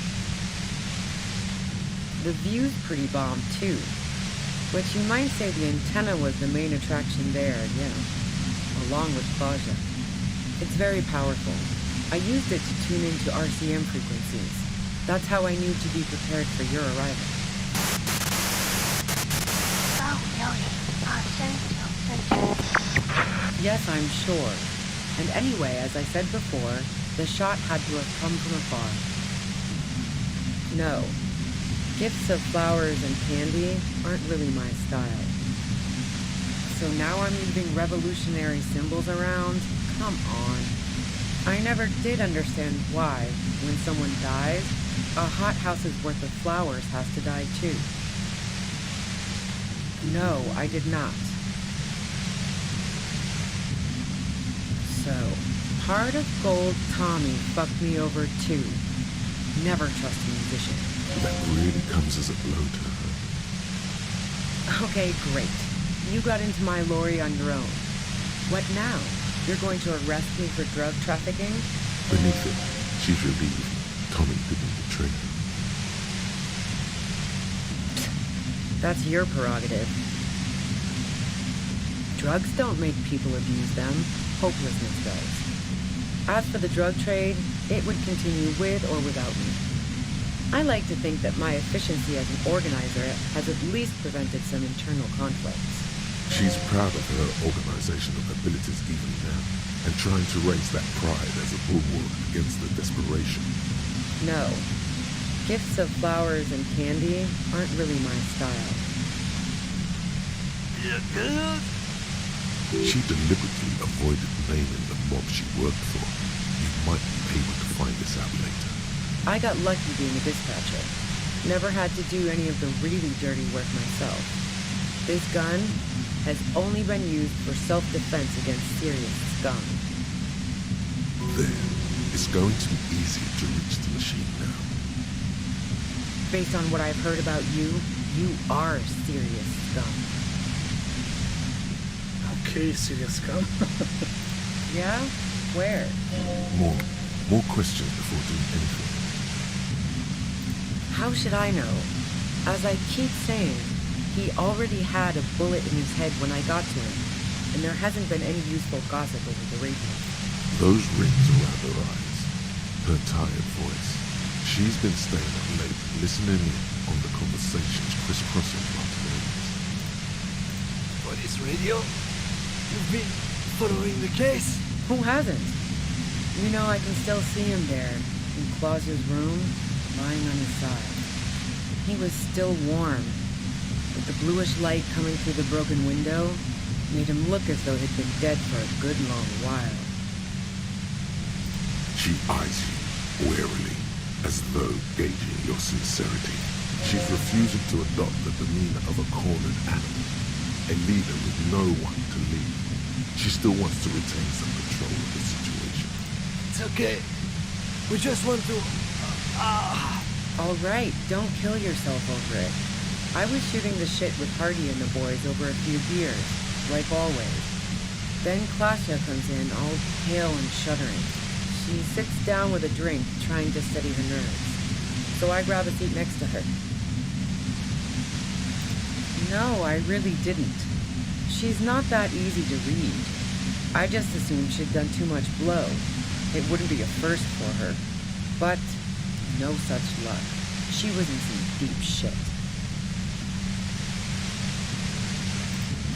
The view's pretty bomb, too. But you might say the antenna was the main attraction there, yeah. Along with Clausia. It's very powerful. I used it to tune into RCM frequencies. That's how I knew to be prepared for your arrival. Yes, I'm sure. And anyway, as I said before, the shot had to have come from afar. No. Gifts of flowers and candy aren't really my style. So now I'm leaving revolutionary symbols around? Come on. I never did understand why, when someone dies, a hothouse's worth of flowers has to die too. No, I did not. So, Heart of Gold Tommy fucked me over too. Never trust a musician. That really comes as a blow to her. Okay, great. You got into my lorry on your own. What now? You're going to arrest me for drug trafficking? Beneath it, she's relieved Tommy didn't betray her. That's your prerogative. Drugs don't make people abuse them. Hopelessness does. As for the drug trade, it would continue with or without me. I like to think that my efficiency as an organizer has at least prevented some internal conflicts. She's proud of her organizational abilities even now, and trying to raise that pride as a bulwark against the desperation. No. Gifts of flowers and candy aren't really my style. You good? She deliberately avoided naming the mob she worked for. You might be able to find this out later. I got lucky being a dispatcher. Never had to do any of the really dirty work myself. This gun has only been used for self-defense against serious scum. There. It's going to be easier to reach the machine now. Based on what I've heard about you, you are serious scum. Okay, serious scum. Yeah? Where? More questions before doing anything. How should I know? As I keep saying, he already had a bullet in his head when I got to him, and there hasn't been any useful gossip over the radio. Those rings around her eyes, her tired voice. She's been staying up late, listening in on the conversations crisscrossing afternoons. Police radio? You've been following the case? Who hasn't? You know, I can still see him there, in Claus's room, lying on his side. He was still warm, but the bluish light coming through the broken window made him look as though he'd been dead for a good long while. She eyes you warily, as though gauging your sincerity. She's refusing to adopt the demeanor of a cornered animal, a leader with no one to lead. She still wants to retain some control of the situation. It's okay. We just want to... All right, don't kill yourself over it. I was shooting the shit with Hardy and the boys over a few beers, like always. Then Klasha comes in, all pale and shuddering. She sits down with a drink, trying to steady her nerves. So I grab a seat next to her. No, I really didn't. She's not that easy to read. I just assumed she'd done too much blow. It wouldn't be a first for her. But no such luck. She was in some deep shit.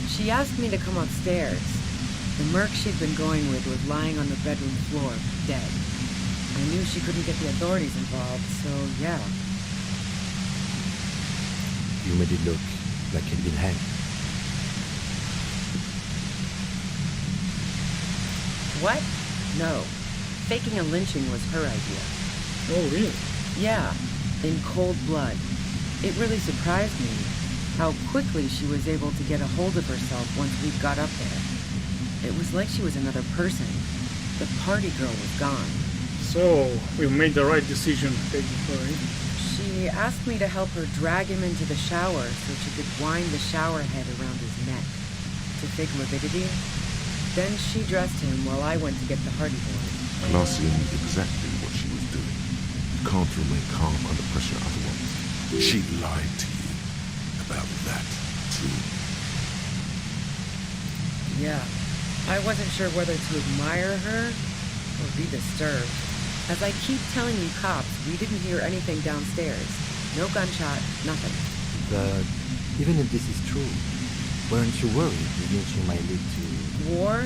She asked me to come upstairs. The merc she'd been going with was lying on the bedroom floor, dead. I knew she couldn't get the authorities involved, so yeah. You made it look like he'd been hanged. What? No. Faking a lynching was her idea. Oh, really? Yeah, in cold blood. It really surprised me how quickly she was able to get a hold of herself once we got up there. It was like she was another person. The party girl was gone. So, we made the right decision taking her in. She asked me to help her drag him into the shower so she could wind the shower head around his neck to fake morbidity. Then she dressed him while I went to get the Hardy boys. Claudia knew exactly what she was doing. You can't remain calm under pressure otherwise. She lied to you about that, too. Yeah. I wasn't sure whether to admire her or be disturbed. As I keep telling you cops, we didn't hear anything downstairs. No gunshot, nothing. But even if this is true, weren't you worried the lynching might lead to... War?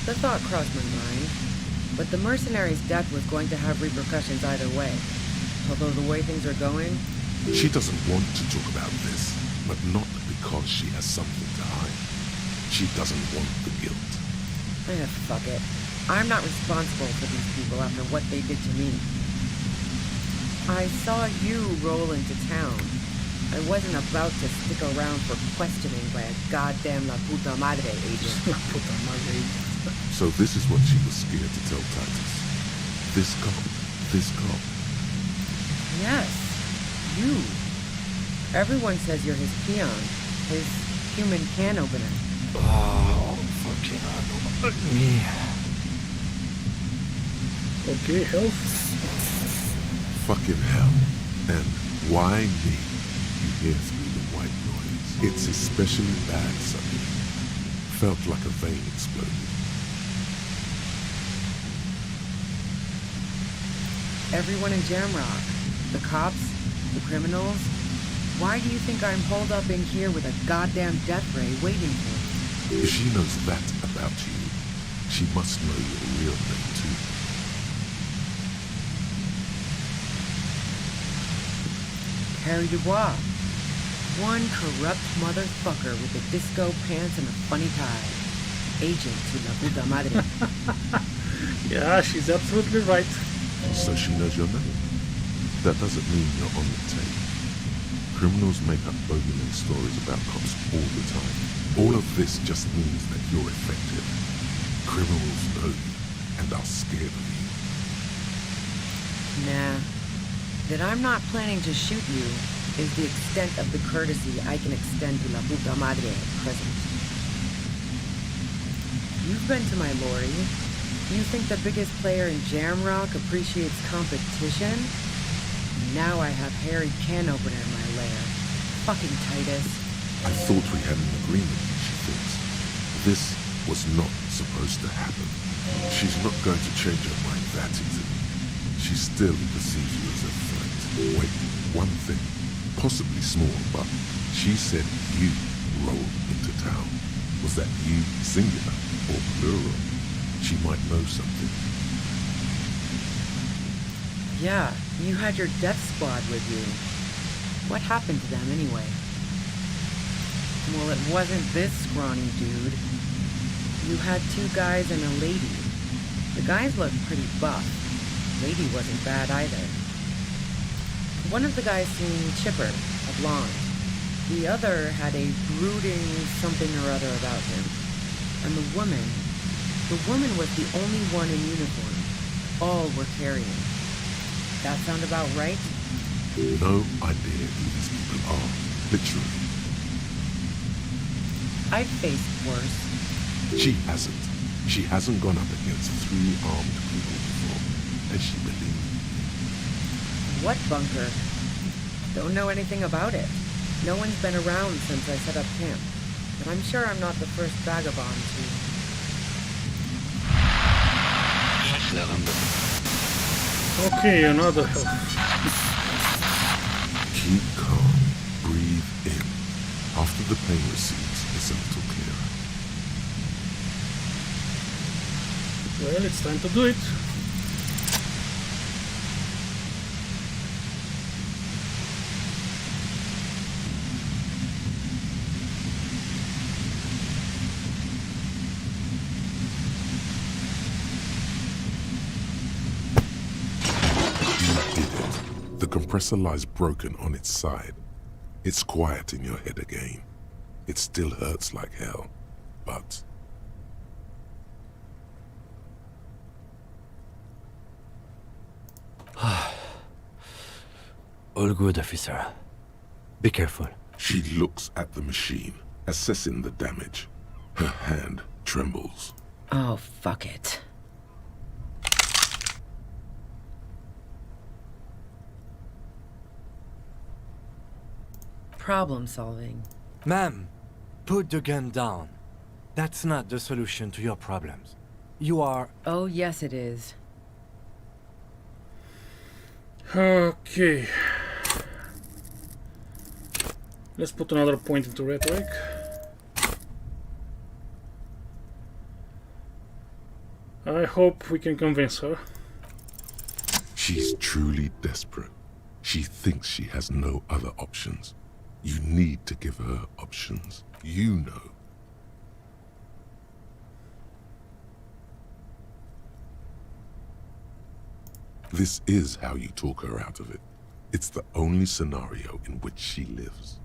The thought crossed my mind. But the mercenary's death was going to have repercussions either way. Although the way things are going... She doesn't want to talk about this, but not because she has something to hide. She doesn't want the guilt. Fuck it. I'm not responsible for these people after what they did to me. I saw you roll into town. I wasn't about to stick around for questioning by a goddamn La Puta Madre agent. La Puta Madre. So this is what she was scared to tell Titus. This cop. Yes, you. Everyone says you're his peon, his human can opener. Oh, fucking hell. Me. Okay, health. Fucking hell. And why me? You hear through the white noise. It's especially bad suddenly. Felt like a vein exploded. Everyone in Jamrock. The cops, the criminals. Why do you think I'm holed up in here with a goddamn death ray waiting for me? If she knows that about you, she must know your real name too. Harry Dubois. One corrupt motherfucker with a disco pants and a funny tie. Agent to La Puta Madre. Yeah, she's absolutely right. So she knows your name. That doesn't mean you're on the tape. Criminals make up bogeyman stories about cops all the time. All of this just means that you're effective. Criminals know you and are scared of you. Nah. That I'm not planning to shoot you is the extent of the courtesy I can extend to La Puta Madre at present. You've been to my lorry. You think the biggest player in Jamrock appreciates competition? Now I have Harry Can Opener in my lair. Fucking Titus. I thought we had an agreement, she thinks. This was not supposed to happen. She's not going to change her mind that easily. She still perceives you as a threat. Wait, one thing, possibly small, but she said you rolled into town. Was that you singular or plural? She might know something. Yeah, you had your death squad with you. What happened to them anyway? Well, it wasn't this scrawny dude. You had two guys and a lady. The guys looked pretty buff. Lady wasn't bad either. One of the guys seemed chipper, a blonde. The other had a brooding something or other about him. And the woman was the only one in uniform. All were carrying. That sound about right? No idea who these people are, literally. I've faced worse. She hasn't. She hasn't gone up against 3 armed people before, and she believed. What bunker? Don't know anything about it. No one's been around since I set up camp. But I'm sure I'm not the first vagabond to... Okay, another health. Keep calm. Breathe in. After the pain recedes, it's a little clearer. Well, it's time to do it. The compressor lies broken on its side. It's quiet in your head again. It still hurts like hell, but... All good, officer. Be careful. She looks at the machine, assessing the damage. Her hand trembles. Oh, fuck it. Problem solving. Ma'am, put the gun down. That's not the solution to your problems. You are... Oh, yes it is. Okay. Let's put another point into rhetoric. I hope we can convince her. She's truly desperate. She thinks she has no other options. You need to give her options. You know. This is how you talk her out of it. It's the only scenario in which she lives.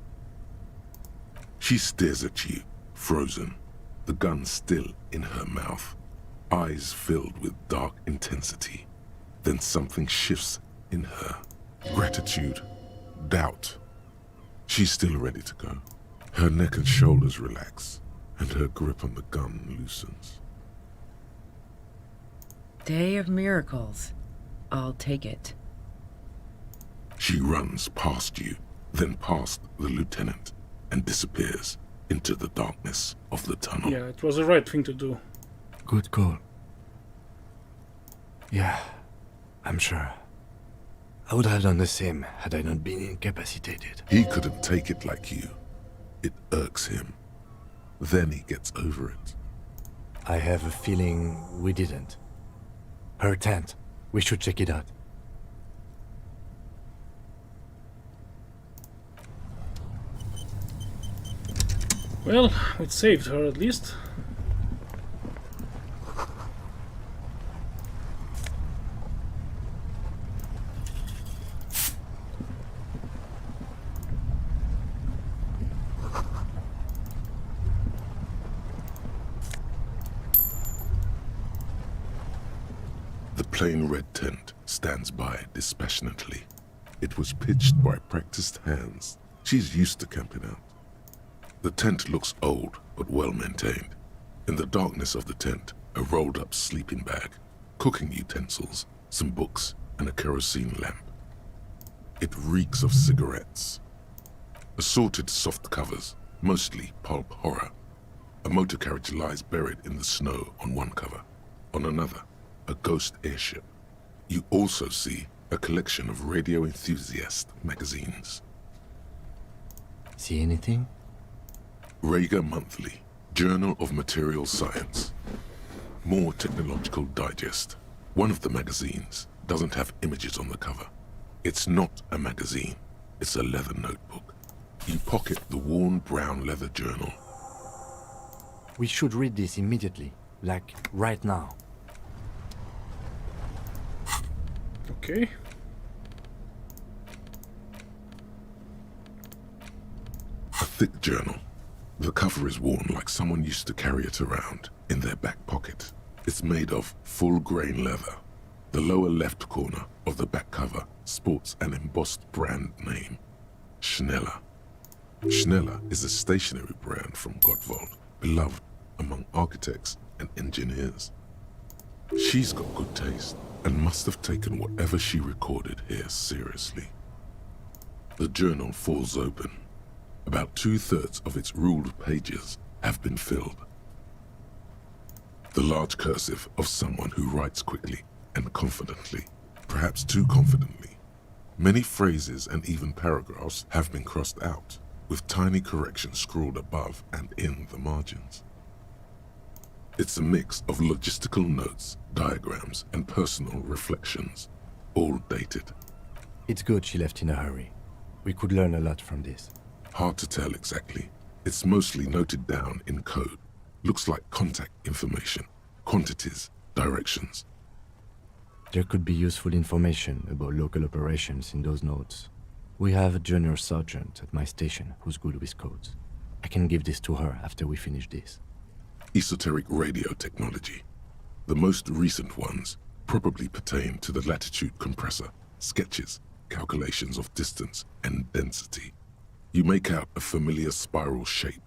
She stares at you, frozen, the gun still in her mouth, eyes filled with dark intensity. Then something shifts in her. Gratitude, doubt. She's still ready to go. Her neck and shoulders relax, and her grip on the gun loosens. Day of miracles. I'll take it. She runs past you, then past the lieutenant, and disappears into the darkness of the tunnel. Yeah, it was the right thing to do. Good call. Yeah, I'm sure. I would have done the same had I not been incapacitated. He couldn't take it like you. It irks him. Then he gets over it. I have a feeling we didn't. Her tent. We should check it out. Well, it saved her at least. The plain red tent stands by dispassionately. It was pitched by practiced hands. She's used to camping out. The tent looks old, but well maintained. In the darkness of the tent, a rolled-up sleeping bag, cooking utensils, some books, and a kerosene lamp. It reeks of cigarettes. Assorted soft covers, mostly pulp horror. A motor carriage lies buried in the snow on one cover. On another, a ghost airship. You also see a collection of radio enthusiast magazines. See anything? Rager Monthly, Journal of Material Science. More Technological Digest. One of the magazines doesn't have images on the cover. It's not a magazine, it's a leather notebook. You pocket the worn brown leather journal. We should read this immediately, like right now. Okay. A thick journal. The cover is worn like someone used to carry it around in their back pocket. It's made of full-grain leather. The lower left corner of the back cover sports an embossed brand name, Schneller. Schneller is a stationery brand from Gottwald, beloved among architects and engineers. She's got good taste and must have taken whatever she recorded here seriously. The journal falls open. About 2/3 of its ruled pages have been filled. The large cursive of someone who writes quickly and confidently, perhaps too confidently. Many phrases and even paragraphs have been crossed out, with tiny corrections scrawled above and in the margins. It's a mix of logistical notes, diagrams, and personal reflections, all dated. It's good she left in a hurry. We could learn a lot from this. Hard to tell exactly. It's mostly noted down in code. Looks like contact information, quantities, directions. There could be useful information about local operations in those notes. We have a junior sergeant at my station who's good with codes. I can give this to her after we finish this. Esoteric radio technology. The most recent ones probably pertain to the latitude compressor, sketches, calculations of distance and density. You make out a familiar spiral shape.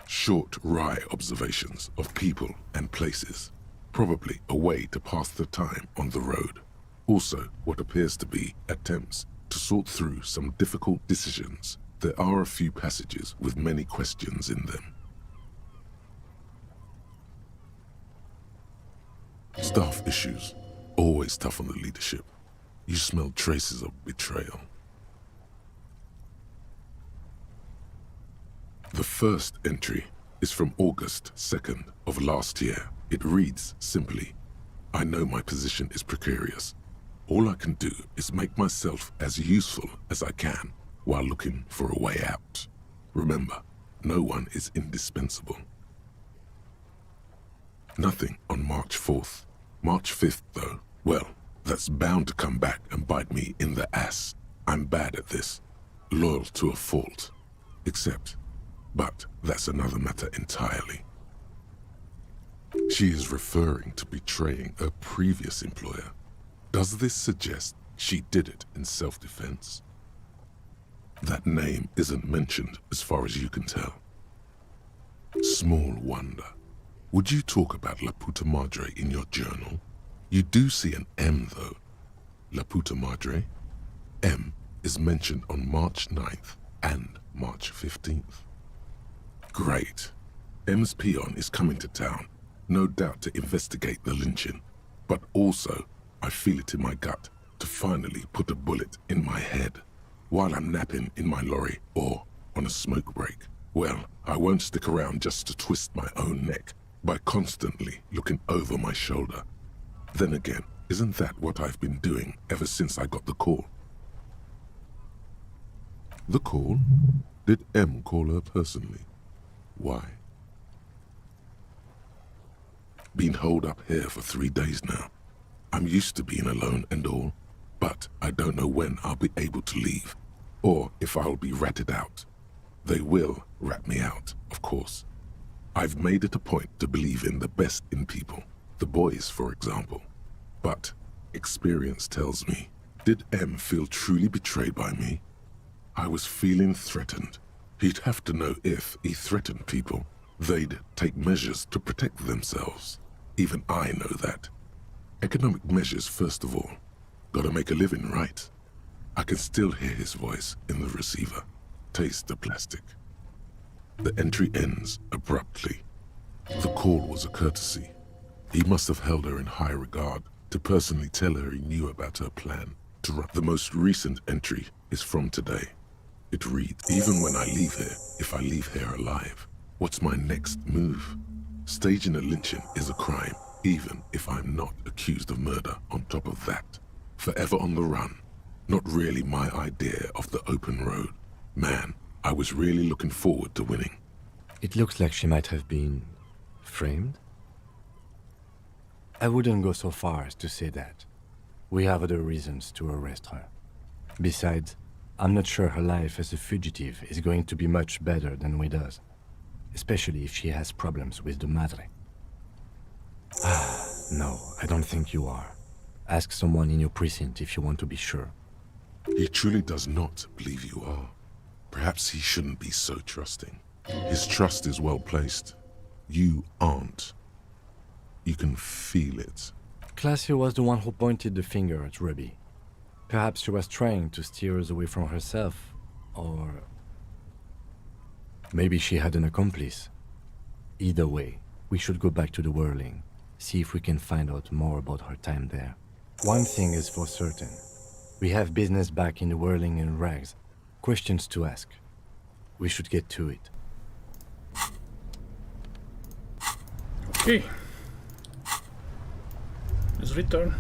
Short, wry observations of people and places, probably a way to pass the time on the road. Also, what appears to be attempts to sort through some difficult decisions. There are a few passages with many questions in them. Staff issues, always tough on the leadership. You smell traces of betrayal. The first entry is from August 2nd of last year. It reads simply, I know my position is precarious. All I can do is make myself as useful as I can while looking for a way out. Remember, no one is indispensable. Nothing on March 4th. March 5th, though, well, That's bound to come back and bite me in the ass. I'm bad at this. Loyal to a fault. But that's another matter entirely. She is referring to betraying a previous employer. Does this suggest she did it in self-defense? That name isn't mentioned as far as you can tell. Small wonder. Would you talk about La Puta Madre in your journal? You do see an M though. La Puta Madre. M is mentioned on March 9th and March 15th. Great. M's peon is coming to town, no doubt to investigate the lynching, but also, I feel it in my gut to finally put a bullet in my head while I'm napping in my lorry or on a smoke break. Well, I won't stick around just to twist my own neck by constantly looking over my shoulder. Then again, isn't that what I've been doing ever since I got the call? The call? Did M call her personally? Why? Been holed up here for 3 days now. I'm used to being alone and all, but I don't know when I'll be able to leave, or if I'll be ratted out. They will rat me out, of course. I've made it a point to believe in the best in people, the boys, for example. But experience tells me, did M feel truly betrayed by me? I was feeling threatened. He'd have to know if he threatened people, they'd take measures to protect themselves. Even I know that. Economic measures first of all. Gotta make a living, right? I can still hear his voice in the receiver. Taste the plastic. The entry ends abruptly. The call was a courtesy. He must have held her in high regard to personally tell her he knew about her plan to run. The most recent entry is from today. It reads, even when I leave here, if I leave here alive, what's my next move? Staging a lynching is a crime, even if I'm not accused of murder on top of that. Forever on the run. Not really my idea of the open road. Man, I was really looking forward to winning. It looks like she might have been framed. I wouldn't go so far as to say that. We have other reasons to arrest her. Besides, I'm not sure her life as a fugitive is going to be much better than we does. Especially if she has problems with the Madre. No, I don't think you are. Ask someone in your precinct if you want to be sure. He truly does not believe you are. Perhaps he shouldn't be so trusting. His trust is well placed. You aren't. You can feel it. Classio was the one who pointed the finger at Ruby. Perhaps she was trying to steer us away from herself, or maybe she had an accomplice. Either way, we should go back to the Whirling, see if we can find out more about her time there. One thing is for certain. We have business back in the Whirling and Rags. Questions to ask. We should get to it. Okay. Let's return.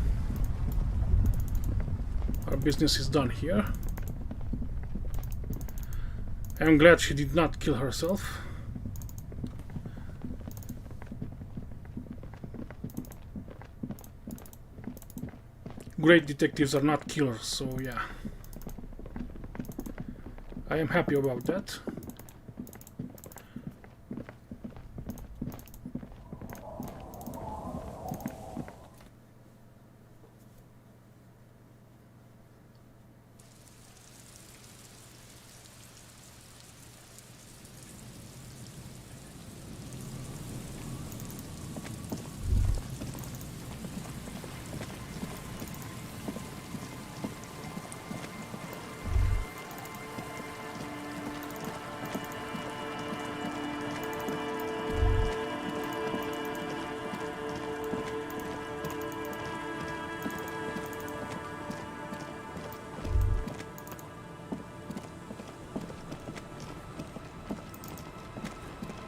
Our business is done here. I'm glad she did not kill herself. Great detectives are not killers, so yeah. I am happy about that.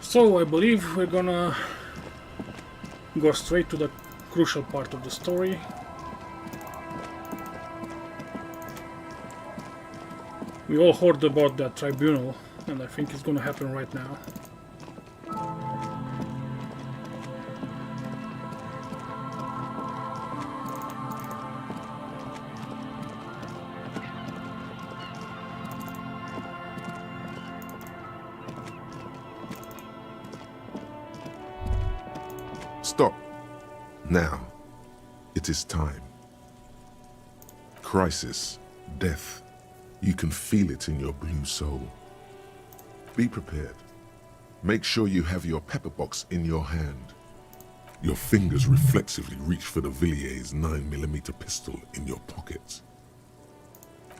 So I believe we're gonna go straight to the crucial part of the story. We all heard about that tribunal, and I think it's gonna happen right now. Stop. Now, it is time. Crisis, death. You can feel it in your blue soul. Be prepared. Make sure you have your pepper box in your hand. Your fingers reflexively reach for the Villiers 9mm pistol in your pockets.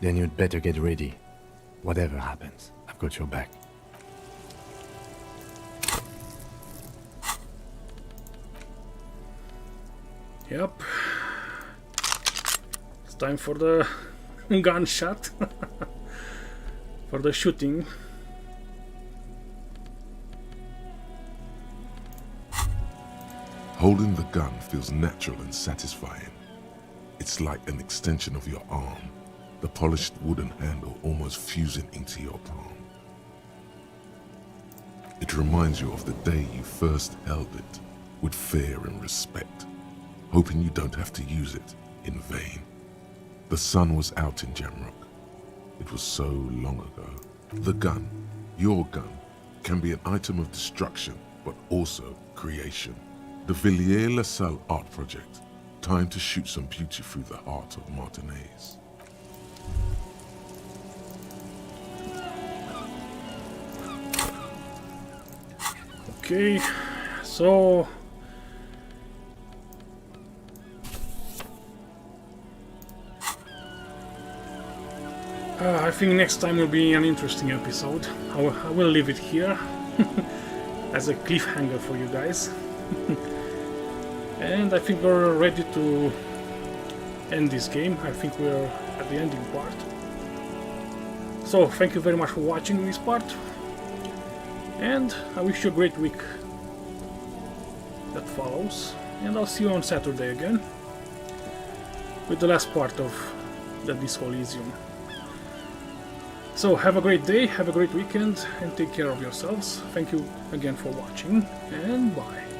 Then you'd better get ready. Whatever happens, I've got your back. Yep. It's time for the gunshot. For the shooting. Holding the gun feels natural and satisfying. It's like an extension of your arm, the polished wooden handle almost fusing into your palm. It reminds you of the day you first held it, with fear and respect, hoping you don't have to use it in vain. The sun was out in Jamrock. It was so long ago. The gun, your gun, can be an item of destruction, but also creation. The Villiers-LaSalle Art Project. Time to shoot some beauty through the heart of Martinaise. Okay, so I think next time will be an interesting episode. I will leave it here as a cliffhanger for you guys. And I think we're ready to end this game. I think we're at the ending part. So thank you very much for watching this part, and I wish you a great week that follows, and I'll see you on Saturday again with the last part of this Elysium. So have a great day, have a great weekend, and take care of yourselves. Thank you again for watching, and bye.